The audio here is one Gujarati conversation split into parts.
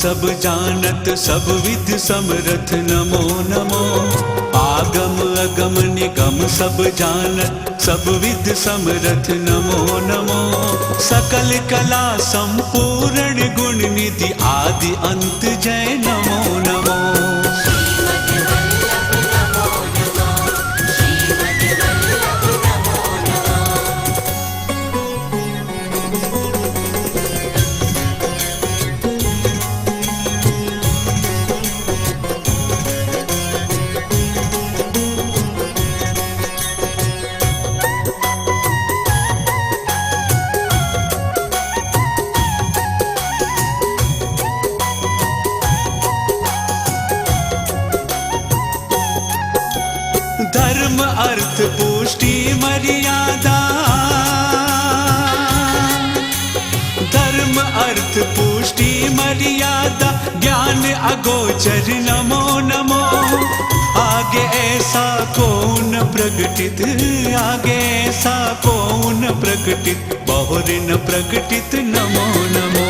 सब जानत सब विध समरथ नमो नमो। आगम अगम निगम सब जानत सब विध समरथ नमो नमो। सकल कला संपूर्ण गुण निधि आदि अंत जय नमो नमो। धर्म अर्थ पुष्टि मर्यादा, धर्म अर्थ पुष्टि मर्यादा ज्ञान अगोचर नमो नमो। आगे ऐसा कौन प्रकटित, आगे ऐसा कौन प्रकटित, बहुरी न प्रकटित नमो नमो।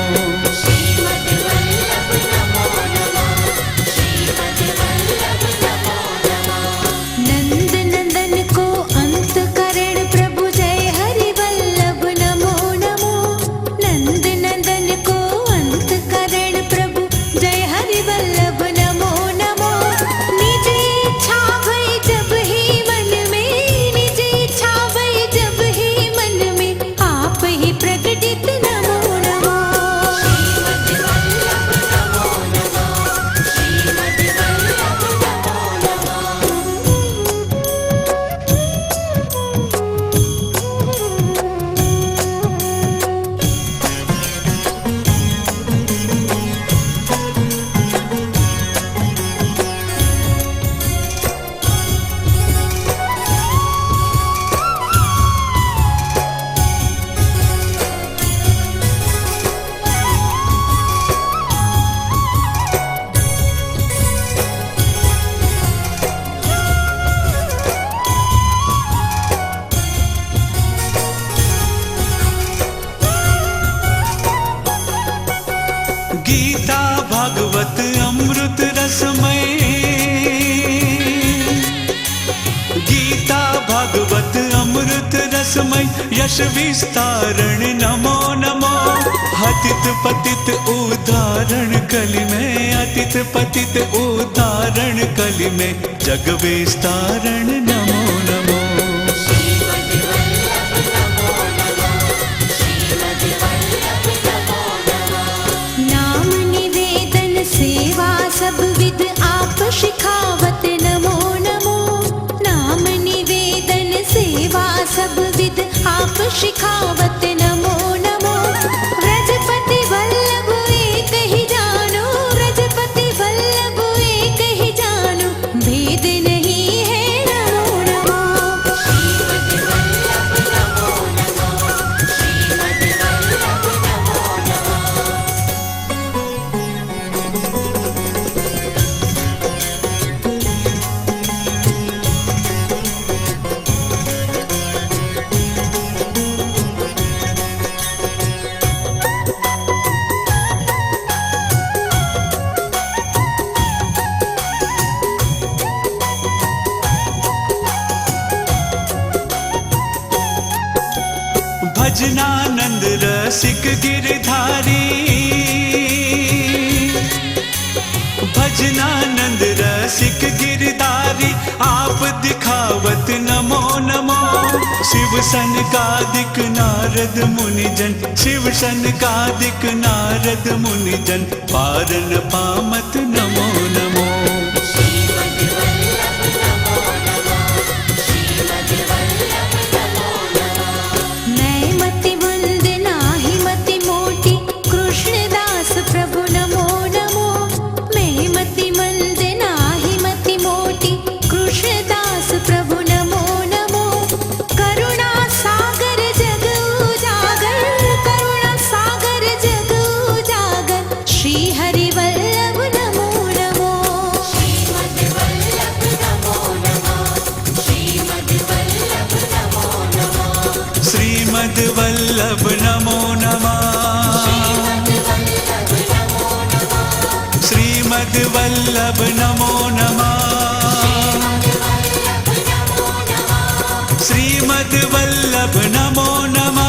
गीता भागवत अमृत रसमय, गीता भागवत अमृत रसमय यश विस्तारण नमो नमो। हतित पतित उदाहरण कलि में, अतित पतित उदाहरण कलि में जग विस्तारण नमो नमो। सब विद आप शिखावत नमो नमो। नाम निवेदन सेवा सब विद आप शिखावत नमो नमो। व्रजपति वल्लभ एक ही जानो, व्रजपति वल्लभ एक ही जानो, भेद नहीं है नमो नमो। भजनानंद रसिक गिरधारी, भजनानंद रसिक गिरधारी आप दिखावत नमो नमो। शिव सनकादिक नारद मुनिजन, शिव सनकादिक नारद मुनिजन पारन पामत नमो नमो। श्री हरि वल्लभ नमो नमो। શ્રીમદ વલ્લભ નમો નમઃ શ્રીમદ વલ્લભ નમો નમઃ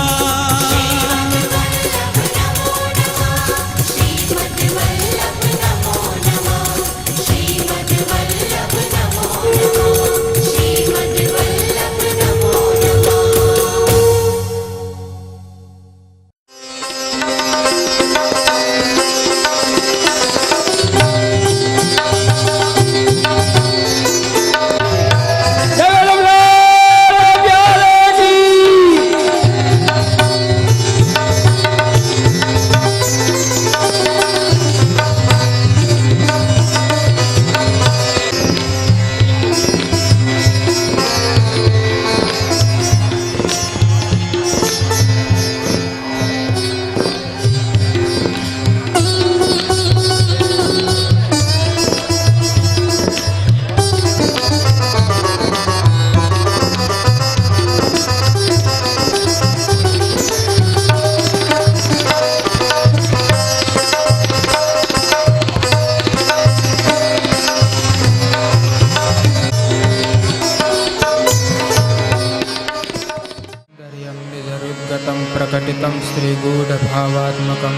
प्रकटितं श्रीगूढभावात्मकं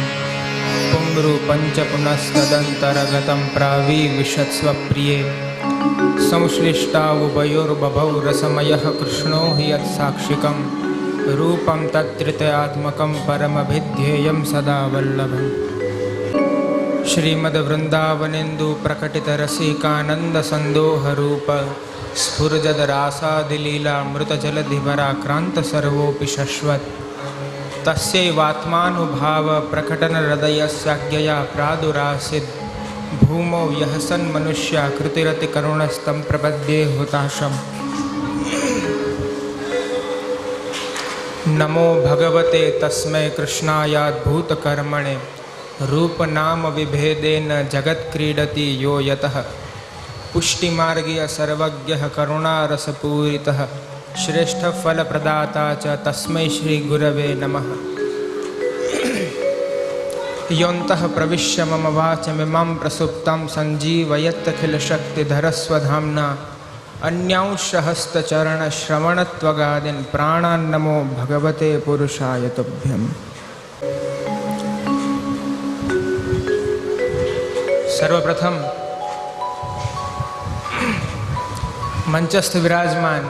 पुंरु पञ्चपुनस्तदन्तरगतं प्राविविशत्स्वप्रिये संश्लिष्टावुभयोर्बभौ रसमयः कृष्णो हि यत्साक्षिकं रूपं तत्त्रितयात्मकं परमभिध्येयं सदा वल्लभम् श्रीमद्वृन्दावनेन्दु प्रकटितरसिकानन्दसन्दोहरूप स्फुरजदरासादिलीलामृतजलधिभराक्रान्त सर्वोऽपि शश्वत् तस्यैवात्मानुभाव प्रकटनहृदयस्याज्ञया प्रादुरासीद् भूमौ यः सन्मनुष्या कृतिरतिकरुणस्तं प्रपद्ये हुताशम् नमो भगवते तस्मै कृष्णायाद्भूतकर्मणे रूपनामविभेदेन जगत्क्रीडति यो यतः पुष्टिमार्गीय सर्वज्ञः करुणारसपूरितः श्रेष्ठफलप्रदाता च तस्मै श्रीगुरवे नमः योऽन्तः प्रविश्य मम वाचमिमां प्रसुप्तां सञ्जीवयत्यखिलशक्तिधरस्वधाम्ना अन्यांशहस्तचरणश्रवणत्वगादीन् प्राणान्नमो भगवते पुरुषाय तुभ्यम्। सर्वप्रथम मंचस्थ विराजमान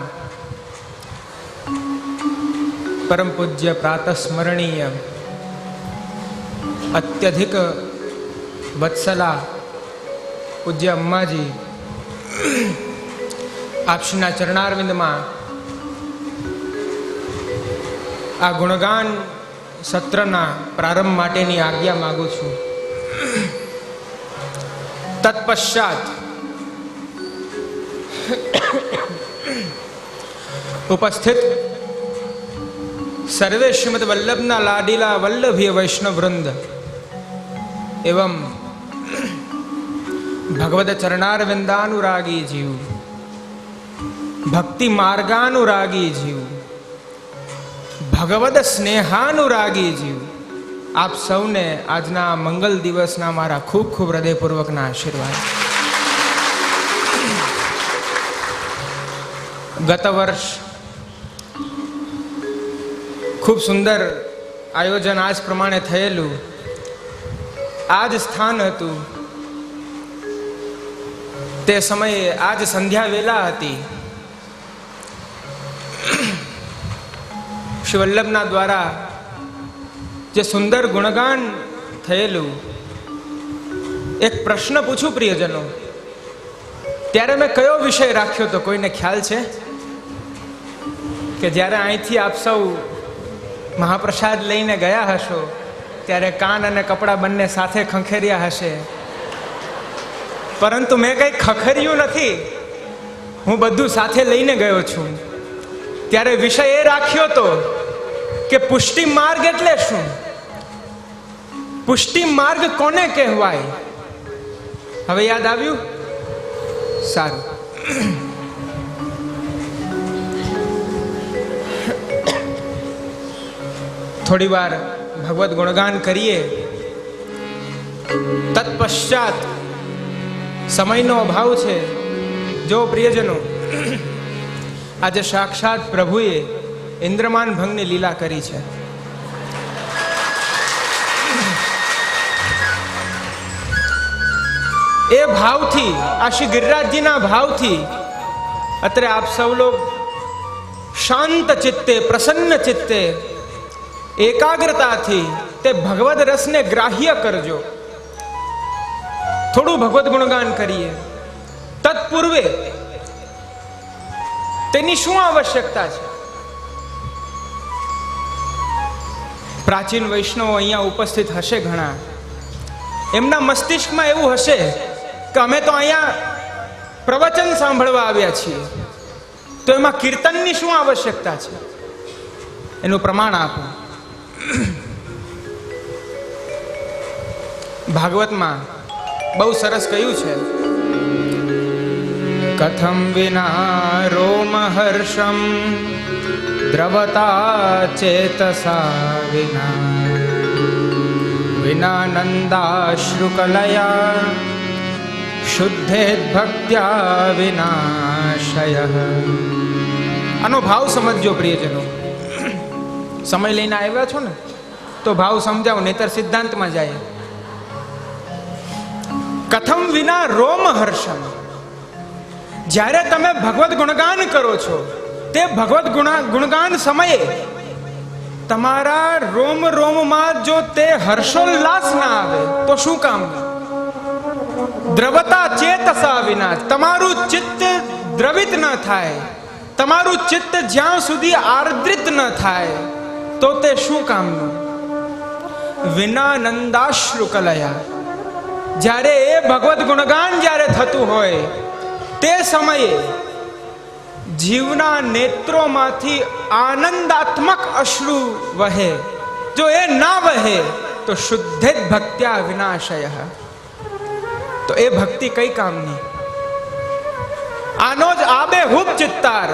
परम पूज्य प्रातः स्मरणीय अत्यधिक वत्सला पूज्य अम्माजी आपश्रीना चरणारविंद में आ गुणगान सत्रना प्रारंभ माटेनी आज्ञा मागू छूं। तत्पश्चात उपस्थित सर्वे श्रीमद वल्लभना लाडीला वल्लभीय वैष्णव वृंद एवं भगवत चरणारविंदानुरागी जीव, भक्ति मार्गानुरागी जीव, भगवत स्नेहानुरागी जीव, आप सौने आजना मंगल दिवसना मारा खूब खूब हृदयपूर्वकना आशीर्वाद। गत वर्ष खूब सुंदर आयोजन आज प्रमाणे थयेलू, आज स्थान हतुं ते समये आज संध्या वेला हती। श्री वल्लभना द्वारा जे सुंदर गुणगान थयेलू, एक प्रश्न पूछूं प्रियजनों, त्यारे मैं कयो विषय राख्यो तो कोईने ख्याल छे कि ज्यारे અહીંથી આપ સૌ મહાપ્રસાદ લઈને ગયા હશો ત્યારે કાન અને કપડા બંને સાથે ખંખેર્યા હશે, પરંતુ મેં કંઈ ખખર્યું નથી, હું બધું સાથે લઈને ગયો છું। ત્યારે વિષય એ રાખ્યો તો કે પુષ્ટિ માર્ગ એટલે શું, પુષ્ટિ માર્ગ કોને કહેવાય? હવે યાદ આવ્યું? સારું, थोड़ी बार भगवत गुणगान करिए। तत्पश्चात સમયનો અભાવ છે. જો પ્રિયજનો, આજે સાક્ષાત પ્રભુએ ઇન્દ્રમાન ભંગની લીલા કરી છે. એ ભાવથી, આ શ્રી ગિરિરાજજીના ભાવથી અત્રે આપ સૌ લોગ શાંત ચિત્તે, પ્રસન્ન ચિત્તે, એકાગ્રતાથી તે ભગવદ રસને ગ્રાહ્ય કરજો. થોડું ભગવદ ગુણગાન કરીએ. તત્પૂર્વે તેની શું આવશ્યકતા છે? પ્રાચીન વૈષ્ણવો અહીંયા ઉપસ્થિત હશે ઘણા. એમના મસ્તિષ્કમાં એવું હશે કે અમે તો અહીંયા પ્રવચન સાંભળવા આવ્યા છીએ, તો એમાં કીર્તનની શું આવશ્યકતા છે? એનું પ્રમાણ આપો. ભાગવતમાં બહુ સરસ કહ્યું છે, કથમ વિના રોમહર્ષમ દ્રવતા ચેતસા વિના નંદાશ્રુકલયા શુદ્ધેદ ભક્ત્યા વિનાશય. આનો ભાવ સમજજો પ્રિયજનો. સમય લઈને આવ્યા છો ને તો ભાવ સમજાવો, નહીતર સિદ્ધાંતમાં જાય. કથમ વિના રોમહર્ષમ, જ્યારે તમે ભગવદ ગુણગાન કરો છો, તે ભગવદ ગુણગાન સમયે તમારા રોમ રોમમાં જો તે હર્ષોલ્લાસ ના આવે તો શું કામ? દ્રવતા ચેતસા વિના, તમારું ચિત્ત દ્રવિત ન થાય, તમારું ચિત્ત જ્યાં સુધી આર્દ્રિત ન થાય તો તે શું કામનું? વિના નંદાશ્રુ કલયા, જ્યારે એ ભગવદ ગુણગાન જ્યારે થતું હોય તે સમયે જીવના નેત્રોમાંથી આનંદાત્મક અશ્રુ વહે. જો એ ના વહે તો શુદ્ધેદ ભક્ત્યા વિનાશય, તો એ ભક્તિ કઈ કામની? આનો જ આબેહૂબ ચિત્તાર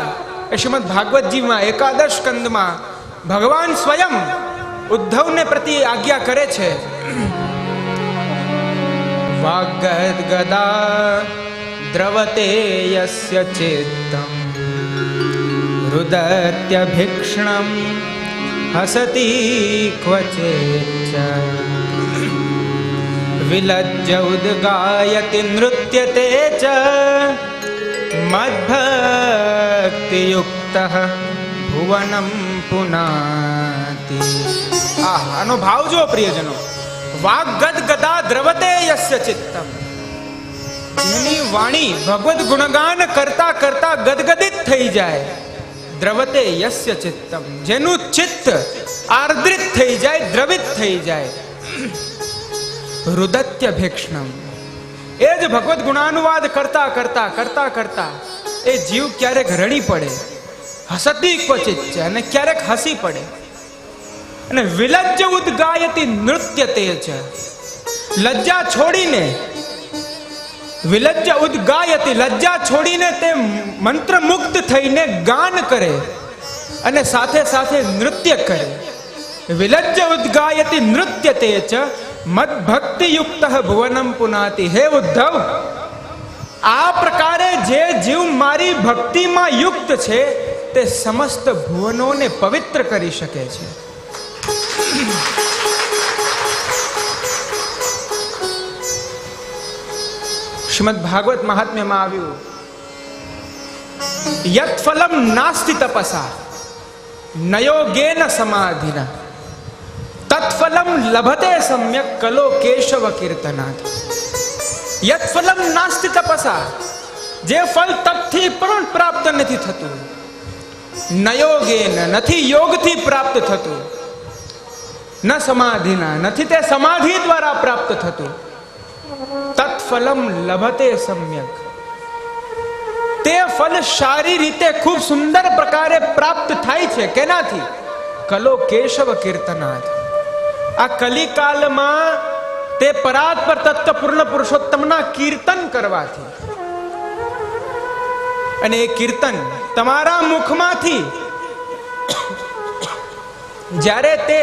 એ શ્રીમદ ભાગવતજીમાં એકાદશ સ્કંદમાં ભગવાન સ્વયં ઉદ્ધવને પ્રતિ આજ્ઞા કરે છે. વાગદ ગદા દ્રવતે યસ્ય ચિત્તમ રુદત્યભિક્ષણમ હસતી ક્વચિત વિલજ્ય ઉદ્ગાયતિ નૃત્યતે ચ મદ્ભક્તિયુક્તઃ ભુવનમ પુનાતિ. આનો ભાવ જો પ્રિયજનો, વાગદ ગદા દ્રવતે યસ્ય ચિત્તમ, જેની વાણી ભગવદ ગુણગાન કરતા કરતા ગદગદિત થઈ જાય. દ્રવતે યસ્ય ચિત્તમ, જેનું ચિત્ત આર્દ્રિત થઈ જાય, દ્રવિત થઈ જાય. રુદત્યભિક્ષણમ, એ જ ભગવદ ગુણાનુવાદ કરતા કરતા કરતા કરતા એ જીવ ક્યારેક રડી પડે, હસતી ક્વચિત છે, અને ક્યારેક હસી પડે. અને વિલજ્ય ઉદ્ગાયતિ નૃત્યતે ચ, લજ્જા છોડીને, વિલજ્ય ઉદ્ગાયતિ, લજ્જા છોડીને તે મંત્રમુગ્ધ થઈને ગાન કરે અને સાથે સાથે નૃત્ય કરે. વિલજ્ય ઉદ્ગાયતિ નૃત્યતે ચ મદ્ભક્તિયુક્ત ભુવનમ પુનાતિ. હે ઉદ્ધવ, આ પ્રકારે જે જીવ મારી ભક્તિમાં યુક્ત છે તે સમસ્ત ભુવનોને પવિત્ર કરી શકે છે. શ્રીમદ ભાગવત મહાત્મ્યમાં આવ્યું, યત ફલમ નાસ્તિ તપસા નયોગેન સમાધિના તત્ફલમ લભતે સમ્યક કલો કેશવ કીર્તનાથ. યત ફલમ નાસ્તિ તપસા, જે ફલ તપથી પણ પ્રાપ્ત નથી થતું, નયોગેન, નથી યોગથી પ્રાપ્ત થતું, ન સમાધિના, નથી તે સમાધિ દ્વારા પ્રાપ્ત થતું, તત્ફલમ લભતે સમ્યક, તે ફલ સારી રીતે ખૂબ સુંદર પ્રકારે પ્રાપ્ત થાય છે. કેનાથી? કલો કેશવ કીર્તનાથ. આ કલિકાલમાં તે પરાત્પર તત્વ પૂર્ણ પુરુષોત્તમના કીર્તન કરવાથી. અને એ કીર્તન તમારા મુખમાંથી જ્યારે તે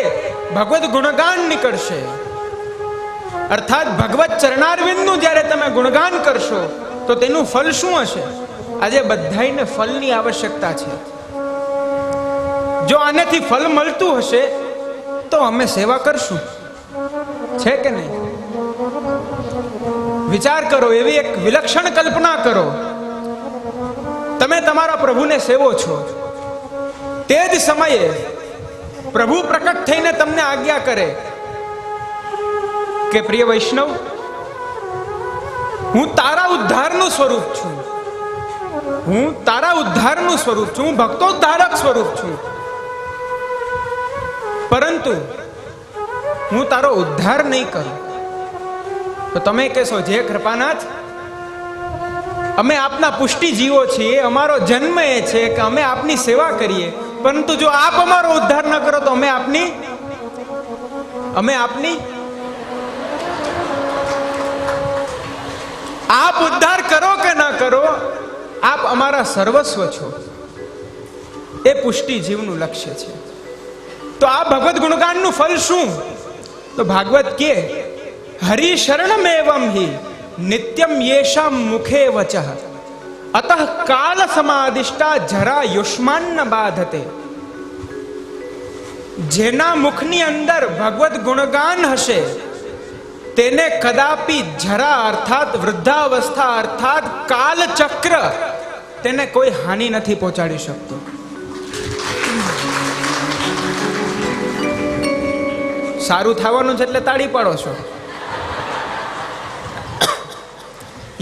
ભગવદ ગુણગાન નીકળશે અર્થાત ભગવત ચરણારવિંદનું જ્યારે તમે ગુણગાન કરશો તો તેનું ફલ શું હશે? આજે બધાઈને ફલની આવશ્યકતા છે. જો આનેથી ફલ મળતું હશે તો અમે સેવા કરશું, છે કે નહીં? વિચાર કરો, એવી એક વિલક્ષણ કલ્પના કરો, તમે તમારા પ્રભુને સેવો છો, તે જ સમયે પ્રભુ પ્રકટ થઈને તમને આજ્ઞા કરે કે પ્રિય વૈષ્ણવ, હું તારા ઉદ્ધારનું સ્વરૂપ છું, હું તારા ઉદ્ધારનું સ્વરૂપ છું, હું ભક્તોદ્ધારક સ્વરૂપ છું, પરંતુ હું તારો ઉદ્ધાર નહીં કરું. તો તમે કહેશો, જે કૃપાનાથ, અમે આપના પુષ્ટિ જીવો છીએ, અમારો જન્મ એ છે કે અમે આપની સેવા કરીએ, પરંતુ જો આપ અમારો ઉદ્ધાર ન કરો તો અમે આપની આપ ઉદ્ધાર કરો કે ન કરો, આપ અમારા સર્વસ્વ છો. એ પુષ્ટિ જીવનું લક્ષ્ય છે. તો આ ભગવત ગુણગાનનું ફલ શું? તો ભાગવત કે હરિ શરણમેવમ હિ નિત્યમ યેષામ મુખે વચઃ અતઃ કાલ સમાદિષ્ટા જરા યુષ્માન ન બાધતે. જેના મુખની અંદર ભગવત ગુણગાન હશે તેને કદાપી જરા અર્થાત વૃદ્ધાવસ્થા અર્થાત કાલચક્ર તેને કોઈ હાનિ નથી પહોંચાડી શકતું. સારું થવાનું છે એટલે તાળી પાડો છો.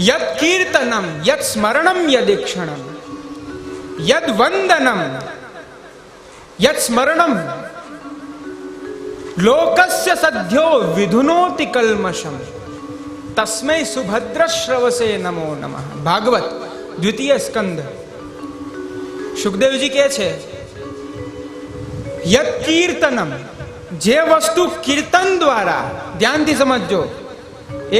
યદ કીર્તનમ યદ સ્મરણમ યદીક્ષણમ યદ વંદનમ યદ સ્મરણમ લોકસ્ય સદ્યો વિધુનોતિ કલ્મષમ તસ્મૈ સુભદ્રશ્રવસે નમો નમઃ. ભાગવત દ્વિતીય સ્કંદ. સુખદેવજી કહે છે, યદ કીર્તનમ, જે વસ્તુ કીર્તન દ્વારા, ધ્યાનથી સમજજો,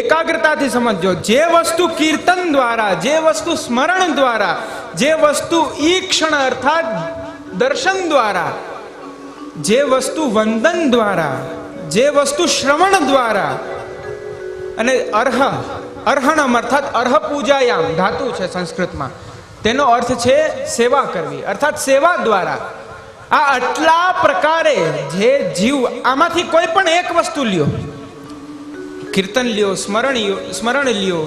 એકાગ્રતાથી સમજજો, જે વસ્તુ કીર્તન દ્વારા, જે વસ્તુ સ્મરણ દ્વારા, જે વસ્તુ ઈક્ષણ અર્થાત દર્શન દ્વારા, જે વસ્તુ વંદન દ્વારા, જે વસ્તુ શ્રવણ દ્વારા, અને અર્હણમ અર્થાત અર્હ પૂજાયામ ધાતુ છે સંસ્કૃતમાં, તેનો અર્થ છે સેવા કરવી અર્થાત સેવા દ્વારા. આ આટલા પ્રકારે જે જીવ, આમાંથી કોઈ પણ એક વસ્તુ લ્યો, કીર્તન લ્યો, સ્મરણ લ્યો,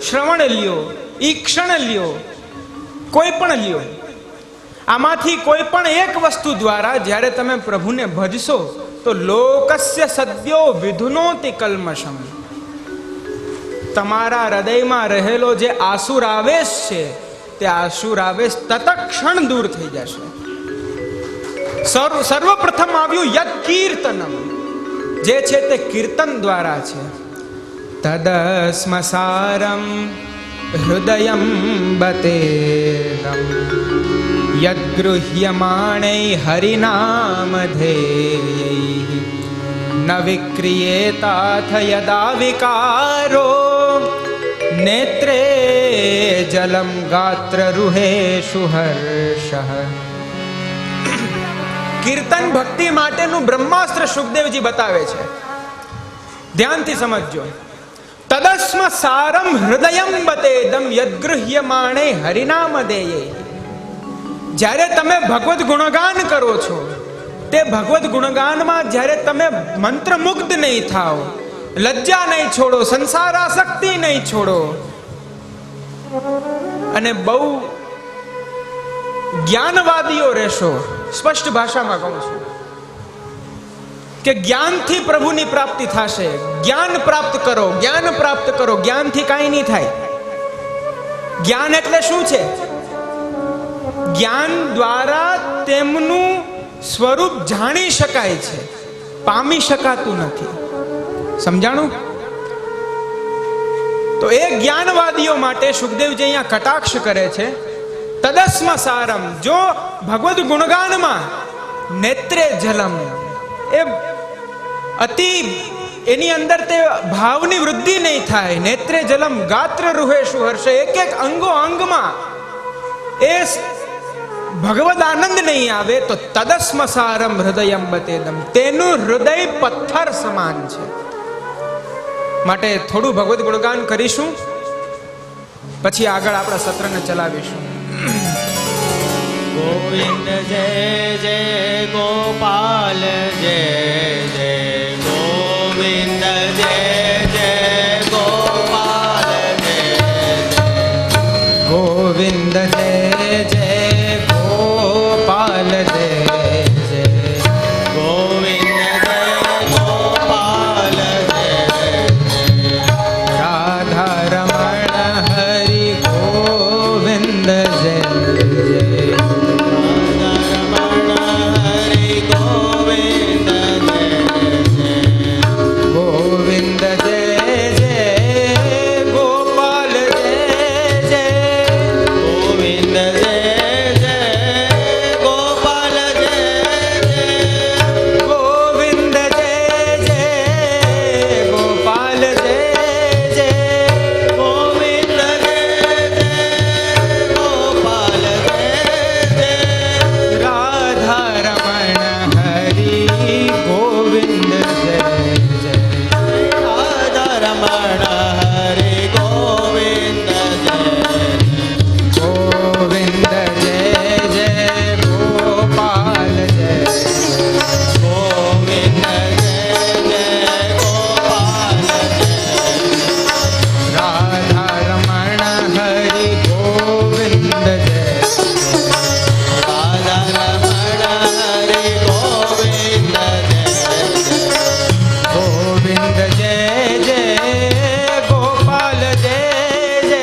શ્રવણ લ્યો, ઈક્ષણ લ્યો, કોઈ પણ લ્યો, આમાંથી કોઈ પણ એક વસ્તુ દ્વારા જ્યારે તમે પ્રભુને ભજશો તો લોકસ્ય સદ્યો વિધુનોતિ કલ્મષમ, તમારા હૃદયમાં રહેલો જે આસુરાવેશ છે તે આસુરાવેશ તત્ક્ષણ દૂર થઈ જશે. સર્વપ્રથમ આવ્યું યદ કીર્તનમ, જે છે તે કીર્તન દ્વારા છે. તદસ્મસારમ હૃદયમ બતેદમ યદ્ગૃહ્યમાણૈ હરિનામધેયૈ ન વિક્રિયેતાથ યદા વિકારો નેત્રે જલમ ગાત્રરુહેષુ હર્ષઃ. કીર્તન ભક્તિ માટેનું બ્રહ્માસ્ત્ર સુખદેવજી બતાવે છે. ધ્યાનથી સમજજો. તદસ્મ સારમ હૃદયમ બતેદમ યદ્ગૃહ્યમાણે હરિનામધેયૈ. જ્યારે તમે ભગવત ગુણગાન કરો છો, તે ભગવત ગુણગાનમાં જ્યારે તમે મંત્રમુગ્ધ નહીં થાઓ, લજ્જા નહીં છોડો, સંસારાસક્તિ નહીં છોડો, અને બહુ જ્ઞાનવાદીઓ રહેશો, સ્પષ્ટ ભાષામાં કહું છું કે જ્ઞાનથી પ્રભુની પ્રાપ્તિ થશે. જ્ઞાન પ્રાપ્ત કરો, જ્ઞાન પ્રાપ્ત કરો. જ્ઞાનથી કાંઈ નહીં થાય. જ્ઞાન એટલે શું છે? જ્ઞાન દ્વારા તેમનું સ્વરૂપ જાણી શકાય છે, પામી શકાતું નથી. સમજાણું? તો એ જ્ઞાનવાદીઓ માટે સુખદેવજી અહીંયા કટાક્ષ કરે છે. તદસ્મ સારમ, જો ભગવદ ગુણગાનમાં નેત્રે જલમ, એ અતિ એની અંદર તે ભાવની વૃદ્ધિ નહીં થાય. નેત્રે જલમ ગાત્ર રૂહેશુ હર્ષ, એક એક અંગો અંગમાં એ ભગવદ આનંદ નહીં આવે તો તદસ્મ સારમ હૃદયમ બતેદમ, તેનું હૃદય પથ્થર સમાન છે. માટે થોડું ભગવદ ગુણગાન કરીશું, પછી આગળ આપણા સત્રને ચલાવીશું. ગોવિંદ જય જય ગોપાલ જય જય ગોવિંદ જય જય ગોપાલ જય ગોવિંદ જય જય ગોપાલ જય જય ગોવિંદ જય ગોપાલ જય રાધા રમણ હરિ ગોવિંદ જય જય રમણ હરિ ગોવિંદ જય ગોવિંદ જય જય ગોપાલ જય જય ગોવિંદ જય જય ગોપાલ જય ગોવિંદ જય જય ગોપાલ જય જય ગોવિંદ જય જય ગોપાલ જય જય રાધા રમણ હરિ ગોવિંદ જય જય રાધા રમણ હરિ ગોવિંદ જય ગોવિંદ જય જય ગોપાલ જય ગોવિંદ જય જય ગોપાલ જય રાધા રમણ હરિ ગોવિંદ જય રાધા રમણ હરિ ગોવિંદ જય ગોવિંદ જય જય ગોપાલ જય જય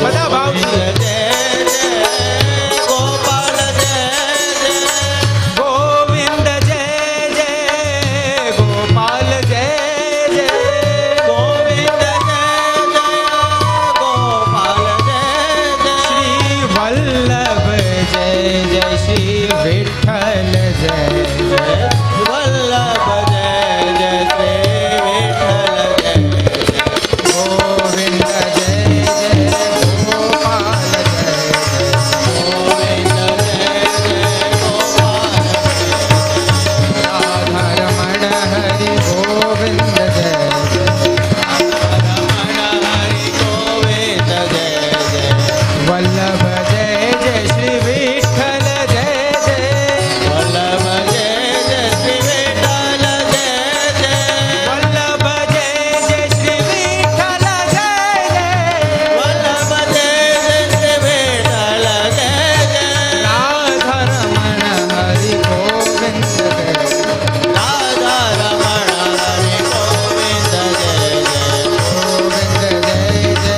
બધા ભાવથી જય જય ગોપાલ જય જય ગોવિંદ જય જય ગોપાલ જય જય ગોવિંદ જય જય ગોપાલ જય જય શ્રી વલ્લભ જય જય શ્રી વિઠ્ઠલ જય જય વલ્લભ જય જય શ્રી વિઠ્ઠલ જય ગોવિંદ જય જય ગોપાલ જય જય ગોવિંદ જય જય ગોપાલ રાધા રમણ હરિ ગોવિંદ જય જય રમણ હરિ ગોવિંદ જય જય વલ્લભ જય જય શ્રી વિઠ્ઠલ જય જય વલ્લભ જય જય શ્રી વિઠ્ઠલ જય જય વલ્લભ જય જય શ્રી વિઠ્ઠલ જય જય વલ્લભ જય જય શ્રી વિઠ્ઠલ જય જય રાધા રમણ હરિ ગોવિંદ જય રાધા રમણ હરિ ગોવિંદ જય જય ગોવિંદ જય જય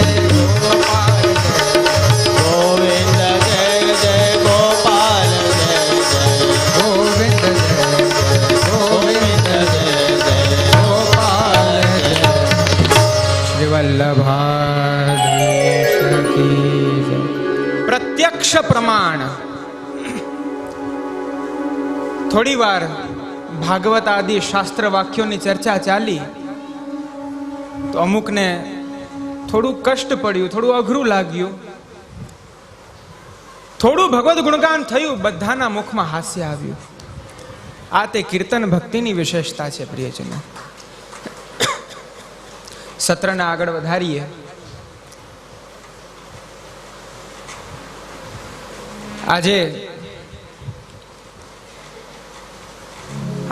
ગોપાલ જય ગોવિંદ જય જય ગોપાલ જય જય ગોવિંદ જય ગોવિંદ જય જય ગોપાલ જય શ્રી વલ્લભાધીશ કી જય. પ્રત્યક્ષ પ્રમાણ. થોડી વાર ભાગવત આદિ શાસ્ત્ર વાક્યોની ચર્ચા ચાલી તો અમુકને થોડું કષ્ટ પડ્યું, થોડું અઘરું લાગ્યું, થોડું ભગવદ ગુણગાન થયું, બધાના મુખમાં હાસ્ય આવ્યું. આ તે કીર્તન ભક્તિની વિશેષતા છે પ્રિયજનો. સત્રને આગળ વધારીએ. આજે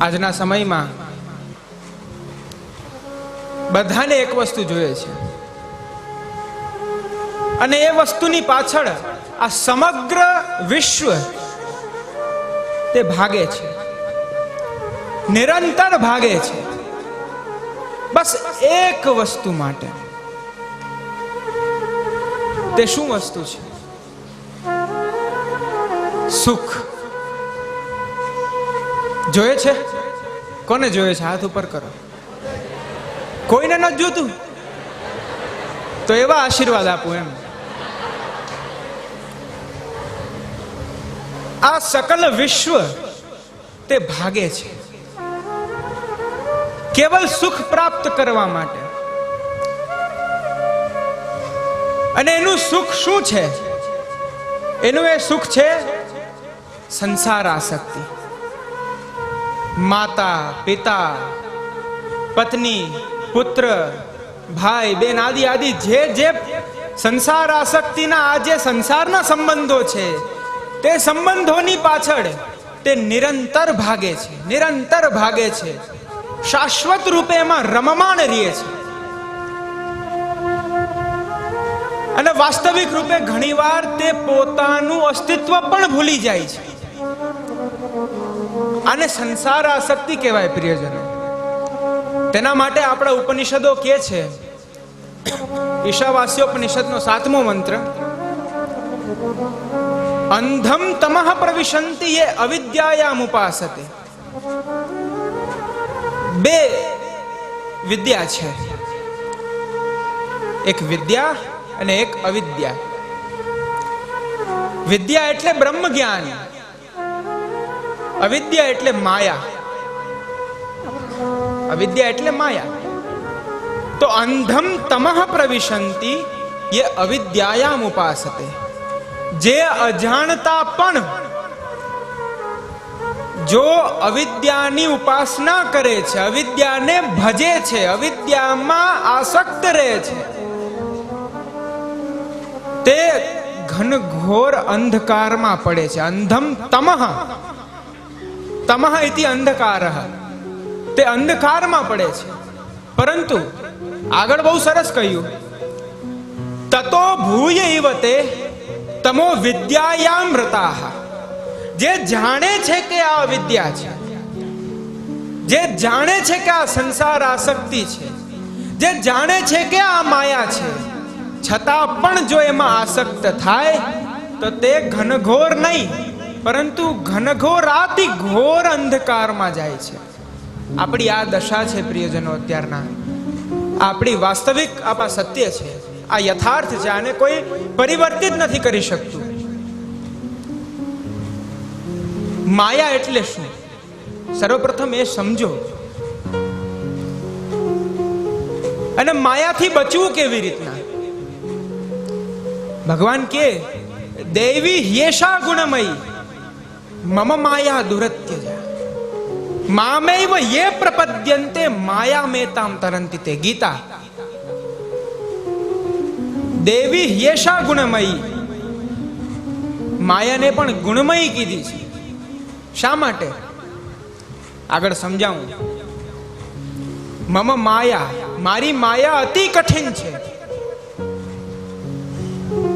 આજના સમયમાં બધાને એક વસ્તુ જોઈએ છે અને એ વસ્તુની પાછળ આ સમગ્ર વિશ્વ તે ભાગે છે, નિરંતર ભાગે છે, બસ એક વસ્તુ માટે. તે શું વસ્તુ છે? સુખ. જોયે છે? કોને જોયે છે? હાથ ઉપર કરો. કોઈને નથી જોતું? તો એવા આશીર્વાદ આપું એમ. આ સકલ વિશ્વ તે ભાગે છે કેવલ સુખ પ્રાપ્ત કરવા માટે. અને એનું સુખ શું છે? એનું એ સુખ છે સંસાર આસક્તિ. માતા, પિતા, પત્ની, પુત્ર, ભાઈ બેન આદિ આદિ જે સંસાર આસક્તિના આ જે સંસારના સંબંધો છે, તે સંબંધોની પાછળ તે નિરંતર ભાગે છે, શાશ્વત રૂપે એમાં રમમાણ રહે છે. અને વાસ્તવિક રૂપે ઘણીવાર તે પોતાનું અસ્તિત્વ પણ ભૂલી જાય છે. આને સંસાર આસક્તિ કહેવાય પ્રિયજનો. તેના માટે આપણા ઉપનિષદો કહે છે, ઈશાવાસ્યોપનિષદનો 7મો મંત્ર, અંધમ તમઃ પ્રવિશન્તિ યે અવિદ્યાયામ ઉપાસતે. બે વિદ્યા છે, એક વિદ્યા અને એક અવિદ્યા. વિદ્યા એટલે બ્રહ્મ જ્ઞાન, અવિદ્યા એટલે માયા. અવિદ્યા એટલે માયા. તો અંધમ તમઃ પ્રવિશન્તિ યે અવિદ્યાયામ ઉપાસતે. જે અજાણતા પણ જો અવિદ્યાની ઉપાસના કરે છે, અવિદ્યાને ભજે છે, અવિદ્યામાં આસક્ત રહે છે, તે ઘનઘોર અંધકારમાં પડે છે. અંધમ તમઃ, તમઃ ઇતિ અંધકારઃ, તે અંધકારમાં પડે છે. પરંતુ આગળ બહુ સરસ કહ્યું, તતો ભૂય ઇવ તે તમો વિદ્યાયામ રતાઃ. જે જાણે છે કે આ અવિદ્યા છે, જે જાણે છે કે આ સંસાર આસક્તિ છે, જે જાણે છે કે આ માયા છે, છતાં પણ જો એમાં આસક્ત થાય તો તે ઘનઘોર નહીં, પરંતુ ઘનઘોરાતિ ઘોર અંધકારમાં જાય છે. આપણી આ દશા છે પ્રિયજનો અત્યારના. આપણી વાસ્તવિક આ સત્ય છે, આ યથાર્થ છે. આને કોઈ પરિવર્તિત નથી કરી શકતું. માયા એટલે શું? સર્વપ્રથમ એ સમજો. અને માયાથી બચવું કેવી રીતના? ભગવાન કે દેવી ह्येषा ગુણમયી મમ માયા દુરત્યજા મામૈવ યે પ્રપદ્યન્તે માયા મેતામ તરંતિ તે. ગીતા. દેવી ह्येषा ગુણમયી, માયાને પણ ગુણમયી કીધી છે. શા માટે? આગળ સમજાવું. મમ માયા, મારી માયા અતિ કઠિન છે.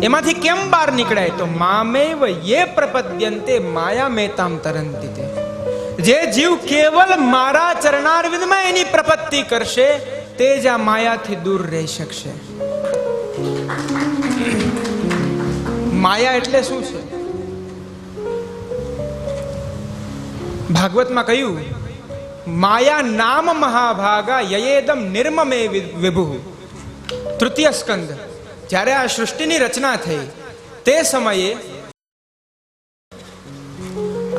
એમાંથી કેમ બહાર નીકળાય? તો મામેવ યે પ્રપદ્યન્તે માયા મેતામ તરંતિ તે. જે જીવ કેવલ મારા ચરણારવિંદમાં એની પ્રપત્તિ કરશે તે જ આ માયાથી દૂર રહી શકશે. માયા એટલે શું છે? ભાગવતમાં કહ્યું, માયા નામ મહાભાગા યયેદમ નિર્મમે વિભુ. તૃતીય સ્કંદ. જ્યારે આ સૃષ્ટિની રચના થઈ તે સમયે,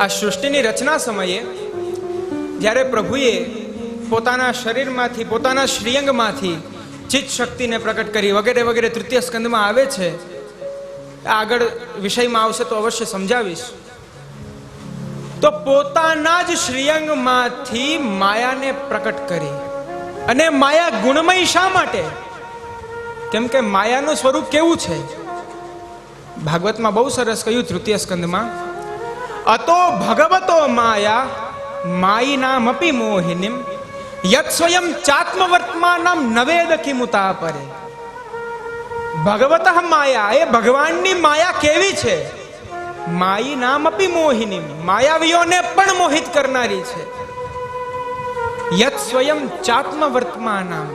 આ સૃષ્ટિની રચના સમયે જ્યારે પ્રભુએ પોતાના શરીરમાંથી, પોતાના શ્રીઅંગમાંથી ચિત્ત શક્તિને પ્રકટ કરી વગેરે વગેરે તૃતીય સ્કંદમાં આવે છે. આગળ વિષયમાં આવશે તો અવશ્ય સમજાવીશ. તો પોતાના જ શ્રીઅંગમાંથી માયાને પ્રકટ કરી. અને માયા ગુણમય શા માટે? કેમ કે માયાનું સ્વરૂપ કેવું છે? ભાગવતમાં બહુ સરસ કહ્યું તૃતીય સ્કંદમાં, અતો ભગવતો માયા માયિનામપી મોહિનીમ યત સ્વયં ચાત્મવર્તમાનમ નવેદ કિમુતા પરે. ભગવતઃ માયા, એ ભગવાનની માયા કેવી છે? માયિનામપી મોહિનીમ, માયાવીઓને પણ મોહિત કરનારી છે. યત સ્વયં ચાત્મવર્તમાનમ,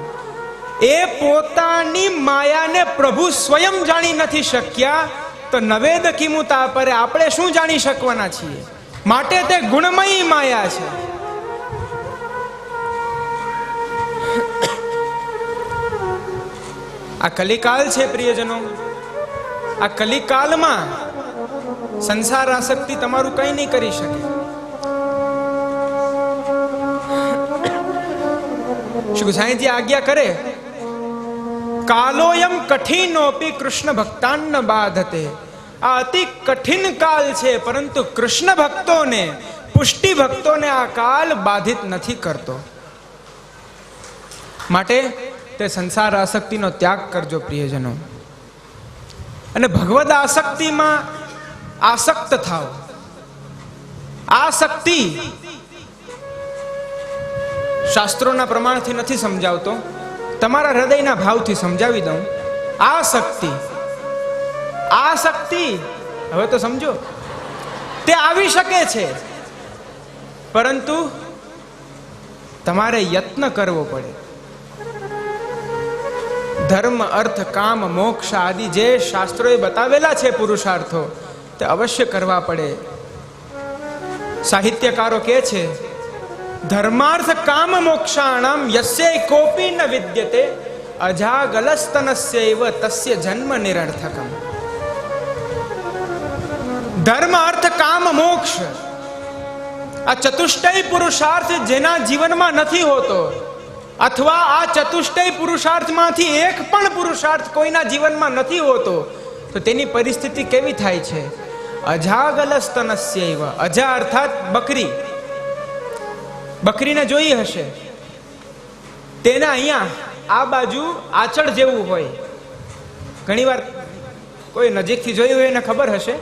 એ પોતાની માયાને પ્રભુ સ્વયં જાણી નથી શક્યા, તો નવેદ કિમુતા પરે આપણે શું જાણી શકવાના છીએ? માટે તે ગુણમયી માયા છે. આ કલિકાલ છે પ્રિયજનો. આ કલિકાલમાં સંસાર આસક્તિ તમારું કંઈ નહીં કરી શકે. શ્રી ગુસાઈજી આજ્ઞા કરે, કાલોયમ કઠિનોપી કૃષ્ણ ભક્તાન બાધતે. આ અતિ કઠિન કાલ છે, પરંતુ કૃષ્ણ ભક્તોને, પુષ્ટિ ભક્તોને આ કાલ બાધિત નથી કરતો. માટે તે સંસાર આસક્તિનો ત્યાગ કરજો પ્રિયજનો, અને ભગવદ આસક્તિમાં આસક્ત થાઓ. આસક્તિ શાસ્ત્રોના પ્રમાણથી નથી સમજાવતો, તમારા હૃદયના ભાવથી સમજાવી દઉં. આસક્તિ હવે તો સમજો, તે આવી શકે છે, પરંતુ તમારે યત્ન કરવો પડે. ધર્મ, અર્થ, કામ, મોક્ષ આદિ જે શાસ્ત્રોએ બતાવેલા છે પુરુષાર્થો, તે અવશ્ય કરવા પડે. સાહિત્યકારો કહે છે, ધર્માર્થ કામ મોક્ષાણામ યસ્ય કોપી ન વિદ્યતે અજાગલસ્તનસ્યૈવ તસ્ય જન્મ નિરર્થકમ. ધર્મ, અર્થ, કામ, મોક્ષ આ ચતુષ્ટય પુરુષાર્થ જેના જીવનમાં નથી હોતો, અથવા આ ચતુષ્ટય પુરુષાર્થમાંથી એક પણ પુરુષાર્થ કોઈના જીવનમાં નથી હોતો, તો તેની પરિસ્થિતિ કેવી થાય છે? અજાગલસ્તનસ્યૈવ. અજા અર્થાત બકરી. બકરીને જોઈ હશે, તેના અહીંયા આ બાજુ આચળ જેવું હોય. ઘણીવાર કોઈ નજીકથી જોયું હોય એને ખબર હશે,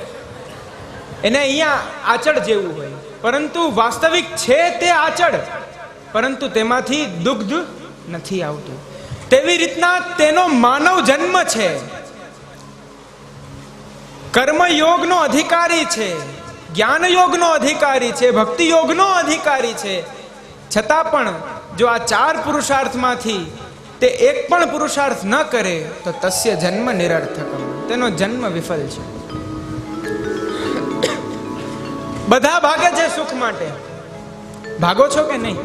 એને અહીંયા આચળ જેવું હોય, પરંતુ વાસ્તવિક છે તે આચળ, પરંતુ તેમાંથી દુગ્ધ નથી આવતું. તેવી રીતના તેનો માનવ જન્મ છે, કર્મયોગનો અધિકારી છે, જ્ઞાન યોગનો અધિકારી છે, ભક્તિ યોગનો અધિકારી છે. છતાં પણ જો આ ચાર પુરુષાર્થમાંથી તે એક પણ પુરુષાર્થ ન કરે તો તસ્ય જન્મ નિરર્થકમ, તેનો જન્મ વિફલ છે. બધા ભાગે છે સુખ માટે. ભાગો છો કે નહીં?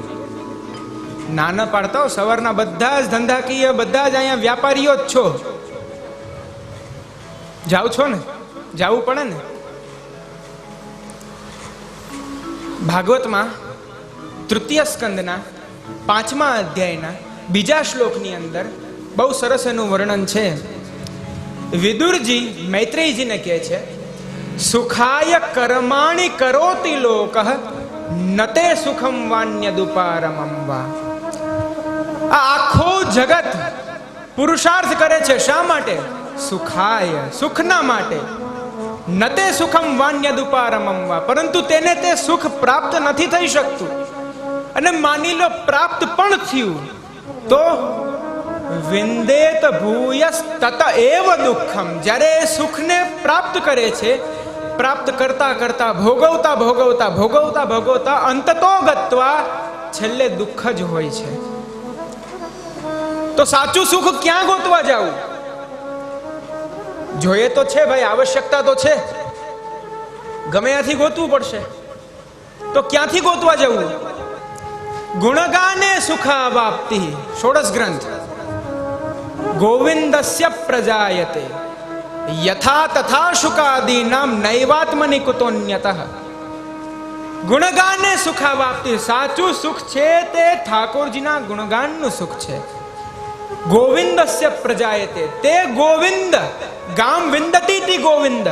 નાના પાડતા હો, સવારના બધા જ ધંધાકીય, બધા જ અહીંયા વ્યાપારીઓ જ છો. જાવ છો ને? જાવું પડે ને. ભાગવતમાં તૃતીય સ્કંદના 5મા અધ્યાયના 2જા શ્લોકની અંદર બહુ સરસ એનું વર્ણન છે. વિદુરજી મૈત્રેયજીને કહે છે, સુખાય કર્માણિ કરોતિ લોકઃ નતે સુખમ વાન્યદુપારમં વા. આ આખો જગત પુરુષાર્થ કરે છે. શા માટે? સુખાય, સુખના માટે. નતે સુખમ વાન્યદુપારમં વા. પરંતુ તેને તે સુખ પ્રાપ્ત નથી થઈ શકતું. અને માની લો પ્રાપ્ત પણ થયું તો વિંદેત ભૂયસ તત એવ દુઃખમ. જ્યારે એ સુખને પ્રાપ્ત કરે છે, પ્રાપ્ત કરતા કરતા ભોગવતા ભોગવતા ભોગવતા ભોગવતા અંતતો ગત્વા છેલ્લે દુઃખ જ હોય છે. તો સાચું સુખ ક્યાં ગોતવા જાવું? જોઈએ તો છે ભાઈ, આવશ્યકતા તો છે, ગમે ત્યાંથી ગોતવું પડશે. તો ક્યાંથી ગોતવા જવું? ગુણગાને સુખાવાપ્તિ, ષોડશ ગ્રંથ. ગોવિંદસ્ય પ્રજાયતે યથા તથા શુકાદીનામ નૈવાત્મનિ કુતોન્યતઃ. ગુણગાને સુખાવાપ્તિ, સાચું સુખ છે તે ઠાકોરજીના ગુણગાનનું સુખ છે. ગોવિંદસ્ય પ્રજાયતે, તે ગોવિંદ, ગામ વિંદતી તી ગોવિંદ,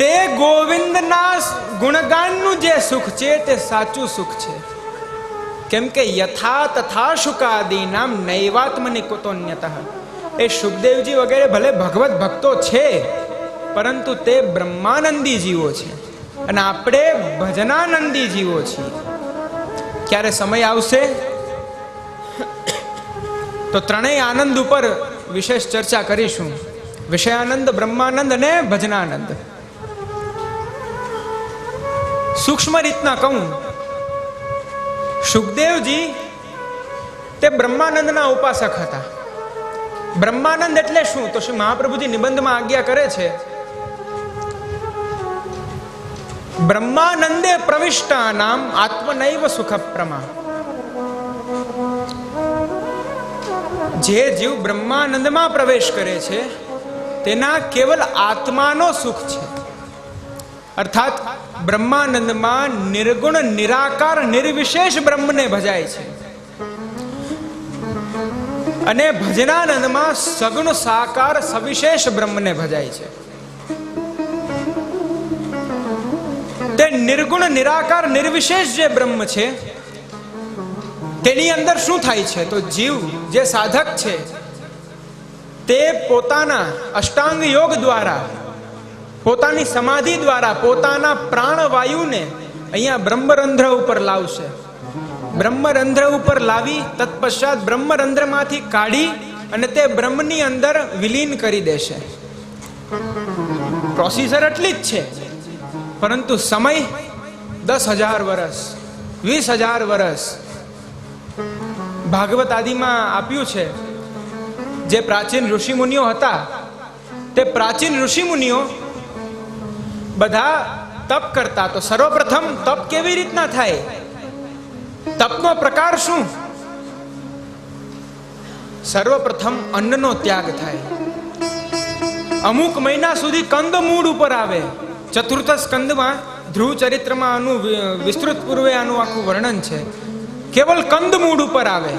તે ગોવિંદના ગુણગાનનું જે સુખ છે તે સાચું સુખ છે. કેમ કે યથા તથા શુકાદીનામ નૈવાત્મનિ કુતોન્યતઃ. એ શુકદેવજી વગેરે ભલે ભગવત ભક્તો છે, પરંતુ તે બ્રહ્માનંદી જીવો છે અને આપણે ભજનાનંદી જીવો છીએ. ક્યારે સમય આવશે તો ત્રણેય આનંદ ઉપર વિશેષ ચર્ચા કરીશું. વિષયાનંદ, બ્રહ્માનંદ અને ભજનાનંદ. સૂક્ષ્મ રીતના કહું, શુકદેવજી તે બ્રહ્માનંદના ઉપાસક હતા. બ્રહ્માનંદ એટલે શું? તો શ્રી મહાપ્રભુજી નિબંધમાં આજ્ઞા કરે છે, બ્રહ્માનંદે પ્રવિષ્ટાનામ આત્મનૈવ સુખપ્રમા. જે જીવ બ્રહ્માનંદમાં પ્રવેશ કરે છે તેના કેવલ આત્માનો સુખ છે. અર્થાત બ્રહ્માનંદમાં નિર્ગુણ, નિરાકાર, નિર્વિશેષ બ્રહ્મને ભજાય છે, અને ભજનાનંદમાં સગુણ, સાકાર, સવિશેષ બ્રહ્મને ભજાય છે. તે નિર્ગુણ, નિરાકાર, નિર્વિશેષ જે બ્રહ્મ છે તેની અંદર શું થાય છે? તો જીવ જે સાધક છે તે પોતાના અષ્ટાંગ યોગ દ્વારા, પોતાની સમાધિ દ્વારા પોતાના પ્રાણવાયુને અહીંયા બ્રહ્મરંધ્ર ઉપર લાવશે. બ્રહ્મરંધ્ર ઉપર લાવી તત્પશ્ચાત બ્રહ્મરંધ્રમાંથી કાઢી અને તે બ્રહ્મની અંદર વિલીન કરી દેશે. પ્રોસીજર એટલી જ છે, પરંતુ સમય 10,000 વર્ષ, 20,000 વર્ષ. ભાગવત આદિમાં આપ્યું છે, જે પ્રાચીન ઋષિમુનિઓ હતા તે પ્રાચીન ઋષિમુનિઓ બધા તપ કરતા. તો સર્વપ્રથમ તપ કેવી રીતના થાય? તપનો પ્રકાર શું? સર્વપ્રથમ અન્નનો ત્યાગ થાય. અમુક મહિના સુધી કંદ મૂળ ઉપર આવે. ચતુર્થ સ્કંદમાં ધ્રુવ ચરિત્રમાં આનું વિસ્તૃત પૂર્વે આનું આખું વર્ણન છે. કેવલ કંદ મૂળ ઉપર આવે.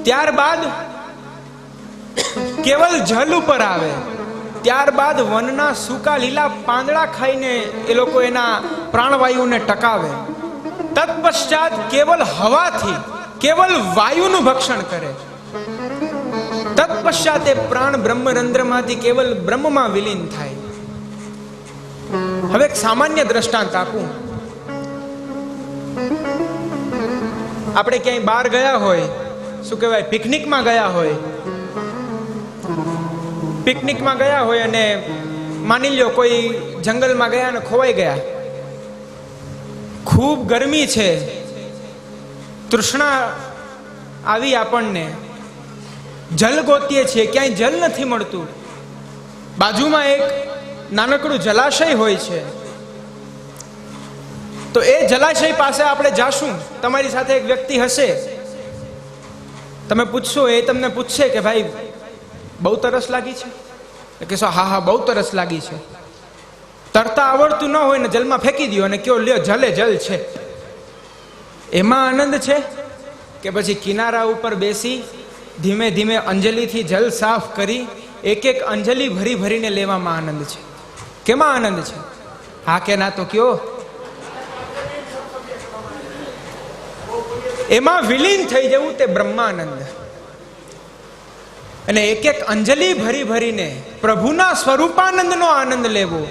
ત્યારબાદ કેવલ જલ ઉપર આવે. ત્યારબાદ વનના સૂકા લીલા પાંદડા ખાઈને એ લોકો એના પ્રાણવાયુને ટકાવે. તત્પશ્ચાત કેવલ હવાથી, કેવલ વાયુનું ભક્ષણ કરે. તત્પશ્ચાત એ પ્રાણ બ્રહ્મરંધ્રમાંથી કેવલ બ્રહ્મમાં વિલીન થાય. હવે એક સામાન્ય દ્રષ્ટાંત આપું. આપણે ક્યાંય બહાર ગયા હોય, શું કહેવાય, પિકનિકમાં ગયા હોય, પિકનિકમાં ગયા હોય અને માની લ્યો કોઈ જંગલમાં ગયા અને ખોવાઈ ગયા. ખૂબ ગરમી છે, તૃષ્ણા આવી, આપણને જલ ગોતીએ છીએ, ક્યાંય જલ નથી મળતું. બાજુમાં એક નાનકડું જલાશય હોય છે, તો એ જલાશય પાસે આપણે જાશું. તમારી સાથે એક વ્યક્તિ હશે, તમે પૂછશો, એ તમને પૂછશે કે ભાઈ બહુ તરસ લાગી છે? કહેશો હા હા બહુ તરસ લાગી છે. તરતા આવડતું ન હોય ને જલમાં ફેંકી દો અને કયો લ્યો જલે જલ છે. એમાં આનંદ છે કે પછી કિનારા ઉપર બેસી ધીમે ધીમે અંજલિથી જલ સાફ કરી એક એક અંજલિ ભરી ભરીને લેવામાં આનંદ છે? કેમાં આનંદ છે? હા કે ના તો કયો? એમાં વિલીન થઈ જવું તે બ્રહ્માનંદ. અને એક એક અંજલિ ભરી ભરીને પ્રભુના સ્વરૂપાનંદનો આનંદ લેવો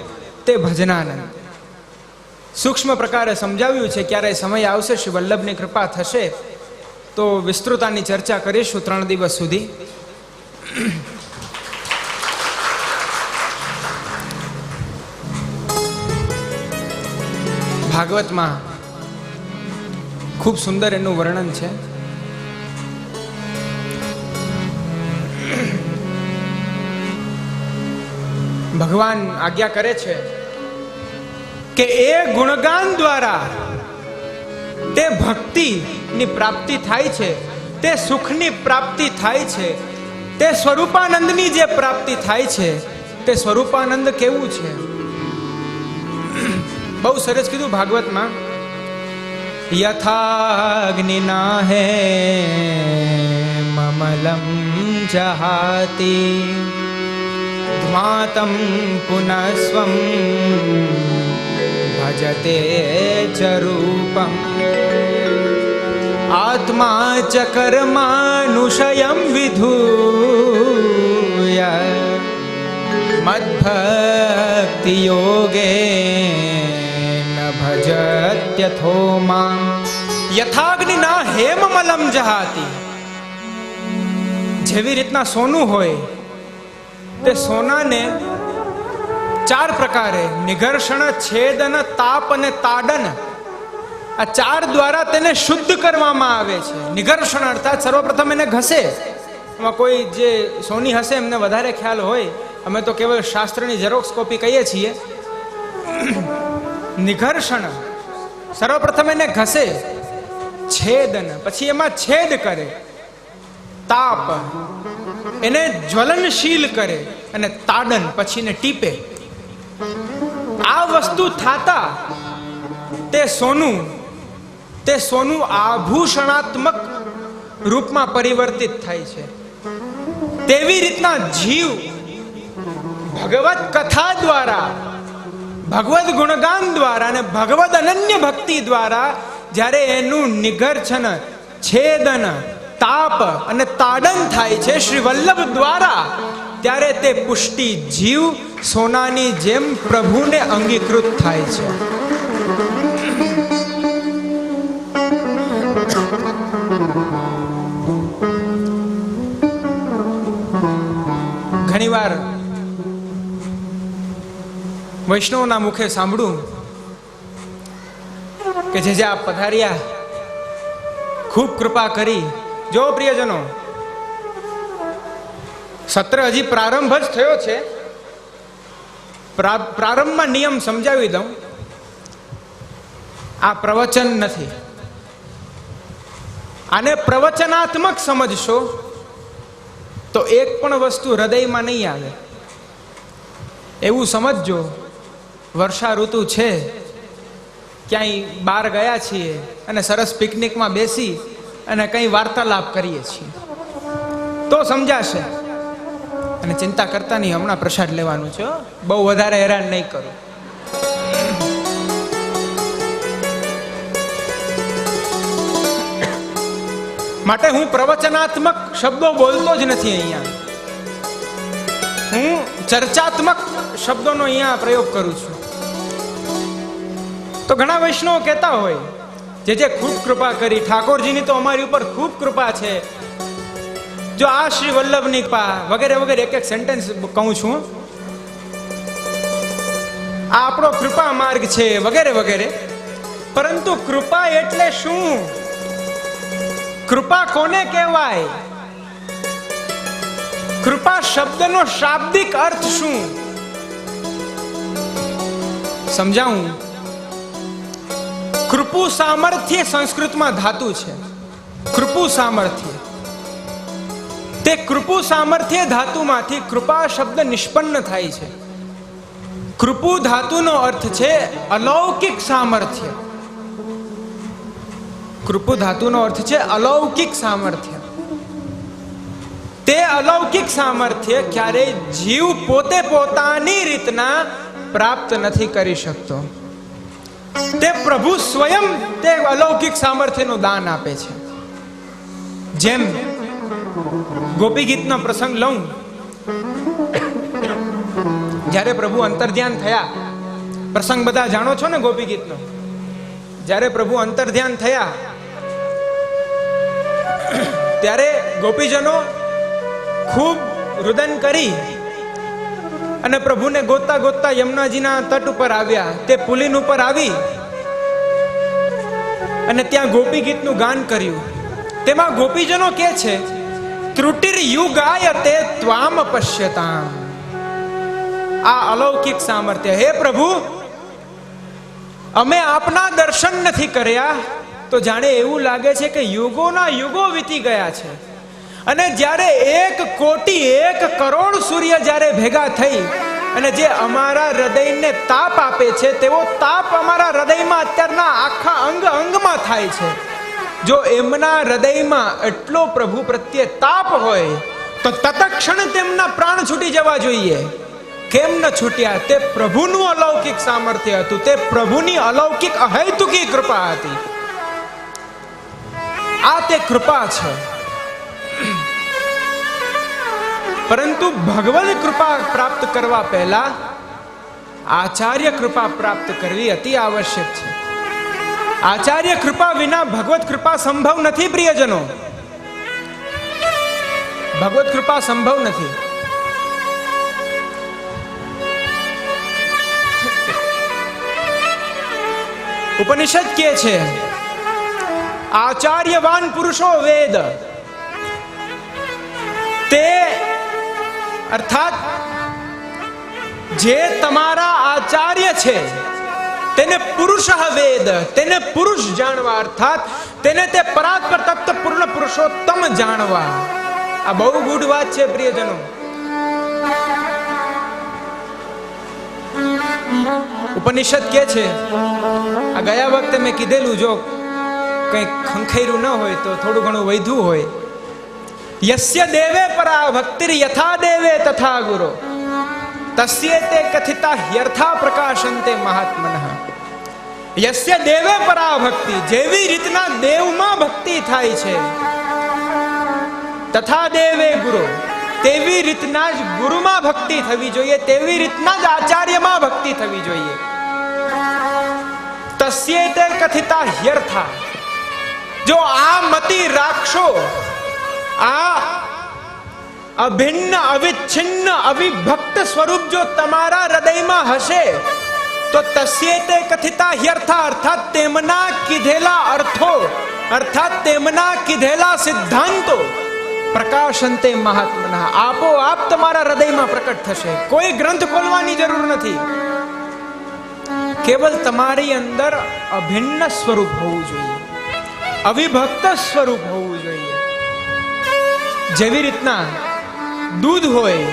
તે ભજનાનંદ. સૂક્ષ્મ પ્રકારે સમજાવ્યું છે. ક્યારેય સમય આવશે, શ્રી વલ્લભની કૃપા થશે તો વિસ્તૃતાની ચર્ચા કરીશું 3 દિવસ સુધી. ભાગવતમાં ખૂબ સુંદર એનું વર્ણન છે. ભગવાન આજ્ઞા કરે છે કે એ ગુણગાન દ્વારા તે ભક્તિની પ્રાપ્તિ થાય છે, તે સુખની પ્રાપ્તિ થાય છે, તે સ્વરૂપાનંદની જે પ્રાપ્તિ થાય છે, તે સ્વરૂપાનંદ કેવું છે? બહુ સરસ કીધું ભાગવતમાં. યથાગ્નિના હે મમલમ જહાતિ ધ્માતમ પુનઃસ્વમ ભજતે ચ રૂપમ આત્મા ચ કર્માનુષયમ વિધૂય મદ્ભક્તિ યોગેન ભજત્યથો મામ. યથાગ્નિના હેમમલમ જહાતિ. જેવી રીતના સોનું હોય, તે સોનાને 4 પ્રકારે નિઘર્ષણ, છેદન, તાપ અને તાડન, આ 4 દ્વારા તેને શુદ્ધ કરવામાં આવે છે. નિઘર્ષણ અર્થાત સર્વપ્રથમ એને ઘસે. એમાં કોઈ જે સોની હશે એમને વધારે ખ્યાલ હોય, અમે તો કેવળ શાસ્ત્રની ઝેરોક્સ કોપી કહીએ છીએ. નિઘર્ષણ સર્વપ્રથમ એને ઘસે, છેદન પછી એમાં છેદ કરે, તાપ એને જ્વલનશીલ કરે, અને તાડન પછી એને ટીપે. આ વસ્તુ થાતા તે સોનું આભૂષણાત્મક રૂપમાં પરિવર્તિત થાય છે. તેવી રીતના જીવ ભગવત કથા દ્વારા, ભગવદ ગુણગાન દ્વારા અને ભગવદ અનન્ય ભક્તિ દ્વારા જ્યારે એનું નિઘર્ષણ, છેદન, તાપ અને તાડન થાય છે શ્રી વલ્લભ દ્વારા, ત્યારે તે પુષ્ટિ જીવ સોનાની જેમ પ્રભુને અંગીકૃત થાય છે. ઘણીવાર વૈષ્ણવના મુખે સાંભળું કે જે આપ પધાર્યા, ખૂબ કૃપા કરી. જો પ્રિયજનો, સત્ર હજી પ્રારંભ જ થયો છે. પ્રારંભમાં નિયમ સમજાવી દઉં. આ પ્રવચન નથી, આને પ્રવચનાત્મક સમજશો તો એક પણ વસ્તુ હૃદયમાં નહીં આવે. એવું સમજજો, વર્ષા ઋતુ છે, ક્યાંય બહાર ગયા છીએ અને સરસ પિકનિકમાં બેસી અને કંઈ વાર્તાલાપ કરીએ છીએ તો સમજાશે. અને ચિંતા કરતા નહીં, હમણાં પ્રસાદ લેવાનું છે, બહુ વધારે હેરાન નહીં કરું. માટે હું પ્રવચનાત્મક શબ્દો બોલતો જ નથી અહીંયા, હું ચર્ચાત્મક શબ્દોનો અહીંયા પ્રયોગ કરું છું. તો ઘણા વૈષ્ણવો કહેતા હોય જે ખૂબ કૃપા કરી, ઠાકોરજીની તો અમારી ઉપર ખૂબ કૃપા છે, જો આ શ્રી વલ્લભની કૃપા વગેરે વગેરે એક એક સેન્ટેન્સ કહું છું. આ આપણો કૃપા માર્ગ છે વગેરે વગેરે. પરંતુ કૃપા એટલે શું? કૃપા કોને કહેવાય? કૃપા શબ્દનો શાબ્દિક અર્થ શું? સમજાવું. કૃપુ સામર્થ્ય સંસ્કૃતમાં ધાતુ છે. કૃપુ સામર્થ્ય, તે કૃપુ સામર્થ્ય ધાતુમાંથી કૃપા શબ્દ નિષ્પન્ન થાય છે. કૃપુ ધાતુનો અર્થ છે અલૌકિક સામર્થ્ય. કૃપુ ધાતુનો અર્થ છે અલૌકિક સામર્થ્ય. તે અલૌકિક સામર્થ્ય ક્યારેય જીવ પોતે પોતાની રીતના પ્રાપ્ત નથી કરી શકતો. તે પ્રભુ સ્વયં તે અલૌકિક સામર્થ્યનું દાન આપે છે. જેમ ગોપી ગીતનો પ્રસંગ લઉં. જ્યારે પ્રભુ અંતર્ધ્યાન થયા, પ્રસંગ બધા જાણો છો ને ગોપી ગીતનો. જ્યારે પ્રભુ અંતર્ધ્યાન થયા ત્યારે ગોપીજનો ખૂબ રુદન કરી અને પ્રભુને ગોતતા ગોતતા યમુનાજીના તટ ઉપર આવ્યા. તે પુલિન ઉપર આવી અને ત્યાં ગોપી ગીતનું ગાન કર્યું. તેમાં ગોપીજનો કહે છે, ત્રુટિર યુગાયતે ત્વામ પશ્યતામ. આ અલૌકિક સામર્થ્ય. હે પ્રભુ, અમે આપના દર્શન નથી કર્યા તો જાણે એવું લાગે છે કે યુગોના યુગો વીતી ગયા છે. અને જ્યારે 1 કોટી 1 કરોડ સૂર્ય જ્યારે ભેગા થઈ અને જે અમારા હૃદયને તાપ આપે છે, તેવો તાપ અમારા હૃદયમાં અત્યારના આખા અંગ અંગમાં થાય છે. જો એમના હૃદયમાં એટલો પ્રભુ પ્રત્યે તાપ હોય તો તત્ક્ષણ તેમના પ્રાણ છૂટી જવા જોઈએ. કેમ ન છૂટ્યા? તે પ્રભુનું અલૌકિક સામર્થ્ય હતું, તે પ્રભુની અલૌકિક અહૈતુકી કૃપા હતી. આ તે કૃપા છે. પરંતુ ભગવદ કૃપા પ્રાપ્ત કરવા પહેલા આચાર્ય કૃપા પ્રાપ્ત કરવી અતિ આવશ્યક છે. આચાર્ય કૃપા વિના ભગવત કૃપા સંભવ નથી. પ્રિયજનો, ભગવત કૃપા સંભવ નથી. ઉપનિષદ કહે છે, આચાર્યવાન પુરુષો વેદ. તે અર્થાત જે તમારા આચાર્ય છે તેને પુરુષ વેદ, તેને પુરુષ જાણવા, અર્થાત તેને તે પરાત્પર તત્વ પૂર્ણ પુરુષોત્તમ જાણવા. આ બહુ ગૂઢ વાત છે પ્રિયજનો. ઉપનિષદ કે છે, આ ગયા વખતે મેં કીધેલું, જો કંઈક ખંખેર્યું ન હોય તો થોડું ઘણું વૈધું હોય. યસ્ય દેવે પરા ભક્તિર યથા દેવે તથા ગુરો તસ્યે તે કથિતા હ્યર્થા પ્રકાશંતે મહાત્મનઃ. યસ્ય દેવે પરા ભક્તિ, જેવી રીતના દેવમાં ભક્તિ થાય છે, તથા દેવે ગુરુ, તેવી રીતના જ ગુરુમાં ભક્તિ થવી જોઈએ, તેવી રીતના જ આચાર્યમાં ભક્તિ થવી જોઈએ. તસ્યેતે કથિતા હ્યર્થા, જો આ મતિ રાખશો, આ અભિન્ન અવિચ્છિન્ન અવિભક્ત સ્વરૂપ જો તમારા હૃદયમાં હશે, તો તસ્યેતે કથિતા હ્યર્થા, અર્થાત તેમના કીધેલા અર્થો, અર્થાત તેમના કીધેલા સિદ્ધાંતો પ્રકાશંતે મહાત્મના, આપોઆપ તમારા હૃદયમાં પ્રકટ થશે. કોઈ ગ્રંથ ખોલવાની જરૂર નથી. કેવલ તમારી અંદર અભિન્ન સ્વરૂપ હોવું જોઈએ, અવિભક્ત સ્વરૂપ હોવું જોઈએ. જેવી રીતના દૂધ હોય,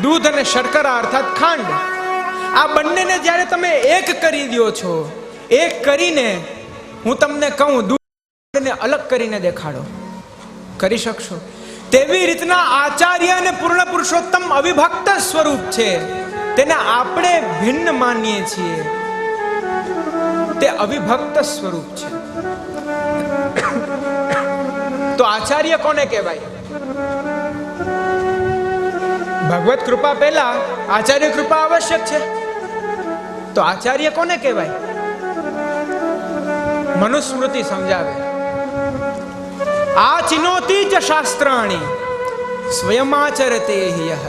દૂધ અને શર્કરા અર્થાત ખાંડ, આ બંનેને જ્યારે તમે એક કરી દો છો, એક કરીને હું તમને કહું દૂધને અલગ કરીને દેખાડો, કરી શકશો? તેવી રીતના આચાર્ય અને પૂર્ણ પુરુષોત્તમ અવિભક્ત સ્વરૂપ છે, તેને આપણે ભિન્ન માનીએ છીએ, તે અવિભક્ત સ્વરૂપ છે. તો આચાર્ય કોને કહેવાય? ભગવત કૃપા પહેલા આચાર્ય કૃપા આવશ્યક છે. તો આચાર્ય કોને કહેવાય? મનુસ્મૃતિ સમજાવે, આચિનોતિ ચ શાસ્ત્રાણી સ્વયમાચરતે યઃ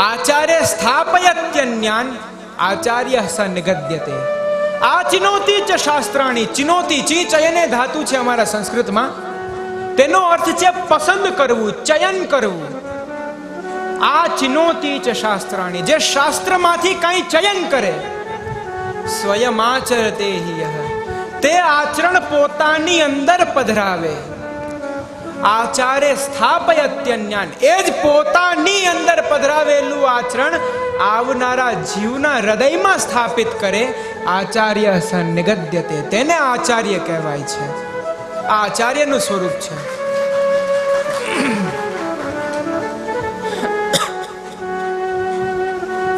આચાર્ય સ્થાપયત્યન્યાન આચાર્ય સ નિગદ્યતે. આચિનોતિ ચ શાસ્ત્રાણી, ચિનોતિ, ચી ચયને ધાતુ છે અમારા સંસ્કૃતમાં, તેનો અર્થ છે પસંદ કરવું, ચયન કરવું. આ ચિનોતિ ચ શાસ્ત્રાણી, જે શાસ્ત્રમાંથી કંઈ ચયન કરે, સ્વયમાચરતે યઃ, તે આચરણ પોતાની અંદર પધરાવે. આચાર્ય સ્થાપયત્યન્યાન, એ જ પોતાની અંદર પધરાવેલું આચરણ આવનારા જીવના હૃદયમાં સ્થાપિત કરે. આચાર્ય સ નિગદ્યતે, તેને આચાર્ય કહેવાય છે. આ આચાર્યનું સ્વરૂપ છે.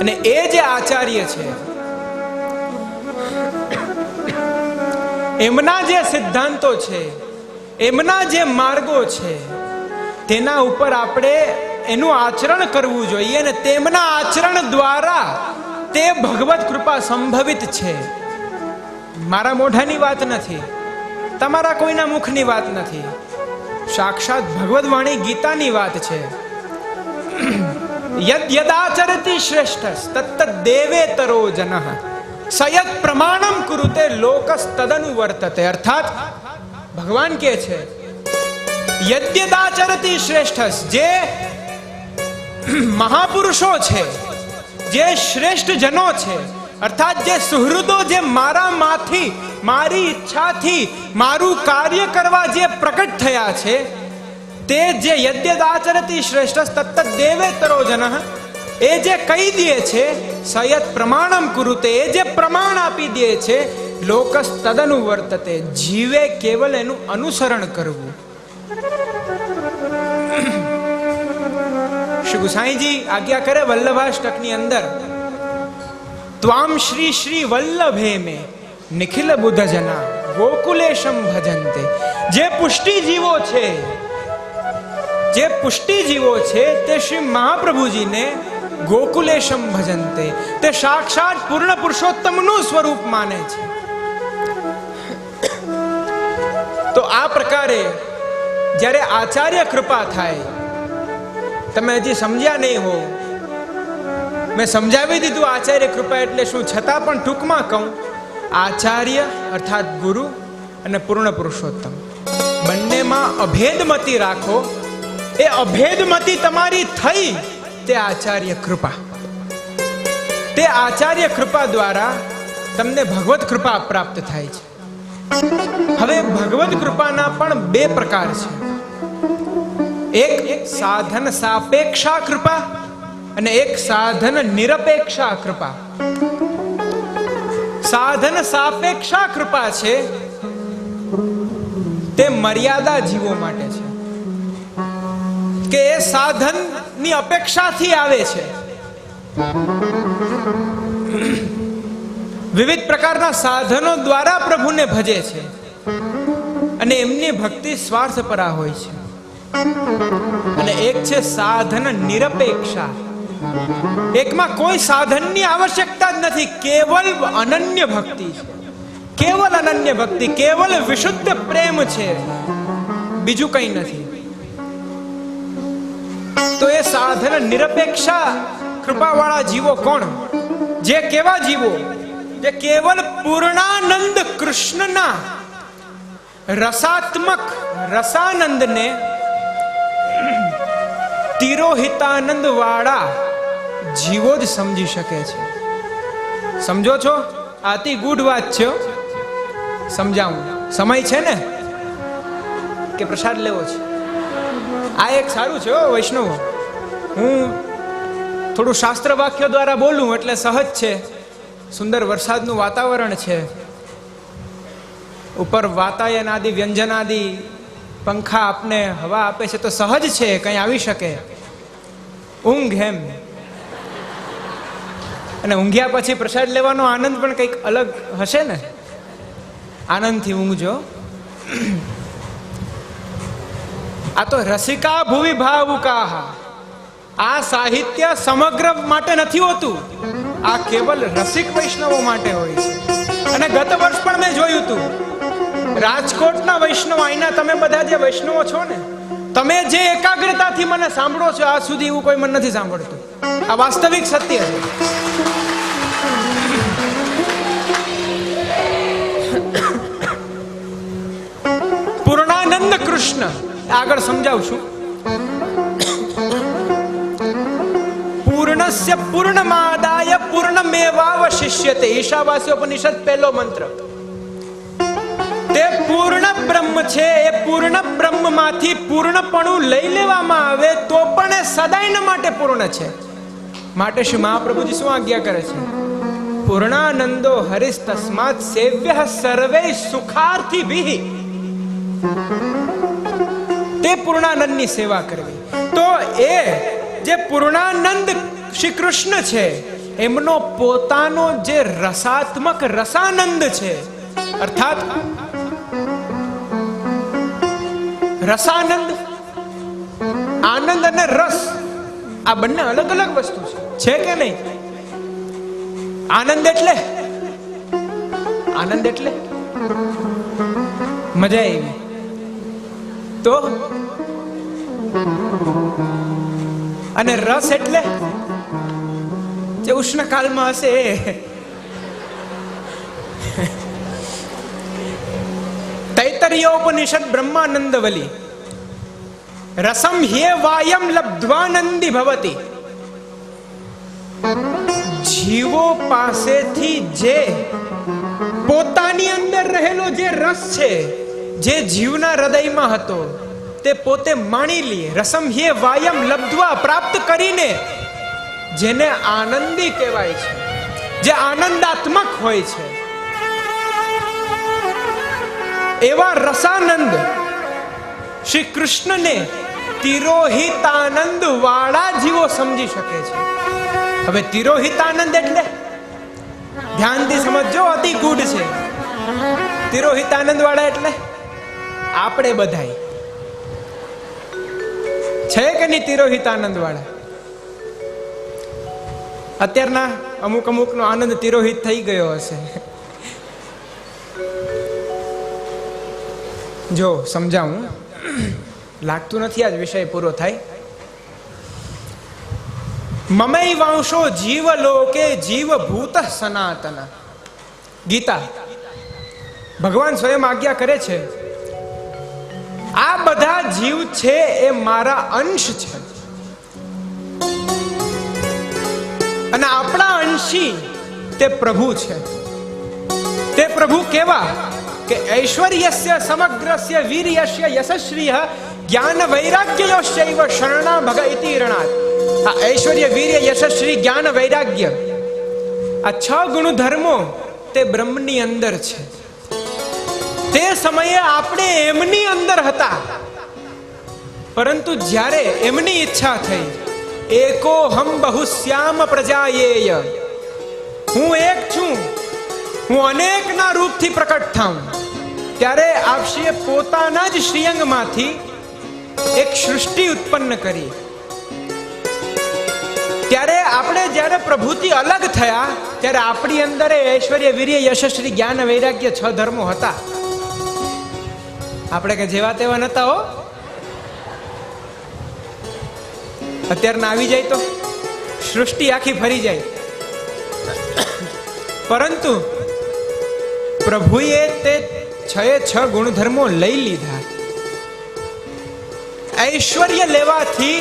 અને એ જે આચાર્ય છે, એમના જે સિદ્ધાંતો છે, એમના જે માર્ગો છે, તેના ઉપર આપણે એનું આચરણ કરવું જોઈએ, અને તેમના આચરણ દ્વારા તે ભગવત કૃપા સંભવિત છે. મારા મોઢાની વાત નથી, તમારા કોઈના મુખની વાત નથી, સાક્ષાત ભગવદ વાણી ગીતાની વાત છે. યદ યદાચરતિ શ્રેષ્ઠ તત્ત દેવેતરો જનઃ સયત પ્રમાણમ કુરુતે લોકસ તદનુવર્તતે. અર્થાત ભગવાન કહે છે, યદ્યદાચરતિ શ્રેષ્ઠ, જે મહાપુરુષો છે, જે શ્રેષ્ઠ જનો છે, અર્થાત જે સુહૃદો, જે મારામાંથી, મારી ઈચ્છાથી મારું કાર્ય કરવા જે પ્રકટ થયા છે, તે જે યદ્યદાચરતિ શ્રેષ્ઠ તત્ત દેવેતરો જનઃ, એ જે કહી દે છે, સયત પ્રમાણમ કુરુતે, એ જે પ્રમાણ આપી દે છે, લોકસ તદનુવર્તતે, જીવે કેવલ એનું અનુસરણ કરવું. શ્રી ગુસાઈજી આજ્ઞા કરે વલ્લભાષ્ટકની અંદર, ત્વામ શ્રી શ્રી વલ્લભે મે નિખિલ બુદ્ધ જના ગોકુલેશમ ભજન્તે. જે પુષ્ટિજીવો છે, જે પુષ્ટિજીવો છે, તે શ્રી મહાપ્રભુજીને ગોકુલેશમ ભજન્તે, તે સાક્ષાત પૂર્ણ પુરુષોત્તમનું સ્વરૂપ માને છે. તો આ પ્રકારે જ્યારે આચાર્ય કૃપા થાય, તમે હજી સમજ્યા નહીં હો, મેં સમજાવી દીધું આચાર્ય કૃપા એટલે શું, છતાં પણ ટૂંકમાં કહું, આચાર્ય અર્થાત ગુરુ અને પૂર્ણ પુરુષોત્તમ બંનેમાં અભેદમતિ રાખો. એ અભેદમતિ તમારી થઈ, તે આચાર્ય કૃપા. તે આચાર્ય કૃપા દ્વારા તમને ભગવત કૃપા પ્રાપ્ત થાય છે. હવે ભગવત કૃપાના પણ બે પ્રકાર છે. એક સાધન સાપેક્ષા કૃપા અને એક સાધન નિરપેક્ષા કૃપા. સાધન સાપેક્ષા કૃપા છે તે મર્યાદા જીવો માટે છે, કે એ સાધનની અપેક્ષાથી આવે છે. વિવિધ પ્રકારના સાધનો દ્વારા પ્રભુને ભજે છે અને એમની ભક્તિ સ્વાર્થપરા હોય છે. અને એક છે સાધન નિરપેક્ષા. એકમાં કોઈ સાધનની આવશ્યકતા જ નથી, કેવલ અનન્ય ભક્તિ છે. કેવલ અનન્ય ભક્તિ, કેવલ વિશુદ્ધ પ્રેમ છે, બીજું કંઈ નથી. તો એ સાધન નિરપેક્ષા કૃપાવાળા જીવો કોણ? જે કેવા જીવો? જે કેવલ પૂર્ણાનંદ કૃષ્ણના રસાત્મક રસાનંદને તિરોહિતાનંદ વાળા જીવો જ સમજી શકે છે. સમજો છો? અતિ ગૂઢ વાત છે, સમજાવું. સમય છે ને કે પ્રસાદ લેવો છે? આ એક સારું છે વૈષ્ણવ, હું થોડું શાસ્ત્ર વાક્યો દ્વારા બોલું એટલે સહજ છે. સુંદર વરસાદનું વાતાવરણ છે, ઉપર વાતાયન આદિ વ્યંજન આદિ પંખા આપને હવા આપે છે, તો સહજ છે, કંઈ આવી શકે. ઊંઘ એમ, અને ઊંઘ્યા પછી પ્રસાદ લેવાનો આનંદ પણ કંઈક અલગ હશે ને. આનંદથી ઊંઘજો. આ તો રસિકા ભુવિ ભાવુકાહ. આ સાહિત્ય સમગ્ર માટે નથી હોતું, આ કેવલ રસિક વૈષ્ણવો માટે હોય છે. અને ગત વર્ષ પણ મેં જોયું હતું, રાજકોટના વૈષ્ણવ, અહીંના તમે બધા જે વૈષ્ણવો છો ને, તમે જે એકાગ્રતાથી મને સાંભળો છો, આજ સુધી એવું કોઈ મને નથી સાંભળતું. આ વાસ્તવિક સત્ય છે. પૂર્ણાનંદ કૃષ્ણ આગળ સમજાવશું. પૂર્ણસ્ય પૂર્ણમાદાય પૂર્ણમેવાવશિષ્યતે. ઈશાવાસ્યોપનિષદ પહેલો મંત્ર. તે પૂર્ણ બ્રહ્મ છે, એ પૂર્ણ બ્રહ્મમાંથી પૂર્ણપણું લઈ લેવામાં આવે તો પણ એ સદાયના માટે પૂર્ણ છે. માટે શ્રી મહાપ્રભુજી શું આજ્ઞા કરે છે? પૂર્ણાનંદો હરિસ તસ્માત સેવ્ય સર્વે સુખાર્થીભિઃ. તે પૂર્ણાનંદની સેવા કરવી. તો એ જે પૂર્ણાનંદ શ્રી કૃષ્ણ છે, એમનો પોતાનો જે રસાત્મક રસાનંદ છે, અર્થાત રસાનંદ, આનંદ અને રસ, આ બંને અલગ અલગ વસ્તુ છે કે નહીં? આનંદ એટલે મજા આવી. તો અને રસ એટલે જે ઉષ્ણકાળમાં હશે. તૈતરીયોપનિષદ બ્રહ્માનંદ વલી. રસમ હ્યે વાયમ લબ્ધ્વાનંદી ભવતી. જીવો પાસેથી જે પોતાની અંદર રહેલો જે રસ છે, જે જીવના હૃદયમાં હતો, તે પોતે માણી લે. રસમ હ્યે વાયમ લબ્ધ્વા, પ્રાપ્ત કરીને, જેને આનંદી કહેવાય છે, જે આનંદાત્મક હોય છે, એવા રસાનંદ શ્રી કૃષ્ણને તિરોહિતાનંદ વાળા જીવો સમજી શકે છે. હવે તિરોહિતાનંદ એટલે ધ્યાનથી સમજો, અતિ ગૂઢ છે. તિરોહિતાનંદ વાળા એટલે આપણે બધાય છે કે નહીં? તિરોહિતાનંદ વાળા અત્યારના અમુક નો આનંદ તિરોહિત થઈ ગયો હશે. જો સમજાવું, લાગતું નથી આજ વિષય પૂરો થાય. મમૈવાંશો જીવલોકે જીવભૂત સનાતન. ગીતા ભગવાન સ્વયં આજ્ઞા કરે છે, આ બધા જીવ છે એ મારા અંશ છે. અને આપણા અંશી તે પ્રભુ છે. તે પ્રભુ કેવા કે ઐશ્વર્યસ્ય સમગ્રસ્ય વીર્યસ્ય યશસ્વીહ જ્ઞાન વૈરાગ્યયોશ્ચૈવ શરણા ભગ ઇતિ રણાત. આ ઐશ્વર્ય, વીર્ય, યશસ્વી, જ્ઞાન, વૈરાગ્ય, આ 6 ગુણધર્મો તે બ્રહ્મની અંદર છે. તે સમયે આપણે એમની અંદર હતા, પરંતુ જ્યારે એમની ઈચ્છા થઈ, એકો હમ બહુશ્યામ પ્રજાયેય, હું એક છું હું અનેકના રૂપથી પ્રકટ થાઉં, ત્યારે આપ શ્રીએ પોતાના જ શ્રીઅંગમાંથી એક સૃષ્ટિ ઉત્પન્ન કરી. ત્યારે આપણે જ્યારે પ્રભુથી અલગ થયા ત્યારે આપણી અંદર ઐશ્વર્ય, વીર્ય, યશસ્વી, જ્ઞાન, વૈરાગ્ય 6 ધર્મો હતા. આપણે કે જેવા તેવા નતા હો. અત્યારના આવી જાય તો સૃષ્ટિ આખી ફરી જાય. પરંતુ પ્રભુએ તે 6 ગુણધર્મો લઈ લીધા. ઐશ્વર્ય લેવાથી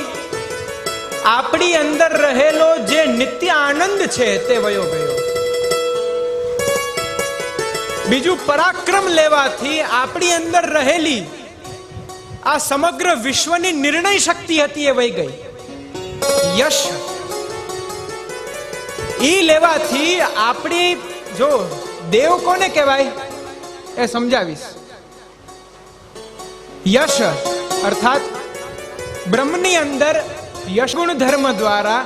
આપણી અંદર રહેલો જે નિત્ય આનંદ છે તે વયો ગયો. બીજું, પરાક્રમ લેવાથી આપણી અંદર રહેલી આ સમગ્ર વિશ્વની નિર્ણય શક્તિ હતી એ વહી ગઈ. યશ ઈ લેવાથી આપણી, જો દેવ કોને કહેવાય એ સમજાવીશ. યશ અર્થાત બ્રહ્મની અંદર યશ ગુણ ધર્મ દ્વારા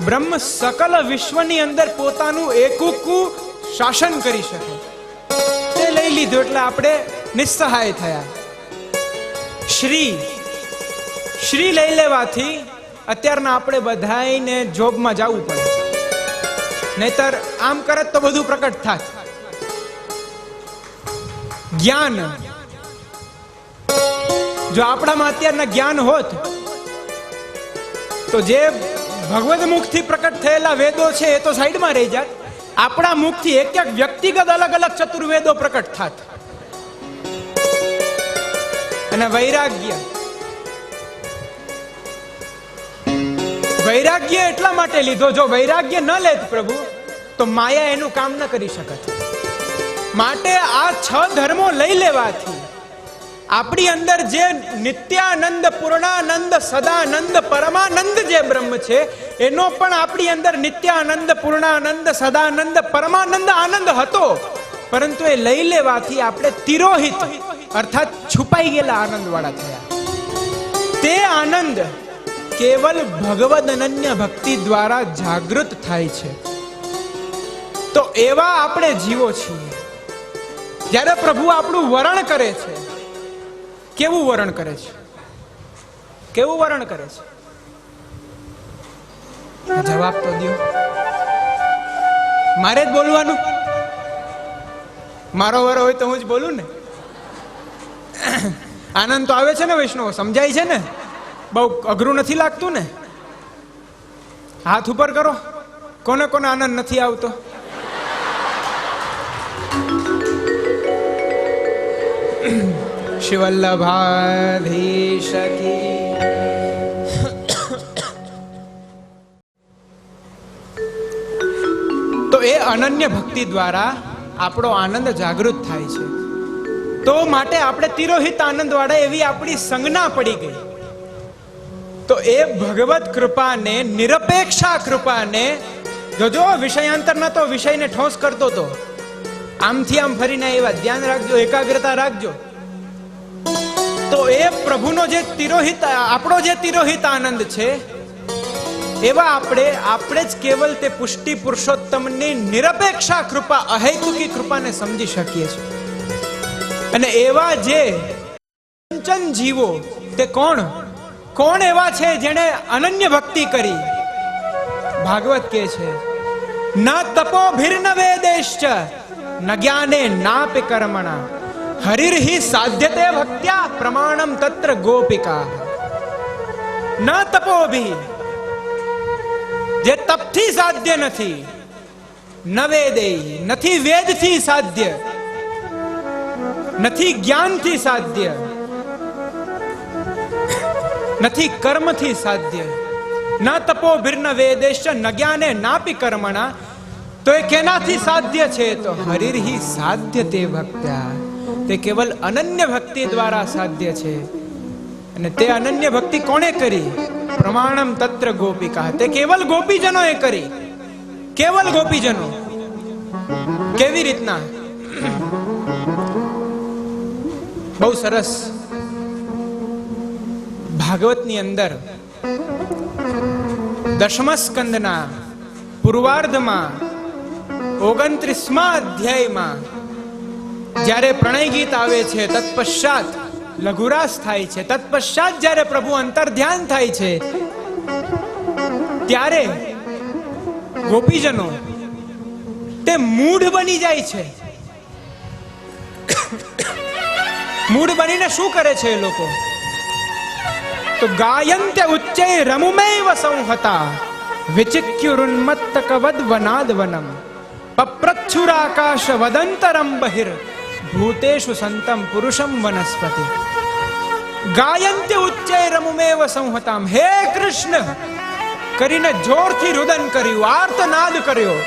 બ્રહ્મ સકલ વિશ્વની અંદર પોતાનું એકુકું શાસન કરી શકે તે લઈ લીધું એટલે આપણે નિસ્સહાય થયા. શ્રી લઈ લેવાથી અત્યારના આપણે બધાને જોબમાં જવું પડે, નહીતર આમ કરત તો બધું પ્રકટ થાત. જ્ઞાન, જો આપણામાં અત્યારના જ્ઞાન હોત તો જે ભગવદ મુખથી પ્રકટ થયેલા વેદો છે એ તો સાઈડમાં રહી જાત. આપણા મુખથી એક એક વ્યક્તિગત અલગ અલગ ચતુર્વેદો પ્રકટ થાત. અને વૈરાગ્ય એટલા માટે લીધો, જો વૈરાગ્ય ન લેત પ્રભુ તો માયા એનું કામ ન કરી શકત. માટે આ 6 ધર્મો લઈ લેવાથી આપણી અંદર જે નિત્યાનંદ, પૂર્ણાનંદ, સદાનંદ, પરમાનંદ જે બ્રહ્મ છે એનો પણ આપણી અંદર નિત્યાનંદ, પૂર્ણાનંદ, સદાનંદ, પરમાનંદ આનંદ હતો. પરંતુ એ લઈ લેવાથી આપણે તિરોહિત અર્થાત છુપાઈ ગયેલા આનંદ વાળા થયા. તે આનંદ કેવલ ભગવદ અનન્ય ભક્તિ દ્વારા જાગૃત થાય છે. તો એવા આપણે જીવો છીએ. જ્યારે પ્રભુ આપણું વરણ કરે છે, કેવું વરણ કરે છે? કેવું વરણ કરે છે? જવાબ તો દો. મારે જ બોલવાનું? મારો વર હોય તો હું જ બોલું ને. આનંદ તો આવે છે ને વૈષ્ણવ, સમજાય છે ને? બહુ અઘરું નથી લાગતું ને? હાથ ઉપર કરો, કોને કોને આનંદ નથી આવતો? શિવલ્લભાધીશ કી. તો એ અનન્ય ભક્તિ દ્વારા આપણો આનંદ જાગૃત થાય છે. તો માટે આપણે તિરોહિત આનંદ વાળા એવી આપણી સંજ્ઞા પડી ગઈ. તો એ ભગવત કૃપાને, નિરપેક્ષા કૃપાને જોજો. વિષયાંતરના તો વિષયને ઠોસ કરતો તો આમથી આમ ફરીને એવા ધ્યાન રાખજો, એકાગ્રતા રાખજો. તો એ પ્રભુનો જે તિરોહિત, આપણો જે તિરોહિત આનંદ છે એવા આપણે જ કેવલ તે પુષ્ટિ પુરુષોત્તમની નિરપેક્ષા કૃપા, અહેતુકી કૃપાને સમજી શકીએ છીએ. અને એવા જે કંચન જીવો તે કોણ એવા છે જેણે અનન્ય ભક્તિ કરી? ભાગવત કહે છે, ન તપોભિર્ન વેદેશ્ચ ન જ્ઞાને નાપి કર્મણા હરિર્હિ સાધ્યતે ભક્ત્યા પ્રમાણમ તત્ર ગોપિકા. ન તપોભિ, જે તપથી સાધ્ય નથી, ન વેદેય, નથી વેદથી સાધ્ય, નથી જ્ઞાનથી સાધ્ય, નથી કર્મથી સાધ્ય. ન તપોભિર્ન વેદેશ્ચ ન જ્ઞાને નાપि કર્મણા. તો એ કેનાથી સાધ્ય છે? તો હરિર્હિ સાધ્ય તે ભક્ત્યા, તે કેવલ અનન્ય ભક્તિ દ્વારા સાધ્ય છે. અને તે અનન્ય ભક્તિ કોણે કરી? પ્રમાણમ તત્ર ગોપિકા, તે કેવલ ગોપીજનોએ કરી. કેવલ ગોપીજનો. કેવી રીતના? બહુ સરસ. ભાગવતની અંદર 10મા સ્કંદના પૂર્વાર્ધમાં 29મા અધ્યાયમાં જ્યારે પ્રણય ગીત આવે છે, તત્પશ્ચાત લઘુરાસ થાય છે, તત્પશ્ચાત જ્યારે પ્રભુ અંતર ધ્યાન થાય છે, ત્યારે ગોપીજનો તે મૂઢ બની જાય છે. મૂઢ બનીને શું કરે છે એ લોકો? તો ગાયંત્ય ઉચ્ચે રમુમેવ સંહતા વિચિક્યુરુન્મત્તકવદ વનાદવનમ પપ્રચ્છુરાકાશ વદંતરમ બહિર ભૂતેષુ સંતમ પુરુષમ વનસ્પતિ. ગાયંત્ય ઉચ્ચે રમુમેવ સંહતામ, હે કૃષ્ણ કરીને જોરથી રુદન કર્યું, આર્તનાદ કર્યો.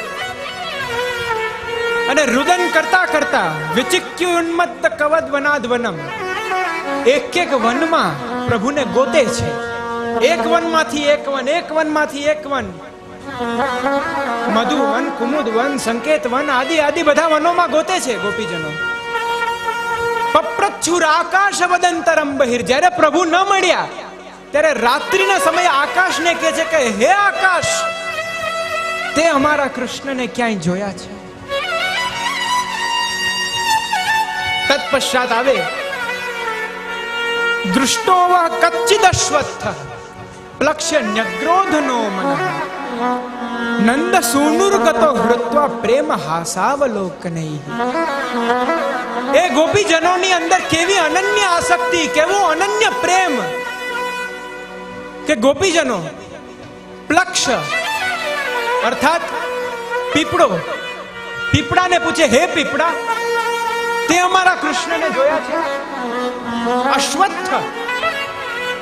અને રુદન કરતા કરતા વિચિક્યુન્મત્ત કવદ વનાદવનમ, એક એક વનમાં પ્રભુને ગોતે છે. એક વનમાંથી એક વન, એક વનમાંથી એક વન, મધુવન, કુમુદવન, સંકેતવન આદિ આદિ બધા વનોમાં ગોતે છે ગોપીજનો. પપ્રચ્છુર આકાશ વદંતરમ બહિર, જ્યારે પ્રભુ ન મળ્યા ત્યારે રાત્રિના સમયે આકાશને કહે છે કે હે આકાશ, તે અમારા કૃષ્ણને ક્યાંય જોયા છે? તત્પશ્ચાત આવે દૃષ્ટો વા કચ્ચિદશ્વત્થ પ્લક્ષ્ય ન્યગ્રોધનો મનઃ નંદ સૂનુર્ગતો હૃત્વા પ્રેમ હાસાવલોકનૈઃ. એ ગોપીજનોની અંદર કેવી અનન્ય આસક્તિ, કેવો અનન્ય પ્રેમ કે ગોપીજનો પ્લક્ષ અર્થાત પીપળો, પીપળાને પૂછે હે પીપળા, તે અમારા કૃષ્ણને જોયા છે? અશ્વત્થ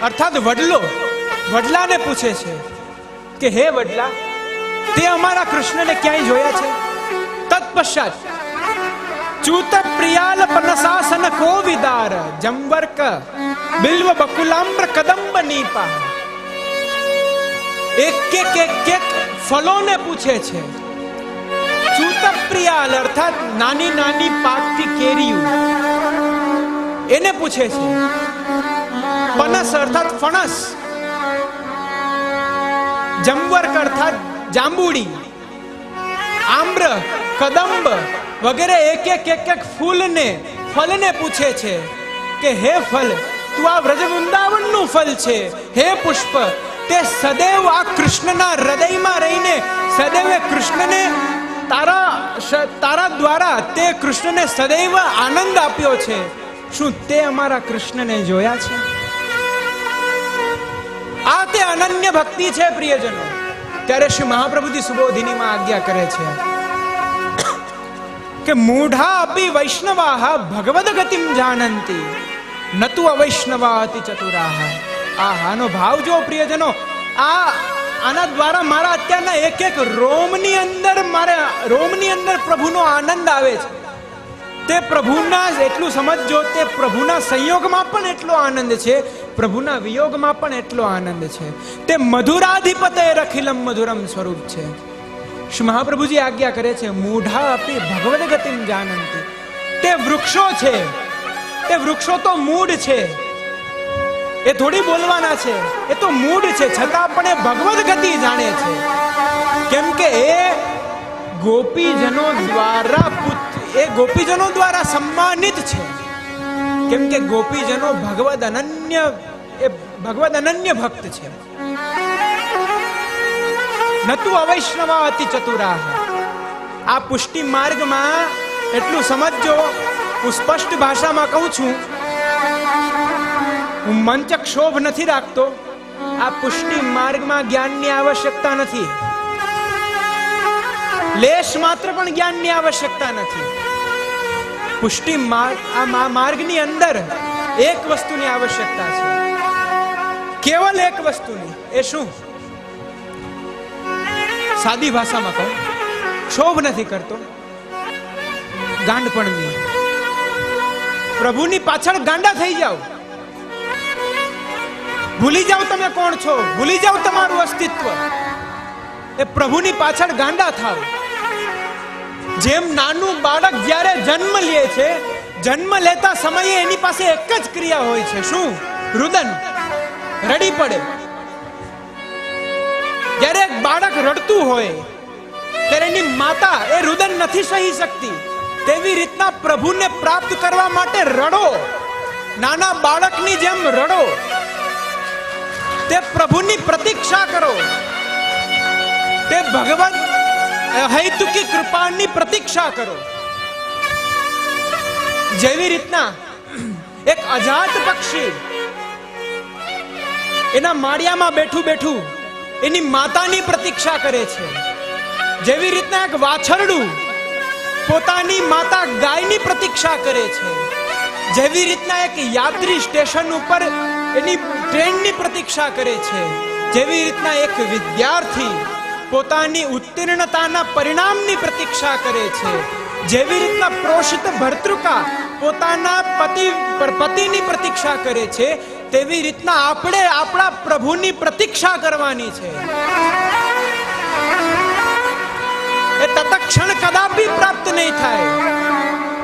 અર્થાત વડલો, વડલાને પૂછે છે કે હે વડલા, તે અમારા કૃષ્ણને ક્યાંય જોયા છે? તત્પશ્ચાત ચૂત પ્રિયાલ પનસાસન કોવિદાર જંબર્ક બિલ્વ બકુલામ્ર કદંબ નીપા, એક એક ફલોને પૂછે છે. ચૂત પ્રિયાલ અર્થાત નાની નાની પાકતી કેરીયું એને પૂછે છે. પનસ અર્થાત ફણસ, જંબર્ક અર્થાત જાંબુડી, આમ્ર, કદંબ વગેરે એક એક ફૂલને, ફલને પૂછે છે કે હે ફલ, તું આ વ્રજ વૃંદાવનનું ફલ છે. હે પુષ્પ, તે સદૈવ આ કૃષ્ણના હૃદયમાં રહીને સદૈવ કૃષ્ણને તારા દ્વારા તે કૃષ્ણને સદૈવ આનંદ આપ્યો છે. શું તે અમારા કૃષ્ણને જોયા છે? આ તે અનન્ય ભક્તિ છે પ્રિયજનો. ત્યારે શ્રી મહાપ્રભુજી સુબોધિનીમાં આજ્ઞા કરે છે કે મૂઢા અપી વૈષ્ણવાહ ભગવદ ગતિમ જાનંતિ નતુ અવૈષ્ણવા અતિ ચતુરાહ. આનો ભાવ જો પ્રિયજનો, આના દ્વારા મારા અત્યારના એક એક રોમની અંદર પ્રભુનો આનંદ આવે છે. તે પ્રભુના, એટલું સમજો, તે પ્રભુના સંયોગમાં પણ એટલો આનંદ છે, પ્રભુના વિયોગમાં પણ એટલો આનંદ છે. તે મધુરાધિપતે રખિલમ મધુરમ સ્વરૂપ છે. શ્રી મહાપ્રભુજી આજ્ઞા કરે છે મૂઢા અપી ભગવદ ગતિમ જાનંતિ. તે વૃક્ષો છે, તે વૃક્ષો તો મૂઢ છે, એ થોડી બોલવાના છે, એ તો મૂઢ છે, છતાં પણ એ ભગવદ ગતિ જાણે છે. કેમ કે એ ગોપીજનો દ્વારા સન્માનિત છે. કેમ કે ગોપીજનો ભગવદ અનન્ય ભક્ત છે. નતુ અવૈષ્ણવા અતિ ચતુરાહ. આ પુષ્ટિ માર્ગમાં એટલું સમજો, હું સ્પષ્ટ ભાષામાં કહું છું, હું મંચ ક્ષોભ નથી રાખતો. આ પુષ્ટિ માર્ગમાં જ્ઞાનની આવશ્યકતા નથી, લેશ માત્ર પણ જ્ઞાનની આવશ્યકતા નથી. પુષ્ટિ માર્ગની અંદર એક વસ્તુની આવશ્યકતા છે, કેવલ એક વસ્તુની. એ શું? સાદી ભાષામાં કહું, ક્ષોભ નથી કરતો, ગાંડપણની. પ્રભુની પાછળ ગાંડા થઈ જાઓ, ભૂલી જાઓ તમે કોણ છો, ભૂલી જાઓ તમારું અસ્તિત્વ. એ પ્રભુની પાછળ ગાંડા થાવ. જેમ નાનું બાળક જ્યારે જન્મ લે છે, જન્મ લેતા સમયે એની પાસે એક જ ક્રિયા હોય છે. શું? રુદન, રડી પડે. જ્યારે એક બાળક રડતું હોય ત્યારે એની માતા એ રુદન નથી સહી શકતી, તેવી રીતના પ્રભુને પ્રાપ્ત કરવા માટે રડો, નાના બાળકની જેમ રડો, તે પ્રભુની પ્રતીક્ષા કરો, તે ભગવત હૈતુકી કૃપાની પ્રતીક્ષા કરો. જેવી રીતના એક અજાત પક્ષી એના માળિયામાં બેઠું બેઠું એની માતાની પ્રતીક્ષા કરે છે, જેવી રીતના એક વાછરડું પોતાની માતા ગાયની પ્રતીક્ષા કરે છે, જેવી રીતના એક યાત્રી સ્ટેશન ઉપર એની ટ્રેનની પ્રતીક્ષા કરે છે, જેવી રીતના એક વિદ્યાર્થી પોતાની ઉત્તીર્ણતાના પરિણામની પ્રતીક્ષા કરે છે, જેવી રીતના પ્રોષિત ભર્તૃકા પોતાના પતિની પ્રતીક્ષા કરે છે, તેવી રીતના આપણે આપણા પ્રભુની પ્રતીક્ષા કરવાની છે. એ તત્ક્ષણ કદાપી પ્રાપ્ત નહીં થાય,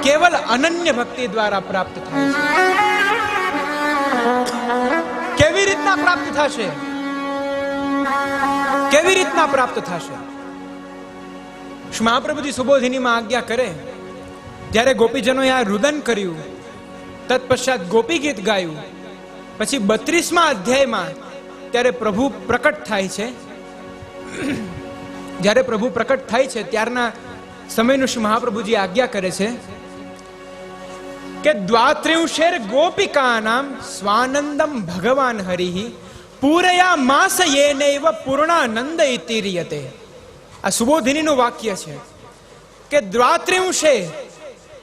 કેવલ અનન્ય ભક્તિ દ્વારા પ્રાપ્ત થાય છે. કેવી રીતના પ્રાપ્ત થશે? કેવી રીતના પ્રાપ્ત થશે? શ્રી મહાપ્રભુજી સુબોધિનીમાં આજ્ઞા કરે, જ્યારે ગોપીજનોએ આ રુદન કર્યું, તત્પશ્ચાત ગોપી ગીત ગાયું, પછી 32મા અધ્યાયમાં ત્યારે પ્રભુ પ્રકટ થાય છે. જ્યારે પ્રભુ પ્રકટ થાય છે ત્યારના સમયનું શ્રી મહાપ્રભુજી આજ્ઞા કરે છે કે દ્વાત્રિંશેર ગોપિકાનામ સ્વાનંદમ ભગવાન હરિ પૂરયા માસ યેનૈવ પૂર્ણાનંદ ઇતિર્યતે. આ સુબોધિનીનું વાક્ય છે કે દ્વાત્રિંશે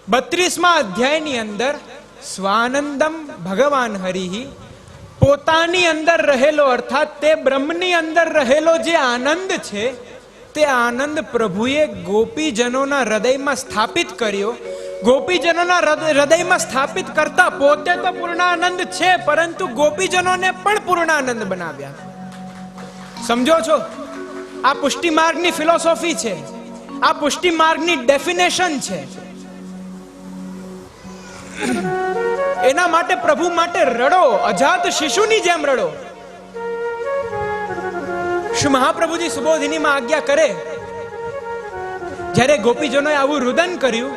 32મા અધ્યાયની અંદર સ્વાનંદમ ભગવાન હરિ પોતાની અંદર રહેલો, અર્થાત તે બ્રહ્મની અંદર રહેલો જે આનંદ છે, તે આનંદ પ્રભુએ ગોપીજનોના હૃદયમાં સ્થાપિત કર્યો. ગોપીજનોના હૃદયમાં સ્થાપિત કરતા પોતે તો પૂર્ણાનંદ છે, પરંતુ ગોપીજનોને પણ પૂર્ણાનંદ બનાવ્યા. સમજો છો? આ પુષ્ટિ માર્ગની ફિલોસોફી છે, આ પુષ્ટિ માર્ગની ડેફિનેશન છે. એના માટે પ્રભુ માટે રડો, અજાત શિશુની જેમ રડો. શ્રી મહાપ્રભુજી સુબોધિનીમાં આજ્ઞા કરે, જ્યારે ગોપીજનોએ આવું રુદન કર્યું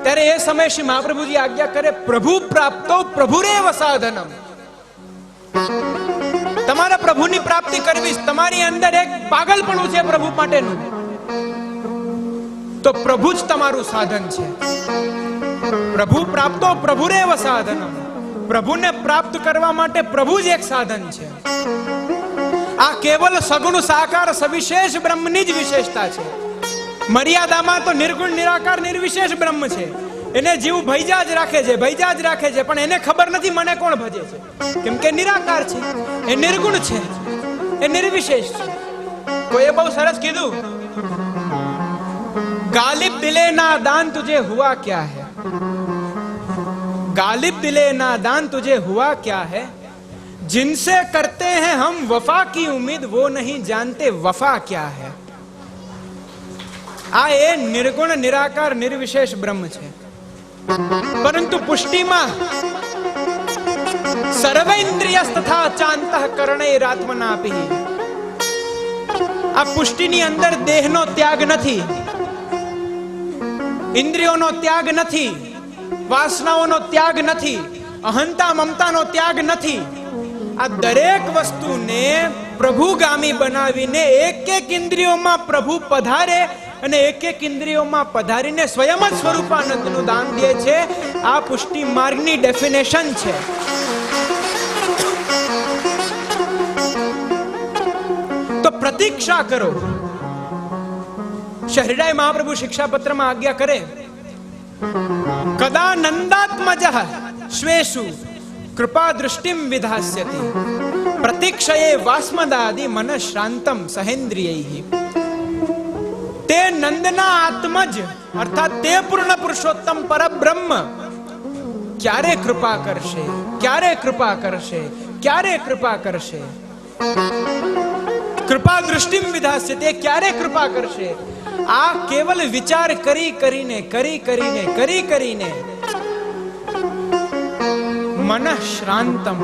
ત્યારે એ સમયે શ્રી મહાપ્રભુજી આજ્ઞા કરે, પ્રભુ પ્રાપ્તો પ્રભુરેવ સાધનમ. તમારા પ્રભુની પ્રાપ્તિ કરવી, તમારી અંદર એક પાગલપણું છે પ્રભુ માટેનું, તો પ્રભુ જ તમારું સાધન છે. પ્રભુ પ્રાપ્તો પ્રભુરેવ સાધનમ. પ્રભુને પ્રાપ્ત કરવા માટે પ્રભુ જ એક સાધન છે. આ કેવલ સગુણ સાકાર સવિશેષ બ્રહ્મની જ વિશેષતા છે. મર્યાદામાં તો નિર્ગુણ નિરાકાર નિર્વિશેષ બ્રહ્મ છે. એને જીવ ભૈજા જ રાખે છે, ભૈજા જ રાખે છે, પણ એને ખબર નથી મને કોણ ભજે છે, કેમ કે નિરાકાર છે, એ નિર્ગુણ છે, એ નિર્વિશેષ છે. કોઈએ બહુ સરસ કીધું, ગાલિબ દિલે નાદાન તુજે હુઆ ક્યા હૈ, गालिब दिले नादान तुझे हुआ क्या है, जिनसे करते हैं हम वफा की उम्मीद वो नहीं जानते वफा क्या है. આ એ નિર્ગુણ નિરાકાર નિર્વિશેષ બ્રહ્મ છે. પરંતુ પુષ્ટિમાં સર્વેન્દ્રિયસ્ તથા ચાંતઃ કર્ણૈરાત્મનાપિ, આ પુષ્ટિની અંદર દેહનો ત્યાગ નથી, ઇન્દ્રિયોનો ત્યાગ નથી, વાસનાઓનો ત્યાગ નથી, અહંતા મમતાનો ત્યાગ નથી. આ દરેક વસ્તુને પ્રભુગામી બનાવીને એક એક ઇન્દ્રિયોમાં પ્રભુ પધારે અને એક એક ઇન્દ્રિયોમાં પધારીને સ્વયં જ સ્વરૂપાનંદનું દાન દે છે. આ પુષ્ટિ માર્ગની ડેફિનેશન છે. તો પ્રતીક્ષા કરો. શહેરડાય મહાપ્રભુ શિક્ષાપત્રમાં આજ્ઞા કરે, કદા નંદાત્મજઃ સ્વેષુ કૃપા દૃષ્ટિમ વિધાસ્યતિ પ્રતીક્ષયે વાસ્મદાદિ મન શ્રાંતમ સહેન્દ્રિયૈ. તે નંદના આત્મજ અર્થાત તે પૂર્ણ પુરુષોત્તમ પરબ્રહ્મ ક્યારે કૃપા કરશે, ક્યારે કૃપા કરશે, ક્યારે કૃપા કરશે. કૃપા દૃષ્ટિમ વિધાસ્યતિ, ક્યારે કૃપા કરશે. આ કેવલ વિચાર કરી કરીને મન શ્રાંતમ,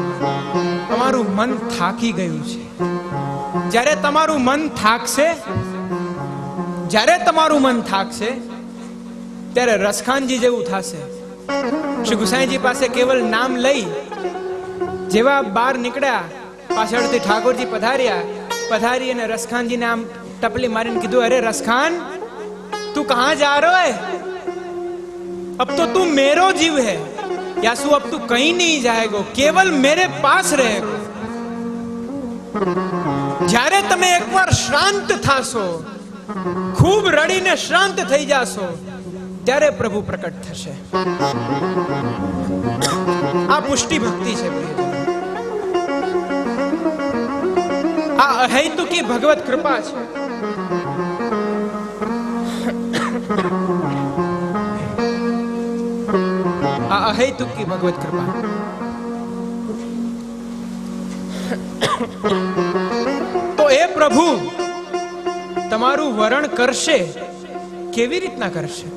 તમારું મન થાકી ગયું છે. જ્યારે તમારું મન થાકશે, જ્યારે તમારું મન થાકશે ત્યારે રસખાનજી જેવું થશે. શ્રી ગુસાઈજી પાસે કેવલ નામ લઈ જેવા બહાર નીકળ્યા, પાછળથી ઠાકોરજી પધારી અને રસખાનજીને આમ ટપલી મારીને કીધું, અરે રસખાન, તું કહાં જા રહો હે? अब तो तू मेरो जीव है, यासु अब तू कहीं नहीं जाएगो, केवल मेरे पास रहेगो. જ્યારે તમે એકવાર શાંત થાશો, ખૂબ રડીને શાંત થઈ જાશો, ત્યારે પ્રભુ પ્રકટ થશે. આ પુષ્ટિ ભક્તિ છે. આ અહેતુકી ભગવત કૃપા છે. આ અહેતુકી ભગવત કૃપા. તો એ પ્રભુ તમારું વરણ કરશે. કેવી રીતના કરશે?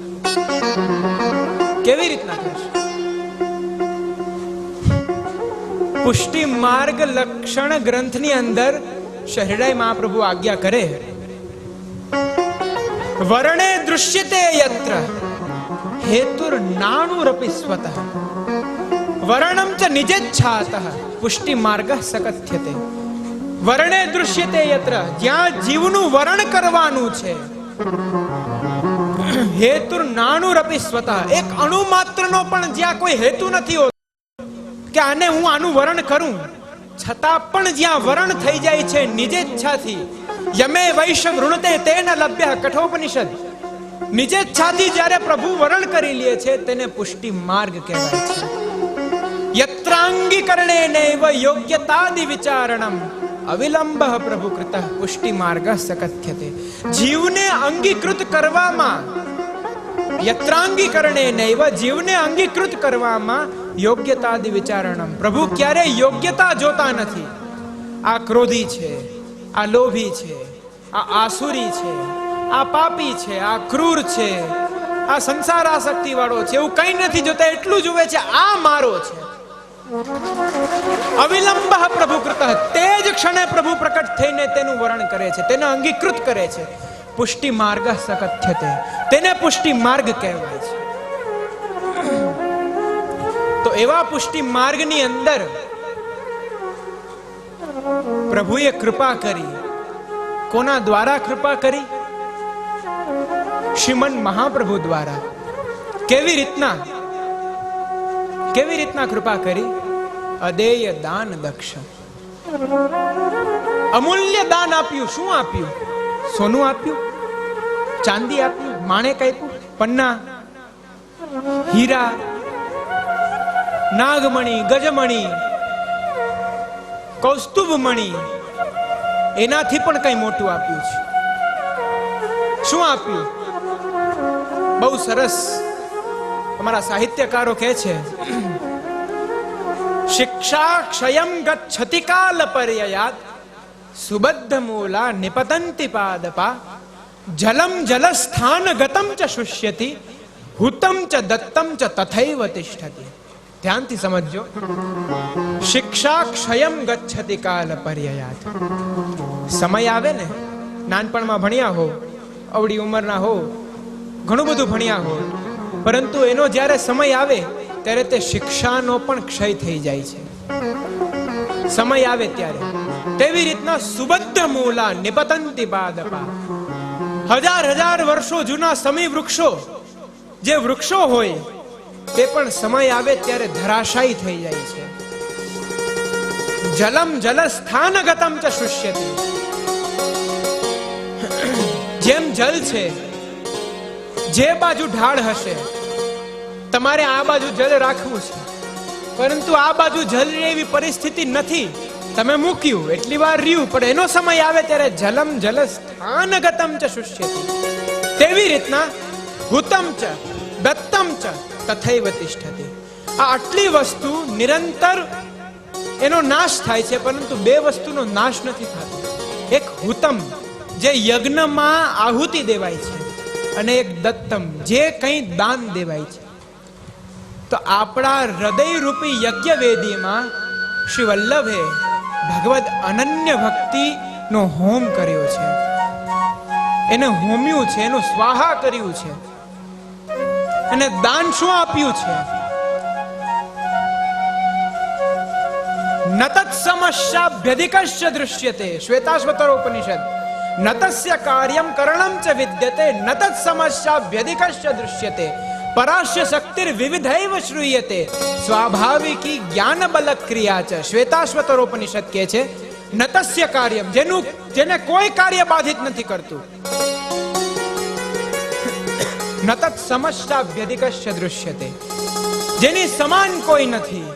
કેવી રીતના કરશે? પુષ્ટિ માર્ગ લક્ષણ ગ્રંથની અંદર શહેરાઈ મહાપ્રભુ આજ્ઞા કરે, વર્ણે દૃશ્યતે યત્ર હેતુર નાણુરપી સ્વતઃ વર્ણમ ચ નિજેચ્છાતઃ પુષ્ટિ માર્ગ સકથ્યતે. વર્ણે દૃશ્યતે યત્ર, જ્યાં જીવનું વરણ કરવાનું છે, હેતુર નાણુરપી સ્વતઃ, એક અણુ માત્રનો પણ જ્યાં કોઈ હેતુ નથી હોતો કે આને હું આનું વરણ કરું, છતાં પણ જ્યાં વરણ થઈ જાય છે નિજેચ્છાથી, યમે વૈશ્ય વૃણતે તેન લભ્ય કઠોપનિષદ, નિજેચ્છાથી જ્યારે પ્રભુ વરણ કરી લે છે તેને પુષ્ટિ માર્ગ કહેવાય છે. યત્રાંગીકરણે નૈવ યોગ્યતાદિ વિચારણમ અવિલંબ પ્રભુ કૃતઃ પુષ્ટિ માર્ગ સકથ્યતે. જીવને અંગીકૃત કરવામાં, યત્રાંગીકરણે નૈવ, જીવને અંગીકૃત કરવામાં યોગ્યતાદિ વિચારણમ, પ્રભુ ક્યારે યોગ્યતા જોતા નથી. આ ક્રોધી છે, આ લોભી છે, આ આસુરી છે, આ પાપી છે, આ ક્રૂર છે, આ સંસાર આસક્તિ વાળો છે, એવું કઈ નથી જોતા. એટલું જુએ છે આ મારો છે. અવિલંબ પ્રભુ કૃતઃ, તે જ ક્ષણે પ્રભુ પ્રકટ થઈને તેનું વર્ણન કરે છે, તેને અંગીકૃત કરે છે. પુષ્ટિ માર્ગ સકથ્યતે, તેને પુષ્ટિ માર્ગ કહેવાય છે. તો એવા પુષ્ટિ માર્ગની અંદર પ્રભુએ કૃપા કરી. કોના દ્વારા કૃપા કરી? શ્રીમન મહાપ્રભુ દ્વારા. કેવી રીતના? કેવી રીતના કૃપા કરી? અદેય દાન દક્ષ, અમૂલ્ય દાન આપ્યું. શું આપ્યું? સોનું આપ્યું, ચાંદી આપ્યું, માણેક આપ્યું, પન્ના, હીરા, નાગમણી, ગજમણી, કૌસ્તુભમણી, એનાથી પણ કઈ મોટું આપ્યું છે. શું આપ્યું? બહુ સરસ અમારા સાહિત્યકારો કહે છે, શિક્ષા ક્ષયમ ગચ્છતિ કાલ પર્યયાત સુબદ્ધ મૂલા નિપતંતિ પાદપા જલમ જલસ્થાન ગતમ ચ શુષ્યતિ હુતમ ચ દત્તમ ચ તથૈવ તિષ્ઠતિ. ધ્યાનથી સમજજો. શિક્ષા ક્ષયમ ગચ્છતિ કાલ પર્યયાત. સમય આવે ને, નાનપણમાં ભણ્યા હો, અવળી ઉંમરના હો, ઘણું બધું ભણ્યા હો, પરંતુ એનો જ્યારે સમય આવે ત્યારે તે શિક્ષાનો પણ ક્ષય થઈ જાય છે. સમય આવે ત્યારે. તેવી રીતના સુબદ્ધ મૂલા નિપતંતિ પાદપા, હજાર હજાર વર્ષો જૂના સમી વૃક્ષો, જે વૃક્ષો હોય તે પણ સમય આવે ત્યારે ધરાશાયી થઈ જાય છે. જલમ જલ સ્થાન ગતમ ચ શુષ્યતિ. જેમ જલ છે, જે બાજુ ઢાળ હશે, તમારે આ બાજુ જલ રાખવું છે, પરંતુ આ બાજુ જલ એવી પરિસ્થિતિ નથી, તમે મૂક્યું એટલી વાર રહ્યું, પણ એનો સમય આવે ત્યારે જલમ જલ સ્થાન ગતમ ચ શુષ્યતિ. તેવી રીતના હુતમ ચ દત્તમ ચ તથૈવ તિષ્ઠતિ. આ આટલી વસ્તુ નિરંતર એનો નાશ થાય છે, પરંતુ બે વસ્તુનો નાશ નથી થતો. એક હુતમ, જે યજ્ઞમાં આહુતિ દેવાય છે, અને એક દત્તમ, જે કંઈ દાન દેવાય છે. તો આપણા હૃદય રૂપી યજ્ઞ વેદીમાં શ્રી વલ્લભે ભગવદ અનન્ય ભક્તિ નો હોમ કર્યો છે. એને હોમ્યું છે, એનું સ્વાહા કર્યું છે, અને દાન શું આપ્યું છે? નતત સમસ્યાભ્યધિકશ્ચ દૃશ્યતે. શ્વેતાશ્વતરોપનિષદ. નતસ્ય કાર્યમ કરણમ ચ વિદ્યતે નતત સમસ્યાભ્યધિકશ્ચ દૃશ્યતે પરાશ્ય શક્તિર વિવિધૈવ શ્રૂયતે સ્વાભાવિકી જ્ઞાન બલ ક્રિયા ચ. શ્વેતાશ્વતરોપનિષદ કહે છે નતસ્ય કાર્યમ, જેને કોઈ કાર્ય બાધિત નથી કરતું. નતત સમસ્યાભ્યધિકશ્ચ દૃશ્યતે, જેની સમાન કોઈ નથી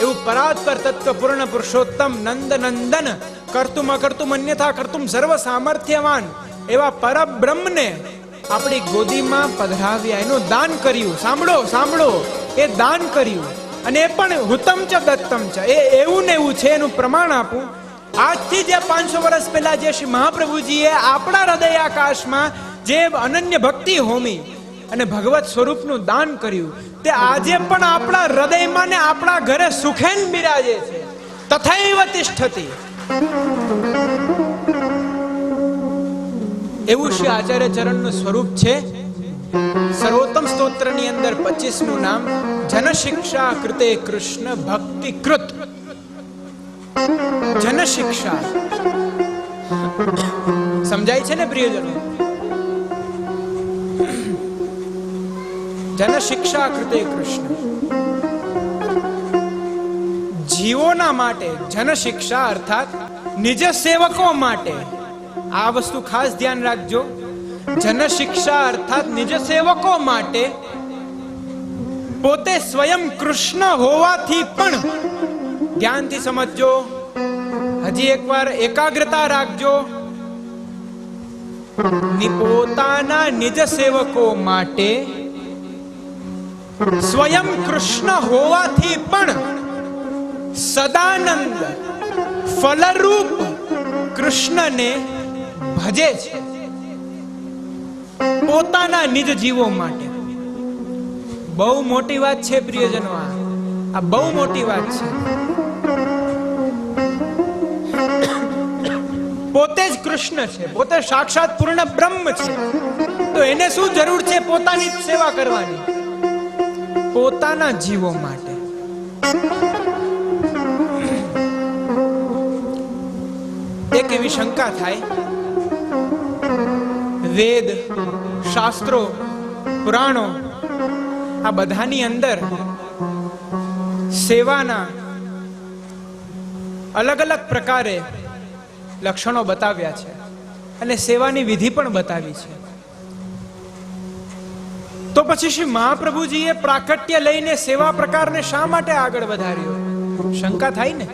એવું પરાત્પર તત્વ પૂર્ણ પુરુષોત્તમ નંદ નંદન કર્તુમ અકર્તુમ અન્યથા કર્તુમ સર્વ સામર્થ્યવાન એવા પરબ્રહ્મને આપણી ગોદીમાં પધરાવ્યા, એનું દાન કર્યું. સાંભળો સાંભળો, એ દાન કર્યું, અને એ પણ હુતમ ચ દત્તમ ચ. એ એવું ને એવું છે, એનું પ્રમાણ આપું. આજથી જે 500 વર્ષ પહેલા જે શ્રી મહાપ્રભુજીએ આપણા હૃદય આકાશમાં જે અનન્ય ભક્તિ હોમી અને ભગવત સ્વરૂપનું દાન કર્યું, તે આજે પણ આપણા હૃદયમાં ને આપણા ઘરે સુખેન બિરાજે છે. તથૈવ તિષ્ઠતિ. એવું શ્રી આચાર્ય ચરણનું સ્વરૂપ છે. સર્વોત્તમ સ્તોત્રની અંદર 25મું નામ જનશિક્ષા કૃતે કૃષ્ણ ભક્તિ કૃત. જનશિક્ષા સમજાય છે ને પ્રિયજનો? જનશિક્ષા કૃતે કૃષ્ણ. જીવોના માટે જનશિક્ષા અર્થાત નિજ સેવકો માટે. આ વસ્તુ ખાસ ધ્યાન રાખજો. જનશિક્ષા અર્થાત નિજ સેવકો માટે પોતે સ્વયં કૃષ્ણ હોવાથી પણ, ધ્યાનથી સમજજો, હજી એકવાર એકાગ્રતા રાખજો. પોતાના નિજ સેવકો માટે સ્વયં કૃષ્ણ હોવાથી પણ સદાનંદ ફલરૂપ કૃષ્ણને ભજે છે. પોતાના નિજ જીવો માટે. બહુ મોટી વાત છે પ્રિયજનો. આ બહુ મોટી વાત છે. પોતે જ કૃષ્ણ છે, પોતે સાક્ષાત પૂર્ણ બ્રહ્મ છે, તો એને શું જરૂર છે પોતાની સેવા કરવાની? પોતાના જીવો માટે. એક એવી શંકા થાય, વેદ, શાસ્ત્રો, પુરાણો આ બધાની અંદર સેવાના અલગ અલગ પ્રકારે લક્ષણો બતાવ્યા છે અને સેવાની વિધિ પણ બતાવી છે. તો પછી શ્રી મહાપ્રભુજીએ પ્રાકટ્ય લઈને સેવા પ્રકારને શા માટે આગળ વધાર્યો? શંકા થાય ને.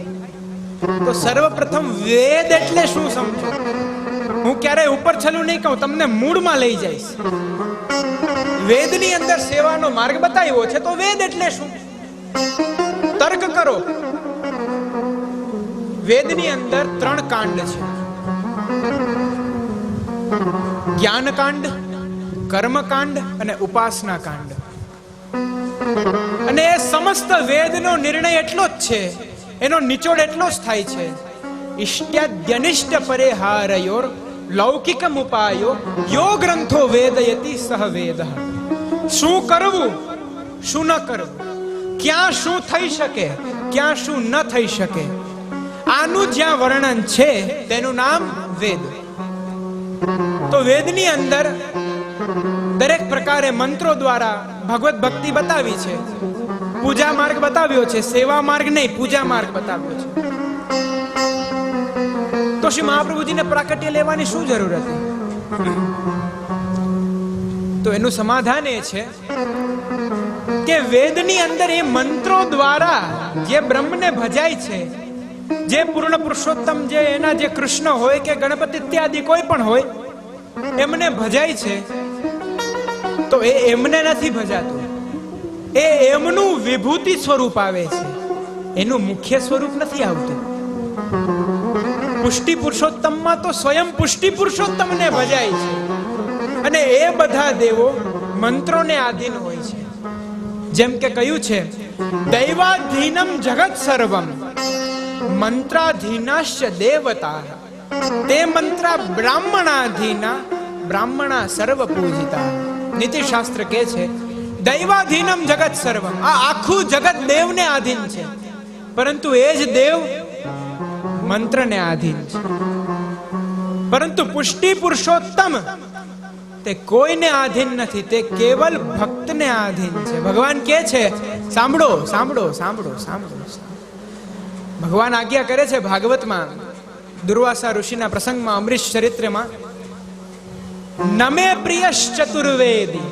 તો સર્વપ્રથમ વેદ એટલે શું સમજો. હું ક્યારેય ઉપર છલું નહીં કહું, તમને મૂળમાં લઈ જઈશ. વેદની અંદર સેવાનો માર્ગ બતાવ્યો છે, તો વેદ એટલે શું? તર્ક કરો. વેદની અંદર 3 કાંડ છે. જ્ઞાનકાંડ, કર્મકાંડ અને ઉપાસના કાંડ. અને એ સમસ્ત વેદનો નિર્ણય એટલો જ છે, એનો નિચોડ એટલો જ થાય છે, ઇષ્ટ્યાદ્યનિષ્ટ પરિહારયોર લૌકિકમ ઉપાયો યો ગ્રંથો વેદયતિ સહ વેદ. શું કરવું, શું ન કરવું, ક્યાં શું થઈ શકે, ક્યાં શું ન થઈ શકે, આનું જ્યાં વર્ણન છે તેનું નામ વેદ. તો વેદની અંદર દરેક પ્રકારે મંત્રો દ્વારા ભગવત ભક્તિ બતાવી છે. પૂજા માર્ગ બતાવ્યો છે, સેવા માર્ગ નહીં, પૂજા માર્ગ બતાવ્યો છે. તો શ્રી મહાપ્રભુજીને પ્રાકટ્ય લેવાની શું જરૂર હતી? તો એનું સમાધાન એ છે કે વેદની અંદર એ મંત્રો દ્વારા જે બ્રહ્મને ભજાય છે, જે પૂર્ણ પુરુષોત્તમ, જે એના જે કૃષ્ણ હોય કે ગણપતિ ઇત્યાદિ કોઈ પણ હોય, એમને ભજાય છે, તો એ એમને નથી ભજાતું. એ એમનું વિભૂતિ સ્વરૂપ આવે છે, એનું મુખ્ય સ્વરૂપ નથી આવતું. પુષ્ટિ પુરુષોત્તમમાં તો સ્વયં પુષ્ટિ પુરુષોત્તમને ભજાય છે, અને એ બધા દેવો મંત્રોને આધીન હોય છે. જેમ કે કહ્યું છે, દૈવાધીનમ જગત સર્વમ મંત્રાધીનાશ્ચ દેવતા તે મંત્ર બ્રાહ્મણાધીના બ્રાહ્મણા સર્વ પૂજિતા. નીતિશાસ્ત્ર કહે છે દૈવાધીનમ જગત સર્વમ. આ આખું જગત દેવને આધીન છે, પરંતુ એ જ દેવ મંત્રને આધીન છે. પરંતુ પુષ્ટિ પુરુષોત્તમ તે કોઈને આધીન નથી, તે કેવલ ભક્તને આધીન છે. ભગવાન કહે છે સાંભળો સાંભળો સાંભળો સાંભળો. ભગવાન આજ્ઞા કરે છે ભાગવતમાં, દુર્વાસા ઋષિના પ્રસંગમાં, અમરીશ ચરિત્રમાં, નમે પ્રિયશ ચતુર્વેદી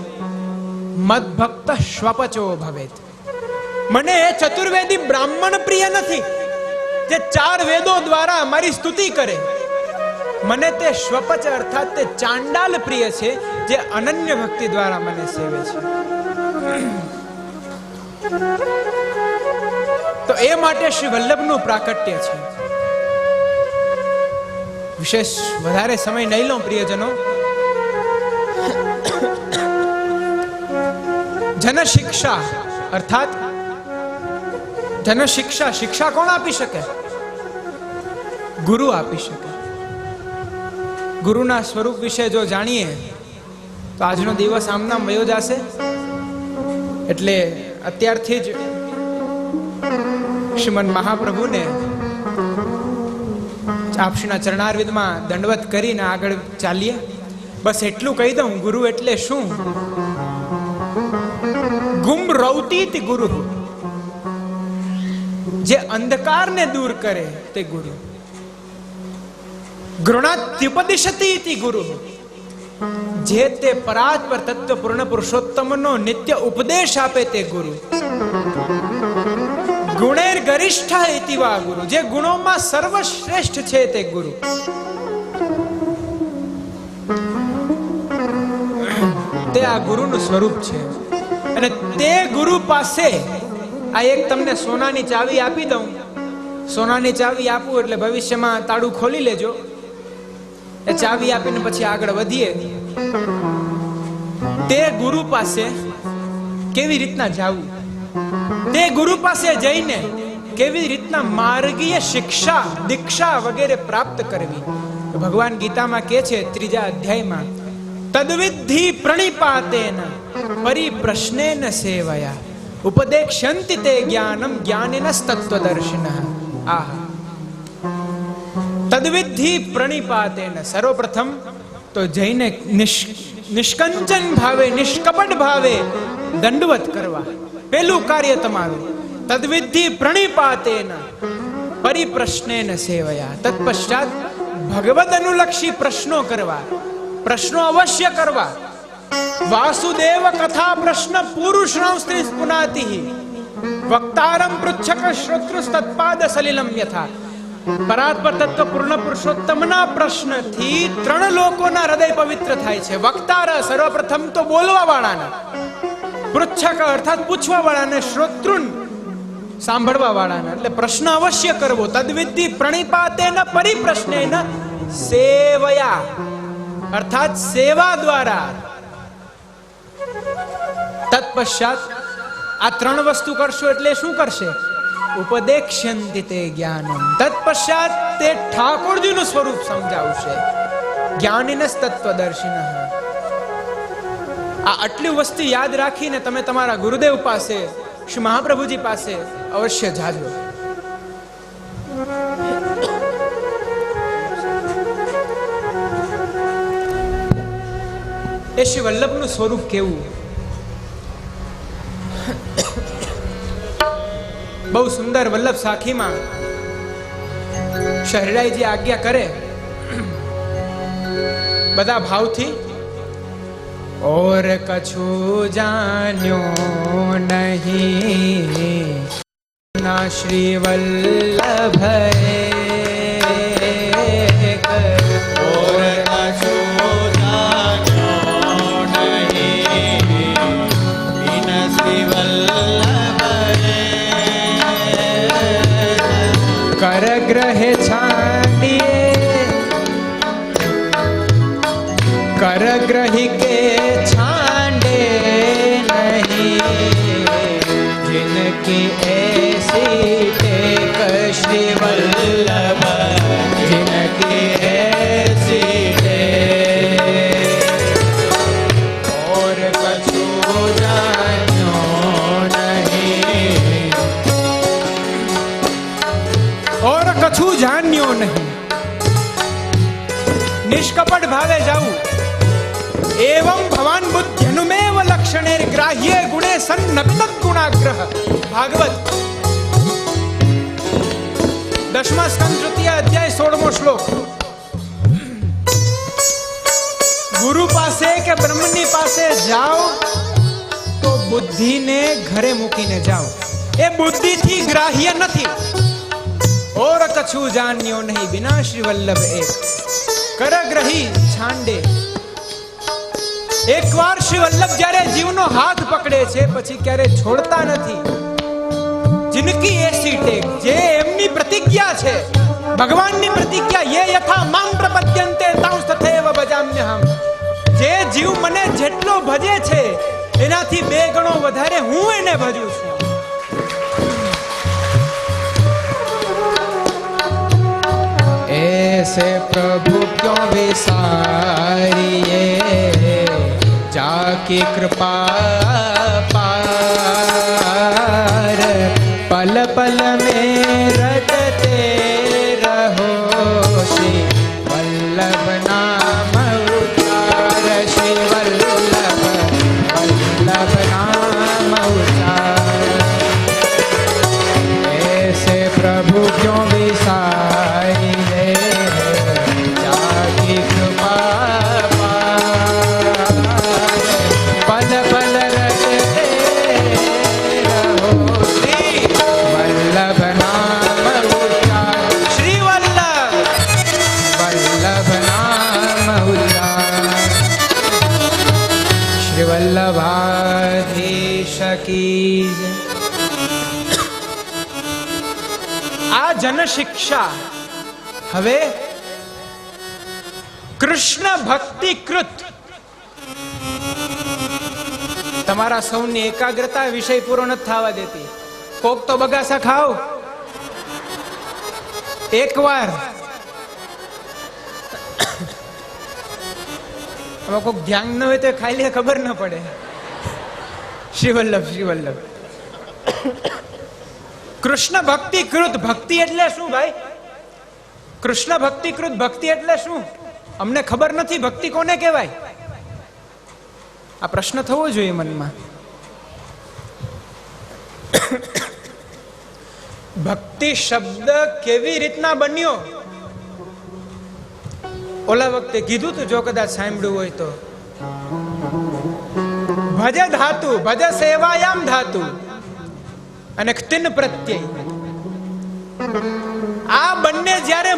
મદભક્ત શ્વપચો ભવેત. મને એ ચતુર્વેદી બ્રાહ્મણ પ્રિય નથી જે 4 વેદો દ્વારા મારી સ્તુતિ કરે. મને તે શ્વપચ અર્થાત તે ચાંડાલ પ્રિય છે જે અનન્ય ભક્તિ દ્વારા મને સેવે છે. તો એ માટે શ્રી વલ્લભનું પ્રાકટ્ય છે. વિશેષ વધારે સમય નહીં લઉં પ્રિયજનો. જન શિક્ષા અર્થાત જન શિક્ષા, શિક્ષા કોણ આપી શકે? ગુરુ આપી શકે. ગુરુના સ્વરૂપ વિશે જો જાણીએ તો આજનો દિવસ આમ નામ વયો જશે. એટલે અત્યારથી જ શ્રીમદ મહાપ્રભુને આપશ્રીના ચરણારવિંદમાં દંડવત કરીને આગળ ચાલીએ. બસ એટલું કહી દઉં, ગુરુ એટલે શું? ગુમ રૌતીત ગુરુ, જે અંધકારને દૂર કરે તે ગુરુ. ગૃણાત્યુપદિશતી ગુરુ, જે તે પરાત્પર તત્વ પૂર્ણ પુરુષોત્તમનો નિત્ય ઉપદેશ આપે તે ગુરુ. ગુણેર ગરિષ્ઠ ઇતિવા ગુરુ, જે ગુણોમાં સર્વશ્રેષ્ઠ છે તે ગુરુ. તે આ ગુરુનું સ્વરૂપ છે. અને તે ગુરુ પાસે આ એક તમને સોનાની ચાવી આપી દઉં. સોનાની ચાવી આપું એટલે ભવિષ્યમાં તાળું ખોલી લેજો. એ ચાવી આપીને પછી આગળ વધીએ. તે ગુરુ પાસે કેવી રીતના જવું, તે ગુરુ પાસે જઈને કેવી રીતના માર્ગીય શિક્ષા, દીક્ષા વગેરે પ્રાપ્ત કરવી. ભગવાન ગીતામાં કહે છે 3જા અધ્યાયમાં, તદ્વિધિ પ્રણિપાતેન પરિપ્રશ્નેન સેવયા ઉપદેક્ષ્યન્તિ તે જ્ઞાનમ જ્ઞાનિનસ્તત્વદર્શિનઃ. આહા, તદ્વિધિ પ્રણિપાતેન, સર્વપ્રથમ તો જઈને નિષ્કંચન ભાવે, નિષ્કપટ ભાવે દંડવત કરવા. પેલું કાર્ય તમારું. તદ્વિધિ પ્રણિપાતેન પરિપ્રશ્નેન સેવયા. તત્પશ્ચાત ભગવદ અનુલક્ષી પ્રશ્નો કરવા. પ્રશ્નો અવશ્ય કરવા. વાસુદેવ કથા પ્રશ્ન પુરુષાં સ્ત્રી પુનાતિ વક્તારમ પૃચ્છક શ્રોતૃસ્તત્પાદ સલિલમ યથા. પરાત્પર તત્વ પૂર્ણ પુરુષોત્તમના પ્રશ્નથી 3 લોકોના હૃદય પવિત્ર થાય છે. વક્તાર સર્વપ્રથમ તો બોલવા વાળાના, પૃચ્છક અર્થાત પૂછવા વાળાને, શ્રોતૃન સાંભળવા વાળાના. એટલે પ્રશ્ન અવશ્ય કરવો. તદ્વિધિ પ્રણિપાતેન પરિપ્રશ્નેન સેવયા અર્થાત સેવા દ્વારા. તત્પશ્ચાત આ 3 વસ્તુ કરશો એટલે શું કરશે? ઉપદેક્ષ્યન્તિ તે જ્ઞાનમ. તત્પશ્ચાત તે ઠાકોરજીનું સ્વરૂપ સમજાવશે. જ્ઞાનિનસ્તત્વદર્શિનઃ. આ આટલી વસ્તુ યાદ રાખીને તમે તમારા ગુરુદેવ પાસે, શ્રી મહાપ્રભુજી પાસે અવશ્ય જાજો. એ શ્રી વલ્લભનું સ્વરૂપ કેવું? બહુ સુંદર. વલ્લભ સાખીમાં શહેરાઈજી આજ્ઞા કરે બધા ભાવથી, ઓર કછું જાન્યો નહીં ના શ્રી વલ્લભ કરગ્રહે છાંડીએ કરગ્રહી કે છાંડે નહીં जिनकी ऐसी टेक श्री वल्लभ जिनकी ऐसी टेक કછું જાણ્યો નહીં. और कछु जान्यो नहीं. निष्कपट भावे जाऊ. एवं भवान बुद्ध्यनुमेव लक्षणे ग्राह्ये गुणे सन्नक्त गुणाग्रह. भागवत 10मा स्कंद 3ય અધ્યાય 16મો શ્લોક. ગુરુ પાસે કે બ્રહ્મની પાસે જાઓ તો બુદ્ધિને ઘરે મૂકીને જાઓ. એ બુદ્ધિથી ગ્રાહ્ય નથી. और कछु जान्यो नहीं बिना श्री वल्लभ एक. કરગ્રહી છાંડે. એકવાર શ્રી વલ્લભ જ્યારે જીવનો હાથ પકડે છે પછી ક્યારે છોડતા નથી. જિનકી એસી ટેક, જે એમની પ્રતિજ્ઞા છે, ભગવાનની પ્રતિજ્ઞા, યે યથા મામ પ્રપદ્યન્તે તાંસ તથૈવ ભજામ્યહમ. જે જીવ મને જેટલો ભજે છે એનાથી 2 ગણો વધારે હું એને ભજું છું. ऐसे प्रभु क्यों विसारिए जाकी कृपा पार. पल पल में रटते रहो श्री वल्लभ नाम उच्चार. श्री वल्लभ वल्लभ नाम उच्चार. ऐसे प्रभु क्यों विसारिए जाकी कृपा पार. पल पल रटते रहो श्री वल्लभ नाम उच्चार. શ્રી વલ્લભ वल्लभ नाम उच्चार. श्री वल्लभाधीश की जय. આ જન શિક્ષા હવે કૃષ્ણ ભક્તિ કૃત. તમારા સૌની એકાગ્રતા વિષય પૂરો નથી થવા દેતી. કોક તો બગાસા ખાઓ એકવાર. હવે કોક ધ્યાન ન હોય તો ખાઈ લે, ખબર ન પડે. શ્રી વલ્લભ શ્રી વલ્લભ. કૃષ્ણ ભક્તિ કૃત. ભક્તિ એટલે શું ભાઈ? કૃષ્ણ ભક્તિ કૃત ભક્તિ એટલે શું? અમને ખબર નથી. ભક્તિ કોને કહેવાય? આ પ્રશ્ન થવો જોઈએ મનમાં. ભક્તિ શબ્દ કેવી રીતના બન્યો? ઓલા વખતે કીધું તું, જો કદાચ સાંભળ્યું હોય તો. ભજ ધાતુ, ભજ સેવાયામ ધાતુ અને તિન પ્રત્યય. આ બંને જ્યારે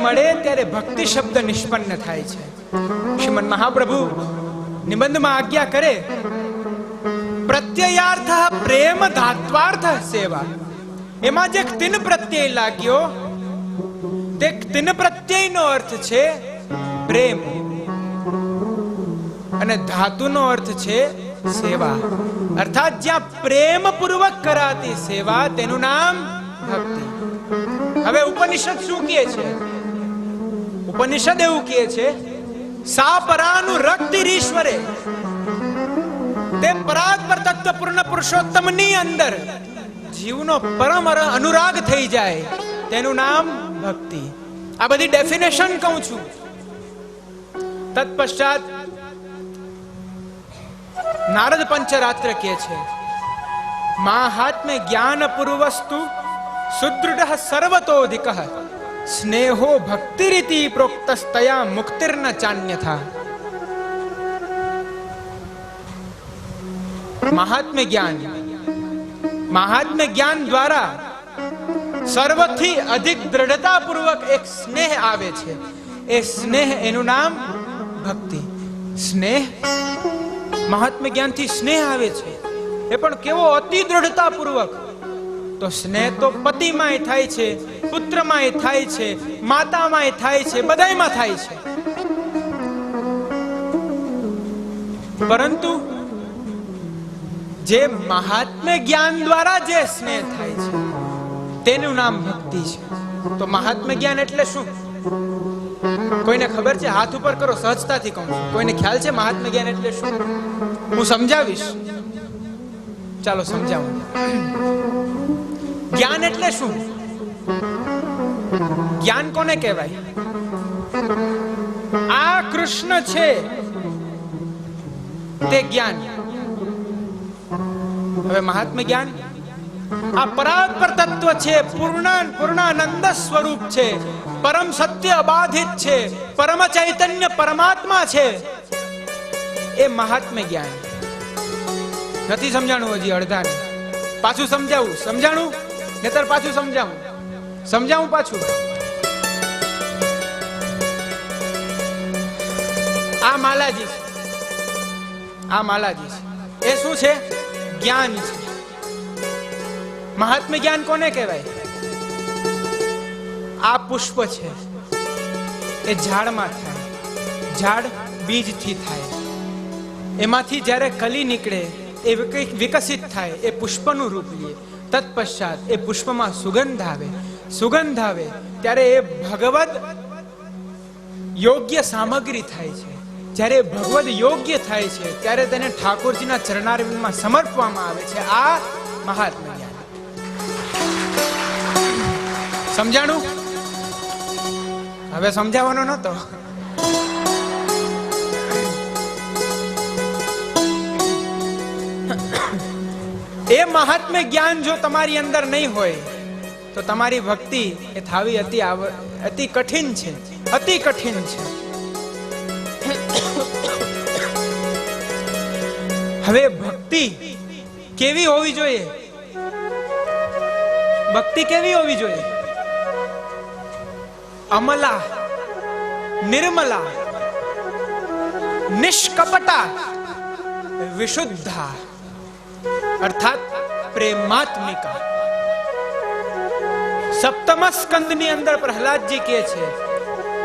મળે ત્યારે ભક્તિ શબ્દ નિષ્પન્ન થાય છે. શ્રીમદ મહાપ્રભુ નિબંધમાં આજ્ઞા કરે, પ્રત્યયાર્થ પ્રેમ ધાત્વાર્થ સેવા. એમાં જે તિન પ્રત્યય લાગ્યો તે તિન પ્રત્યયનો અર્થ છે પ્રેમ અને ધાતુનો અર્થ છે સેવા. અર્થાત જ્યાં પ્રેમ પૂર્વક કરાતી સેવા તેનું નામ ભક્તિ. હવે ઉપનિષદ શું કહે છે? ઉપનિષદ એવું કહે છે, સા પરાનું રક્તિરીશ્વરે, તે પરાત્પર તત્વ પૂર્ણ પુરુષોત્તમની અંદર જીવનો પરમ અનુરાગ થઈ જાય તેનું નામ ભક્તિ. આ બધી ડેફિનેશન કહું છું. તત્પશ્ચાત નારદ પંચરાત્ર કહે છે, માહાત્મ્ય જ્ઞાન પૂર્વસ્તુ સુદૃઢ સર્વતોધિક સ્નેહો ભક્તિ રીતિ પ્રોક્તસ્તયા મુક્તિર્ન ચાન્યથા. મહાત્મ્ય જ્ઞાન દ્વારા સર્વથી અધિક દ્રઢતા પૂર્વક એક સ્નેહ આવે છે. એ સ્નેહ એનું નામ ભક્તિ. સ્નેહ, મહાત્મ્ય જ્ઞાનથી સ્નેહ આવે છે. એ પણ કેવો? અતિ દ્રઢતા પૂર્વક. તો સ્નેહ તો પતિમાંય થાય છે, પુત્રમાંય થાય છે, માતામાંય થાય છે, બધાયમાં થાય છે. પરંતુ જે મહાત્મ્ય જ્ઞાન દ્વારા જે સ્નેહ થાય છે તેનું નામ ભક્તિ છે. તો મહાત્મ્ય જ્ઞાન એટલે શું? કોઈને ખબર છે? હાથ ઉપર કરો, સહજતાથી કહું છું. કોઈને ખ્યાલ છે મહાત્મ્ય જ્ઞાન એટલે શું? હું સમજાવીશ. ચાલો સમજાવું. જ્ઞાન એટલે શું? જ્ઞાન કોને કહેવાય? આ કૃષ્ણ છે તે જ્ઞાન. હવે મહાત્મ્ય જ્ઞાન આ પરાત્પર તત્વ છે, પૂર્ણાનંદ સ્વરૂપ છે, પરમ સત્ય અબાધિત છે, પરમ ચૈતન્ય પરમાત્મા છે. એ મહાત્મ્ય જ્ઞાન. નથી સમજાણું હજી અડધાને? પાછું સમજાવું. સમજાણું નહીતર પાછું સમજાવું પાછું. આ માલાજી છે, આ માલાજી છે. એ શું છે? જ્ઞાન છે. મહાત્મ્ય જ્ઞાન કોને કહેવાય? આ પુષ્પ છે, એ ઝાડમાં થાય. ઝાડ બીજથી થાય. એમાંથી જ્યારે કલી નીકળે, એ વિકસિત થાય, એ પુષ્પનું રૂપ લે. તત્પશ્ચાત એ પુષ્પમાં સુગંધ આવે ત્યારે એ ભગવદ યોગ્ય સામગ્રી થાય છે. જ્યારે ભગવદ યોગ્ય થાય છે ત્યારે તેને ઠાકોરજીના ચરણારવિંદમાં સમર્પવામાં આવે છે. આ મહાત્મ્ય જ્ઞાન. સમજાણું? હવે સમજાવવાનો નતો. એ મહાત્મ્ય જ્ઞાન જો તમારી અંદર નહીં હોય તો તમારી ભક્તિ એ થાવી અતિ કઠિન છે, અતિ કઠિન છે. હવે ભક્તિ કેવી હોવી જોઈએ? ભક્તિ કેવી હોવી જોઈએ? અમલા, નિર્મલા, નિષ્કપટા, વિશુદ્ધા, અર્થાત પ્રેમાત્મિકા. સપ્તમ સ્કંદની અંદર પ્રહલાદજી કહે છે,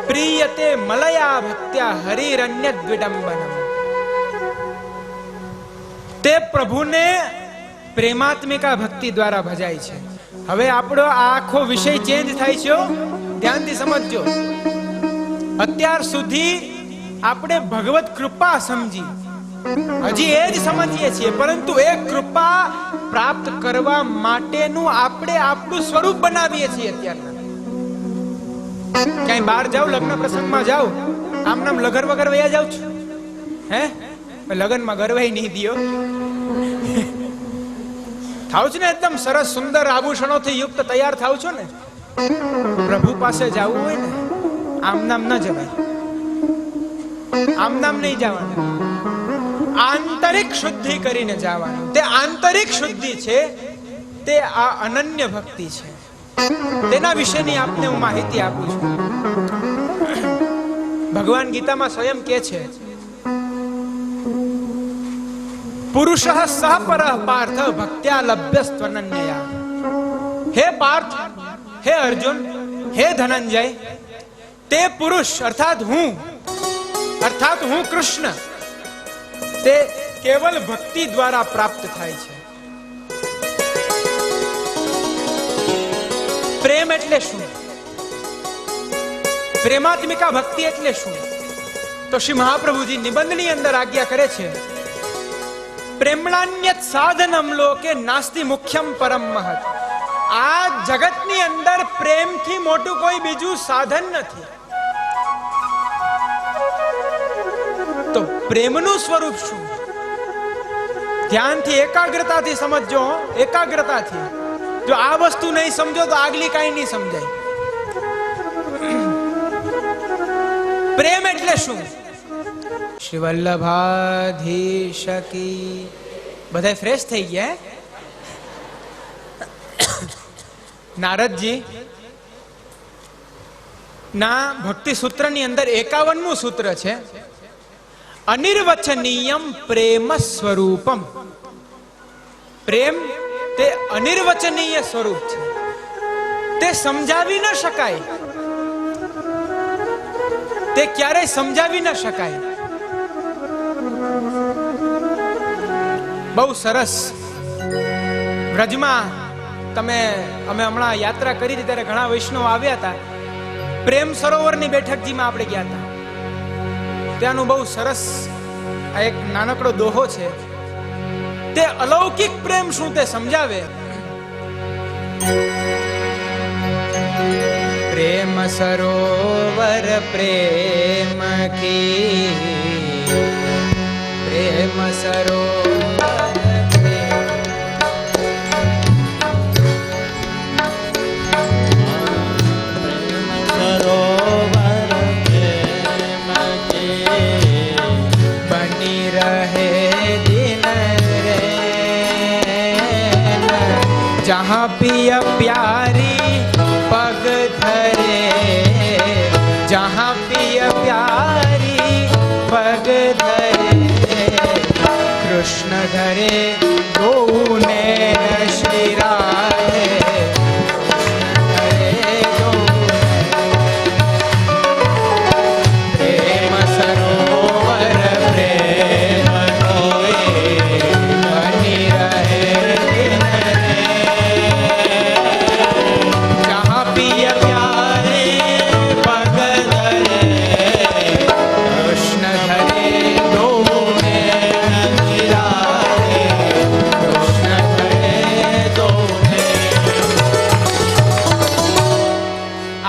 પ્રિયતે મલયા ભક્ત્યા હરિરન્ય દ્વિડંબનમ. તે પ્રભુને પ્રેમાત્મિકા ભક્તિ દ્વારા ભજાય છે. હવે આપણો આખો વિષય ચેન્જ થાય છે. ધ્યાનથી સમજજો. અત્યાર સુધી આપણે ભગવત કૃપા સમજી, હજી એ જ સમજીએ છીએ, પરંતુ એ કૃપા પ્રાપ્ત કરવા માટેનું આપણે આપણું સ્વરૂપ બનાવીએ છીએ. અત્યારના ક્યાંય બહાર જાવ, લગ્ન પ્રસંગમાં જાવ, આમ નામ લગર વગર વયા જાવ છો? હે, લગ્નમાં ગરવાઈ નહીં દિયો. થાવ છો ને એકદમ સરસ સુંદર આભૂષણોથી યુક્ત તૈયાર થાવ છો ને? પ્રભુ પાસે જવું હોય ને, આમ નામ ન જવાય. આમ નામ નહીં જવાનું, આંતરિક શુદ્ધિ કરીને જવાનું. તે આંતરિક શુદ્ધિ છે, તે આ અનન્ય ભક્તિ છે. તેના વિશેની આપને હું માહિતી આપું છું. ભગવાન ગીતામાં સ્વયં કહે છે, પુરુષ સહ પરઃ પાર્થ ભક્ત્યા લભ્યસ્ત્વનન્યયા. હે પાર્થ, હે અર્જુન, હે ધનંજય, તે પુરુષ અર્થાત હું કૃષ્ણ, તે કેવલ ભક્તિ દ્વારા પ્રાપ્ત થાય છે. પ્રેમ એટલે શું? પ્રેમાત્મિકા ભક્તિ એટલે શું? તો શ્રી મહાપ્રભુજી નિબંધની અંદર આજ્ઞા કરે છે, પ્રેમણાન્યત સાધનમ લોકે નાસ્તિ મુખ્યમ પરમ મહત. આ જગતની અંદર પ્રેમથી મોટું કોઈ બીજું સાધન નથી. તો પ્રેમનું સ્વરૂપ શું? ધ્યાનથી એકાગ્રતાથી સમજો. એકાગ્રતાથી. જો આ વસ્તુ નહીં સમજો તો આગલી કાંઈ નહીં સમજાય. પ્રેમ એટલે શું? શ્રી વલ્લભાધીશકી. બધા ફ્રેશ થઈ ગયા? નારદજી ના ભક્તિ સૂત્રની અંદર 51મું સૂત્ર છે, અનિર્વચનીયમ પ્રેમ સ્વરૂપમ. પ્રેમ તે અનિર્વચનીય સ્વરૂપ છે, તે સમજાવી ન શકાય, તે ક્યારેય સમજાવી ન શકાય. બહુ સરસ. વ્રજમાં અમે હમણાં યાત્રા કરી હતી ત્યારે ઘણા વૈષ્ણવ આવ્યા હતા. પ્રેમ સરોવરની બેઠકજીમાં આપણે ગયા હતા. ત્યાંનું બહુ સરસ આ એક નાનકડો દોહો છે. તે અલૌકિક પ્રેમ શું તે સમજાવે. પ્રેમ સરોવર પ્રેમ કી, પ્રેમ સરોવર સરોવર પ્રેમ કે બની રહે દિન રેન, જહાં પિય પ્યારી પગ ધરે, જહાં પિય પ્યારી પગ ધરે, કૃષ્ણ ધરે ગૌને શ્રી રાધે, પ્રેમ સરોવર પ્રેમ કોય બની રહે દિન રેન, જહાં પિય પ્યારી પગ ધરે, કૃષ્ણ ધરે ગૌને શ્રી રાધે, કૃષ્ણ ધરે ગૌને.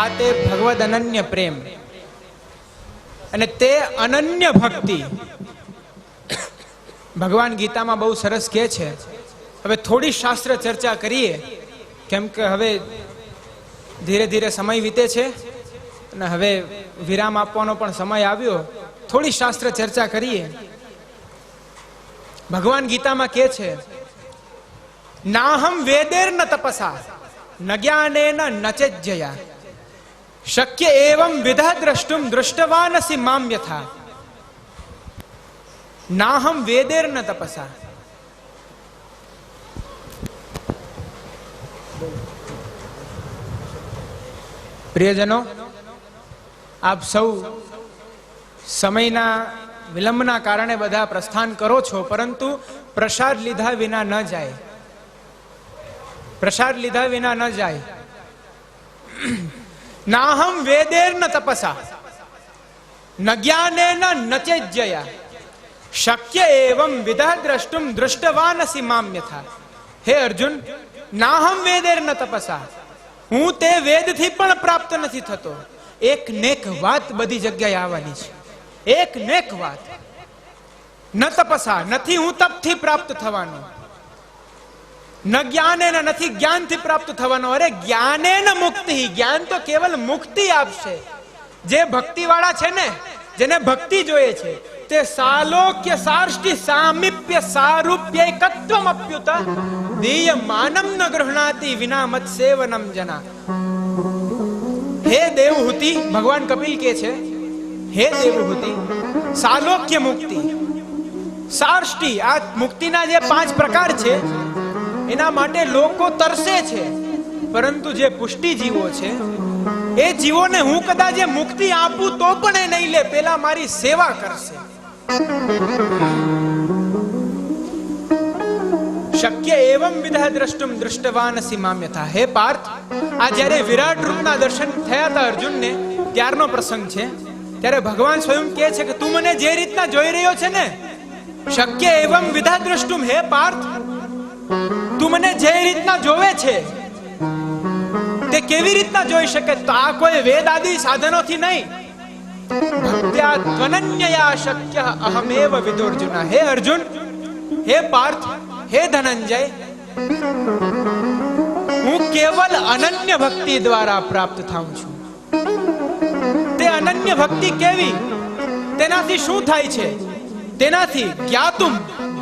આ તે ભગવદ અનન્ય પ્રેમ અને તે અનન્ય ભક્તિ ભગવાન ગીતામાં બહુ સરસ કહે છે. હવે થોડી શાસ્ત્ર ચર્ચા કરીએ, કેમ કે હવે ધીરે ધીરે સમય વીતે છે અને હવે વિરામ આપવાનો પણ સમય આવ્યો. થોડી શાસ્ત્ર ચર્ચા કરીએ. ભગવાન ગીતામાં કહે છે, નાહમ વેદેર ન તપસા ન જ્ઞાનેન ન ચેજ્જયા, શક્ય એવં વિધા દ્રષ્ટુમ દૃષ્ટવાનસી મામ યથા. નાહમ વેદેર ન તપસા. પ્રિયજનો, આપ સૌ સમયના વિલંબના કારણે બધા પ્રસ્થાન કરો છો, પરંતુ પ્રસાદ લીધા વિના ન જાય. પ્રસાદ લીધા વિના ન જાય. નાહમ વેદેર ન તપસા ન જ્ઞાનેન ન ચેજ્જયા, શક્ય એવં વિધા દ્રષ્ટુમ દૃષ્ટવાનસી મામ યથા. હે અર્જુન, નાહમ વેદેર ન તપસા, હું તે વેદથી પણ પ્રાપ્ત નથી થતો. એક નેક વાત બધી જગ્યાએ આવવાની છે. એક નેક વાત. ન તપસા, નથી હું તપથી પ્રાપ્ત થવાનો. ન જ્ઞાને નથી જ્ઞાનથી પ્રાપ્ત થવાનો. અરે જ્ઞાને ન મુક્તિ, જ્ઞાન તો કેવલ મુક્તિ આપશે. જે ભક્તિ વાળા છે ને, જેને ભક્તિ જોઈએ છે, તે સાલોક્ય સાર્ષ્ટિ સામીપ્ય સારૂપ્ય એકત્વમ અપ્યુત દીય માનમ ન ગૃહણાતિ વિના મત સેવનમ જના. હે દેવહૂતિ, ભગવાન કપિલ કે છે, હે દેવહૂતિ, સાલોક્ય મુક્તિ, સાર્ષ્ટિ, આ મુક્તિના જે 5 પ્રકાર છે એના માટે લોકો તરસે છે, પરંતુ જે પુષ્ટિ જીવો છે એ જીવોને હું કદાચ એ મુક્તિ આપું તો પણ એ નહીં લે, પેલા મારી સેવા કરશે. શક્ય એવમ વિધા દ્રષ્ટુમ દૃષ્ટવાનસી મામ યથા. હે પાર્થ, આ જ્યારે વિરાટ રૂપના દર્શન થયા હતા અર્જુનને, ત્યારનો પ્રસંગ છે. ત્યારે ભગવાન સ્વયં કહે છે કે તું મને જે રીતના જોઈ રહ્યો છે ને, શક્ય એવમ વિધા દ્રષ્ટુમ, હે પાર્થ, તું મને જે રીતના જોવે છે તે કેવી રીતના જોઈ શકે? તો આ કોઈ વેદ આદિ સાધનોથી નહીં, ભક્ત્યા ત્વનન્યયા શક્ય અહમેવ વિદુર્જુન. હે અર્જુન, હે પાર્થ, હે ધનંજય, હું કેવલ અનન્ય ભક્તિ દ્વારા પ્રાપ્ત થાઉં છું. તે અનન્ય ભક્તિ કેવી? તેનાથી શું થાય છે? તેનાથી જ્ઞાતુમ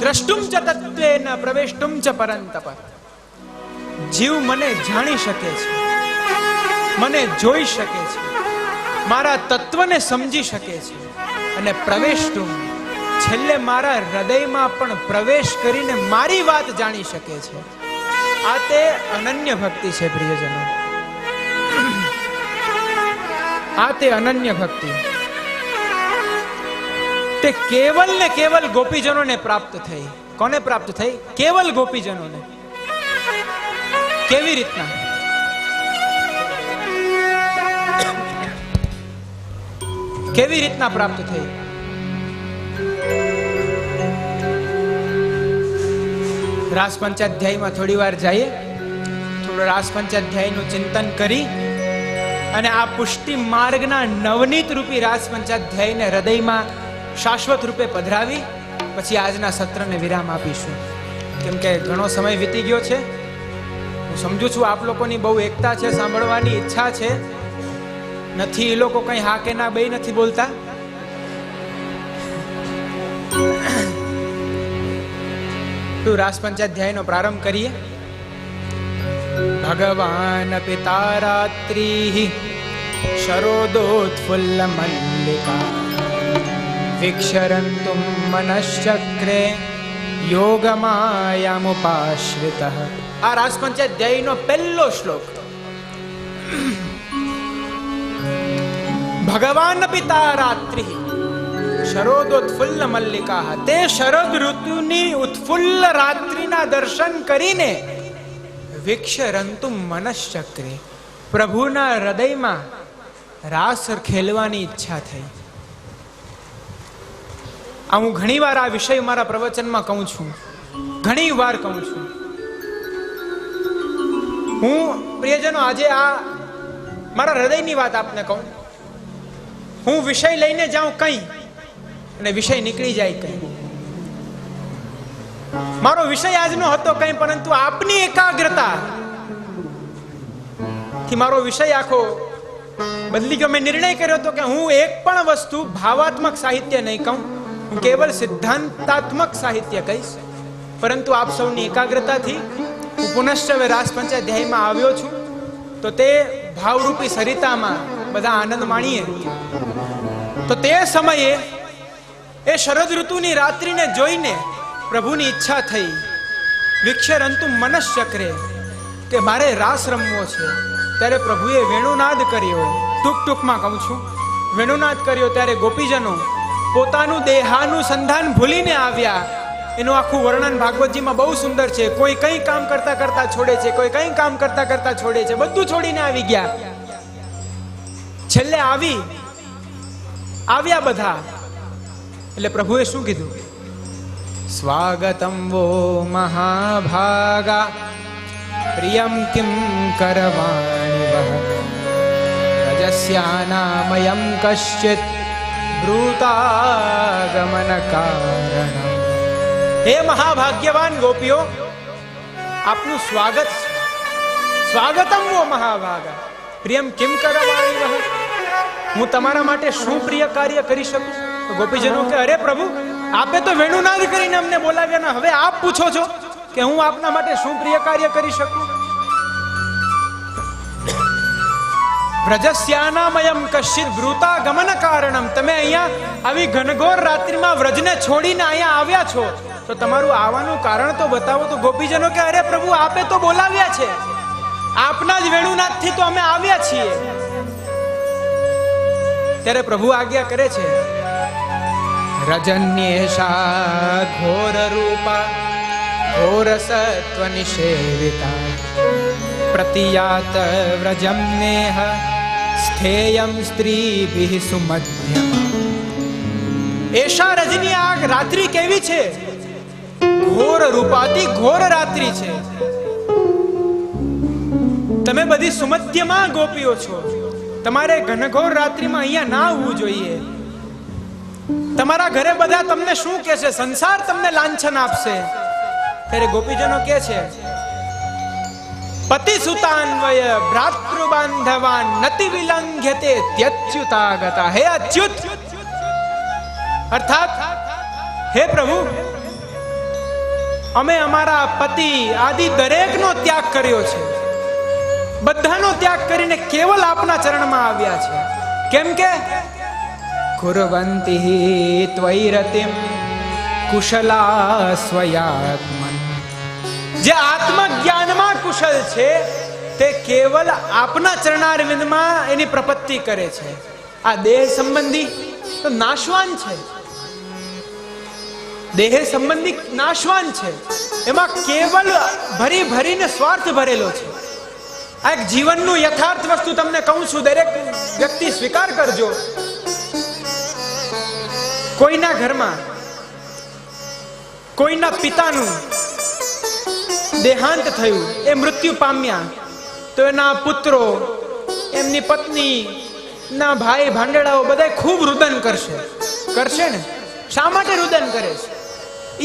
દ્રષ્ટુમ ચ તત્વેન પ્રવેષ્ટુમ ચ પરંતપ. જીવ મને જાણી શકે છે, મને જોઈ શકે છે, મારા તત્વને સમજી શકે છે, અને પ્રવેષ્ટુમ, છેલ્લે મારા હૃદયમાં પણ પ્રવેશ કરીને મારી વાત જાણી શકે છે. આ તે અનન્ય ભક્તિ છે પ્રિયજનો. આ તે અનન્ય ભક્તિ તે કેવલ ને કેવલ ગોપીજનોને પ્રાપ્ત થઈ. કોને પ્રાપ્ત થઈ? કેવલ ગોપીજનોને. કેવી રીતના? કેવી રીતના પ્રાપ્ત થઈ? રાસ પંચાધ્યાયમાં થોડી વાર જઈએ, થોડું રાસ પંચાધ્યાયનું ચિંતન કરી અને આ પુષ્ટિ માર્ગના નવનીત રૂપી રાસ પંચાધ્યાયને હૃદયમાં શાશ્વત રૂપે પધરાવી પછી આજના સત્રને વિરામ આપીશું. કેમ કે ઘણો સમય વીતી ગયો છે. હું સમજુ છું આપ લોકોની બહુ એકતા છે, સાંભળવાની ઈચ્છા છે. નથી એ લોકો કઈ હા કે ના બે નથી બોલતા. રાસ પંચાધ્યાયનો પ્રારંભ કરીએ. ભગવાન પિતા રાત્રિ શરોદોત્ફુલ્લ મલ્લિકા વિક્ષરંતુમ મનશ્ચક્રે યોગમાયામુપાશ્રિતઃ. આ રાસ પંચાધ્યાયનો પહેલો શ્લોક. ભગવાન પિતા રાત્રિ શરોદોત્ફુલ્લ મલ્લિકા. તે શરદ ઋતુની ઉત્ફુલ્લ રાત્રિના દર્શન કરીને વિક્ષરંતુ મનશ્ચક્રે પ્રભુના હૃદયમાં રાસ ખેલવાની ઈચ્છા થઈ. આ હું ઘણી વાર આ વિષય મારા પ્રવચનમાં કહું છું, ઘણી વાર કહું છું. હું પ્રિયજનો આજે આ મારા હૃદયની વાત આપને કહું. હું વિષય લઈને જાઉં કઈ અને વિષય નીકળી જાય કઈ. મારો વિષય આજનો હતો કઈ, પરંતુ આપની એકાગ્રતા થી મારો વિષય આખો બદલી ગયો. મેં નિર્ણય કર્યો હતો કે હું એક પણ વસ્તુ ભાવાત્મક સાહિત્ય નહીં કહું, હું કેવલ સિદ્ધાંતાત્મક સાહિત્ય કહીશ. પરંતુ આપ સૌની એકાગ્રતાથી હું પુનશ્ચ રાસ પંચાધ્યાયમાં આવ્યો છું. તો તે ભાવરૂપી સરિતામાં બધા આનંદ માણીએ. તો તે સમયે એ શરદ ઋતુની રાત્રિને જોઈને પ્રભુની ઈચ્છા થઈ, વિક્ષરંતુ મનશ્ચક્રે, કે મારે રાસ રમવો છે. ત્યારે પ્રભુએ વેણુનાદ કર્યો. ટૂંકમાં કહું છું, વેણુનાદ કર્યો ત્યારે ગોપીજનો પોતાનું દેહાનુસંધાન ભૂલીને આવ્યા. એનું આખું વર્ણન ભાગવતજીમાં બહુ સુંદર છે. કોઈ કઈ કામ કરતા કરતા છોડે છે, કોઈ કઈ કામ કરતા કરતા છોડે છે, બધું છોડીને આવી ગયા. છેલ્લે આવ્યા બધા. એટલે પ્રભુએ શું કીધું? સ્વાગતમ વો મહાભાગા પ્રિયમ કિમ કરવાણિ વહ રજસ્યાનામયમ કશ્ચિત બ્રૂતાગમન કારણ. હે મહાભાગ્યવાન ગોપીઓ, આપનું સ્વાગત છે. સ્વાગતમ વો મહાભાગા પ્રિયમ કિમ કરવાણિ વહ. હું તમારા માટે શું પ્રિય કાર્ય કરી શકું? તો ગોપીજનો કે અરે પ્રભુ, આપે તો વેણુનાદ કરીને અમને બોલાવ્યા, ને હવે આપ પૂછો છો કે હું આપના માટે શું પ્રિય કાર્ય કરી શકું? વ્રજસ્યાનામયમ કશ્ચિત બ્રૂતા ગમન કારણમ. તમે અહીંયા આવી ઘનઘોર રાત્રિમાં વ્રજને છોડીને અહીંયા આવ્યા છો, તો તમારું આવવાનું કારણ તો બતાવો. તો ગોપીજનો કે અરે પ્રભુ, આપે તો બોલાવ્યા છે, આપના જ વેણુનાદથી તો અમે આવ્યા છીએ. ત્યારે પ્રભુ આજ્ઞા કરે છે, રજન્યેષા ઘોર રૂપા ઘોર સત્વ નિષેવિતા પ્રતિયાત વ્રજમ નેહ સ્થેયમ સ્ત્રીભિઃ સુમધ્યમ. એષા રજની, આ રાત્રિ કેવી છે? ઘોર રૂપાતી ઘોર રાત્રિ છે. તમે બધી સુમધ્યમાં ગોપીઓ છો. તમારે ઘનઘોર રાત્રિમાં અહીંયા ના આવવું જોઈએ. તમારા ઘરે બધા તમને શું કહેશે? સંસાર તમને લાંછન આપશે. ત્યારે ગોપીજનો કહે છે, પતિ સુતાન્વય ભ્રાતૃબાંધવાન નતિ વિલંઘ્યતે ત્યચ્યુતાગતા. હે અચ્યુત, અર્થાત હે પ્રભુ, અમે અમારા પતિ આદિ દરેકનો ત્યાગ કર્યો છે. બધાનો ત્યાગ કરીને કેવલ આપના ચરણમાં આવ્યા છે. કેમ કે કુર્વંતિ ત્વૈરતિમ કુશલા સ્વયાત્મન. જે આત્મજ્ઞાનમાં કુશલ છે તે કેવલ આપના ચરણારવિંદમાં એની પ્રપત્તિ કરે છે. આ દેહ સંબંધી તો નાશવાન છે. દેહ સંબંધી નાશવાન છે. એમાં કેવલ ભરી ભરીને સ્વાર્થ ભરેલો છે. આ એક જીવનનું યથાર્થ વસ્તુ તમને કહું છું, દરેક વ્યક્તિ સ્વીકાર કરજો કોઈના ઘરમાં કોઈના પિતાનું દેહાંત થયું, એ મૃત્યુ પામ્યા, તો એના પુત્રો, એમની પત્ની, ના ભાઈ ભાંડેડાઓ બધા ખૂબ રુદન કરશે ને. શા માટે રુદન કરે છે?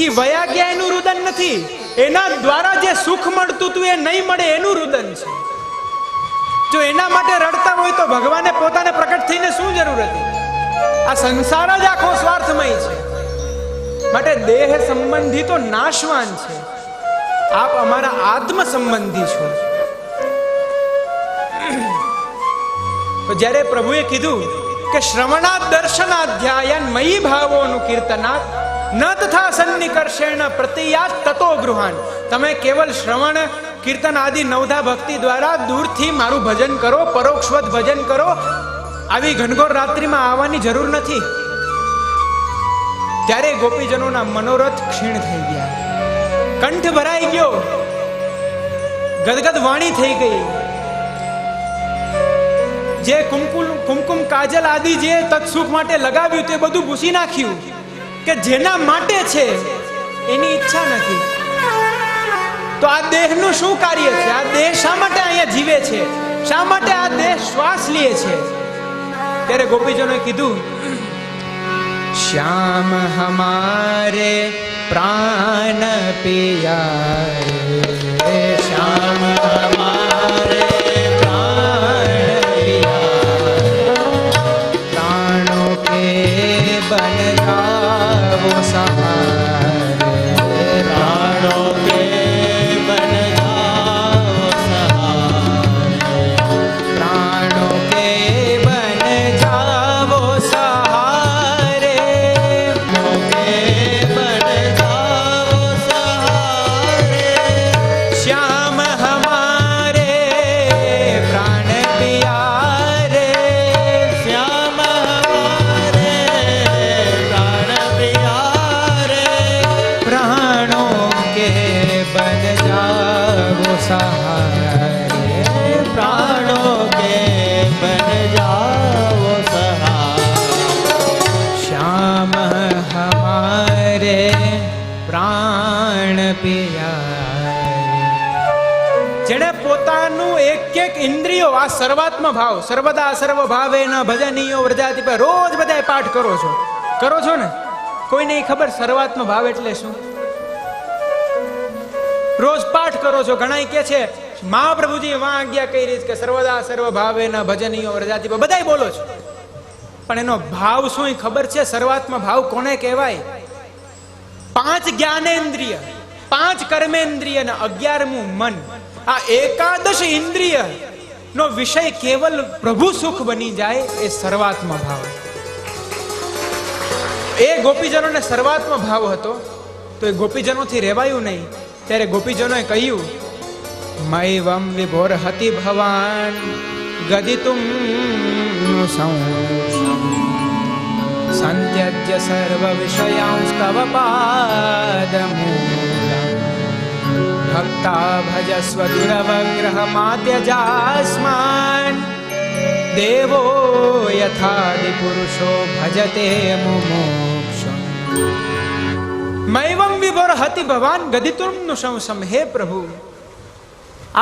ઈ વયા ગયા એનું રુદન નથી, એના દ્વારા જે સુખ મળતું હતું એ નહીં મળે એનું રુદન છે. જો એના માટે રડતા હોય તો ભગવાને પોતાને પ્રકટ થઈને શું જરૂર હતી? આ સંસાર જ આખો સ્વાર્થમય છે. માટે દેહ સંબંધી તો નાશવાન છે, આપ અમારા આત્મ સંબંધી છો. તો જ્યારે પ્રભુએ કીધું કે શ્રવણાત દર્શનાધ્યાયન મયી ભાવોનું કીર્તનાત ન તથા સન્નિકર્ષેણ પ્રતિયાત તતો ગૃહાન, તમે કેવલ શ્રવણ કીર્તન આદિ નવધા ભક્તિ દ્વારા દૂરથી મારું ભજન કરો, પરોક્ષવત ભજન કરો, આવી ઘનઘોર રાત્રિમાં આવવાની જરૂર નથી. ત્યારે ગોપીજનોના મનોરથ ક્ષીણ થઈ ગયા, કંઠ ભરાઈ ગયો, ગદગદ વાણી થઈ ગઈ. જે કુમકુમ કાજલ આદિ જે તત્સુખ માટે લગાવ્યું તે બધું ભૂસી નાખ્યું, કે જેના માટે છે એની ઈચ્છા નથી. તો આ દેહનું શું કાર્ય છે? આ દેહ શા માટે અહીંયા જીવે છે? શા માટે આ દેહ શ્વાસ લે છે? ત્યારે ગોપીજનોએ કીધું, શ્યામ હમારે પ્રાણ પિયા, શ્યામ હમારે बन जाओ सहारे, प्राणों के बन जाओ सहारे, प्राणों के बन जाओ सहारे, बन जाओ सहारे, श्याम हमारे प्राण प्यारे, श्याम सहारे, प्राणों के बन जाओ सहारे, श्याम हमारे प्राण प्यारे. જેણે પોતાનું એક એક ઇન્દ્રિયો, આ સર્વાત્મ ભાવ, સર્વદા સર્વ ભાવે ન ભજનીયો વ્રજાતિ પર રોજ બધા પાઠ કરો છો ને? કોઈને ખબર સર્વાત્મ ભાવ એટલે શું? રોજ પાઠ કરો છો. ઘણા કે છે મહાપ્રભુજી વાં આજ્ઞા કરી કે સર્વદા સર્વ ભાવે ન ભજનીયો વ્રજાતિ પર, બધાય બોલો છો, પણ એનો ભાવ શું ખબર છે? સર્વાત્મ ભાવ કોને કહેવાય? 5 જ્ઞાનેન્દ્રિય, 5 કર્મેન્દ્રિય ને 11મું મન, આ 11 ઇન્દ્રિય નો વિષય કેવલ પ્રભુ સુખ બની જાય એ સર્વાત્મ ભાવ. એ ગોપીજનોને સર્વાત્મ ભાવ હતો, તો એ ગોપીજનોથી રહેવાયું નહીં. ત્યારે ગોપીજનોએ કહ્યું, મૈવમ વિભોર હતિ ભવાન ગદિતુમ સંત્યજ્ય સર્વ વિષયાંસ્તવ પાદમૂલં ભક્તા ભજસ્વ દુરવગ્રહ માત્યજાસ્માન દેવો યથાદિ પુરુષો ભજતે મુમોક્ષમ. મૈવમ વિભોર હતિ ભવાન ગદિતુમ સંસમ. હે પ્રભુ,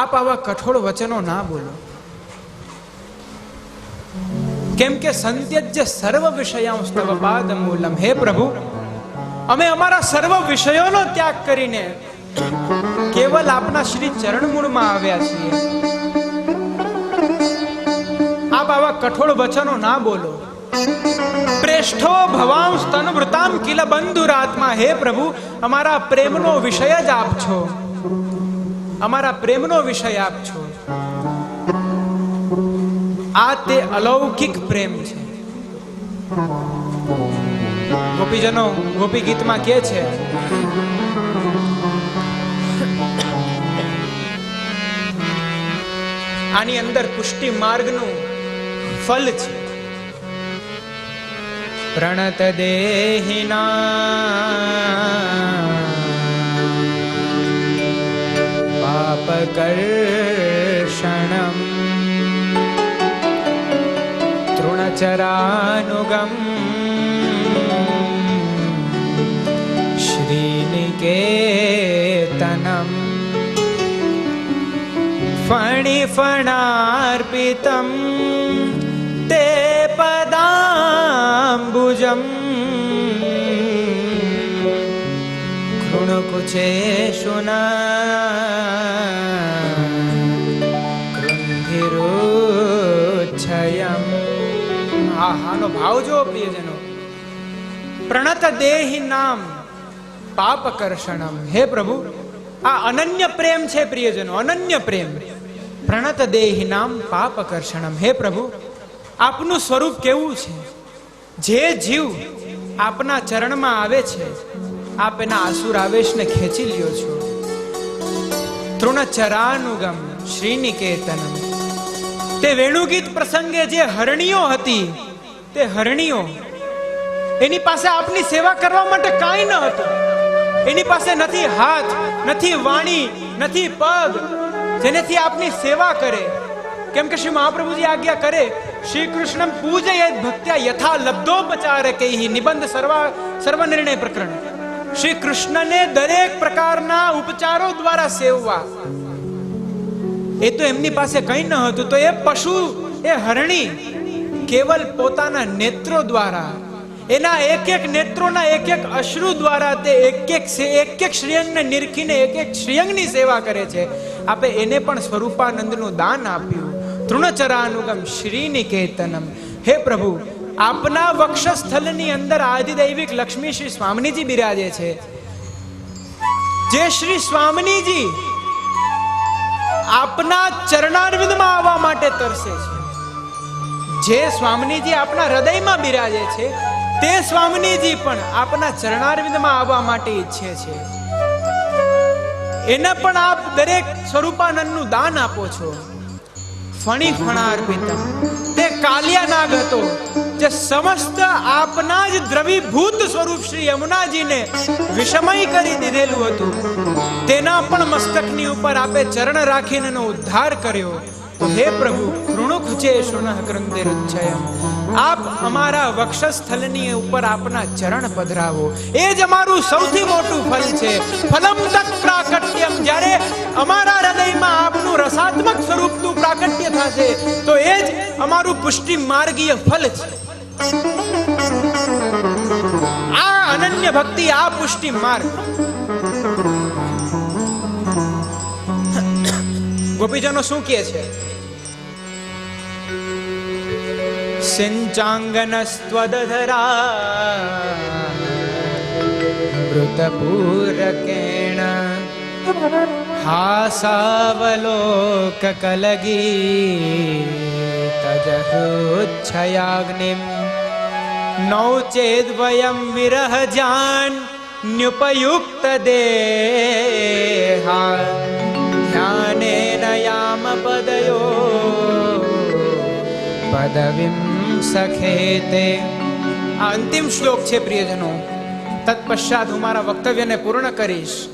આપ આવા કઠોળ વચનો ના બોલો. કેમ કે સંત્યજ્ય સર્વ વિષયાંસ્તવ પાદમૂલમ. હે પ્રભુ, અમે અમારા સર્વ વિષયોનો ત્યાગ કરીને કેવલ આપના શ્રી ચરણમૂળમાં આવ્યા છીએ. આપ આવા કઠોળ વચનો ના બોલો. પ્રેષ્ઠો ભવાંસ તનવૃતામ કિલ બંધુરાત્મા. હે પ્રભુ, અમારા પ્રેમનો વિષય જ આપ છો, અમારા પ્રેમનો વિષય આપ છો. આ તે અલૌકિક પ્રેમ છે. ગોપીજનો ગોપી ગીતમાં કહે છે, આની અંદર પુષ્ટિ માર્ગનું ફલ છે. પ્રણત દેહિના પાપ કર્ષણમ તૃણચરાનુગમ નિકેતનમ ફણિફણાર્પિતમ તે પદાંબુજમ કૃંધિરોચ્છયમ. આનો ભાવ જો પ્રિયજનો, પ્રણત દેહી નામ પાપકર્ષણમ. હે પ્રભુ, આ અનન્ય પ્રેમ છે પ્રિયજનો, અનન્ય પ્રેમ. પ્રણત દેહી નામ પાપકર્ષણમ. હે પ્રભુ, આપનું સ્વરૂપ કેવું છે? જે જીવ આપના ચરણમાં આવે છે, આપ એના આસુર આવેશને ખેંચી લ્યો છો. તૃણચરાનુગમ શ્રીનિકેતનમ. તે વેણુગીત પ્રસંગે જે હરણીઓ હતી, તે હરણીઓ, એની પાસે આપની સેવા કરવા માટે કાંઈ ન હતું. એની પાસે નથી હાથ, નથી વાણી, નથી પગ, જેનેથી આપની સેવા કરે. કેમ કે શ્રી મહાપ્રભુજી આજ્ઞા કરે, શ્રી કૃષ્ણ પૂજયેત ભક્ત્યા યથા લબ્ધોપચારકૈઃ. નિબંધ સર્વ નિર્ણય પ્રકરણ. શ્રી કૃષ્ણને દરેક પ્રકારના ઉપચારો દ્વારા સેવવા. એ તો એમની પાસે કંઈ ન હતું, તો એ પશુ, એ હરણી કેવલ પોતાના નેત્રો દ્વારા, એના એક એક નેત્રોના એક એક અશ્રુ દ્વારા તે એક એક શ્રીઅંગને નિરખીને એક એક શ્રીઅંગની સેવા કરે છે. આપે એને પણ સ્વરૂપાનંદનું દાન આપ્યું. તૃણચરાનુગમ શ્રીનિકેતનમ. હે પ્રભુ, આપના વક્ષસ્થલની અંદર આદિદૈવિક લક્ષ્મી શ્રી સ્વામિનીજી બિરાજે છે. જે શ્રી સ્વામિનીજી આપના ચરણારવિંદમાં આવવા માટે તરસે છે. જે સ્વામિનીજી આપના હૃદયમાં બિરાજે છે, તે સ્વામિનીજી પણ આપના ચરણારવિંદમાં આવવા માટે ઈચ્છે છે. એને પણ આપ દરેક સ્વરૂપાનંદનું દાન આપો છો. ફણિફણાર્પિતમ. તે કાલિયા નાગ હતો, જે સમસ્ત આપના જ દ્રવીભૂત સ્વરૂપ શ્રી યમુનાજીને વિષમય કરી દીધેલું હતું. તેના પણ મસ્તકની ઉપર આપે ચરણ રાખીને એનો ઉદ્ધાર કર્યો. હે પ્રભુ, કૃણુખચે શુનઃ કૃંધિરુચ્છયમ. આપ અમારા વક્ષસ્થલની ઉપર આપના ચરણ પધરાવો. એ જ અમારું સૌથી મોટું ફલ છે. ફલમ તત્ પ્રાકટ્યમ. જ્યારે અમારા હૃદયમાં આપનું રસાત્મક સ્વરૂપનું પ્રાકટ્ય થશે, તો એ જ અમારું પુષ્ટિ માર્ગીય ફલ છે. આ અનન્ય ભક્તિ, આ પુષ્ટિ માર્ગ. ગોપીજનો શું કહે છે? સિંચાંગનસ્ત્વદધરા મૃતપૂરકેણ હાસાવલોકકલગી તજહૃચ્છયાગ્નિમ નૌચેદ્વયં વિરહજાન ન્યુપયુક્ત દેહા ધ્યાનેન યામ પદયો પદવીમ સખેતે. આ અંતિમ શ્લોક છે પ્રિયજનો. તત્પશ્ચાત હું મારા વક્તવ્યને પૂર્ણ કરીશ.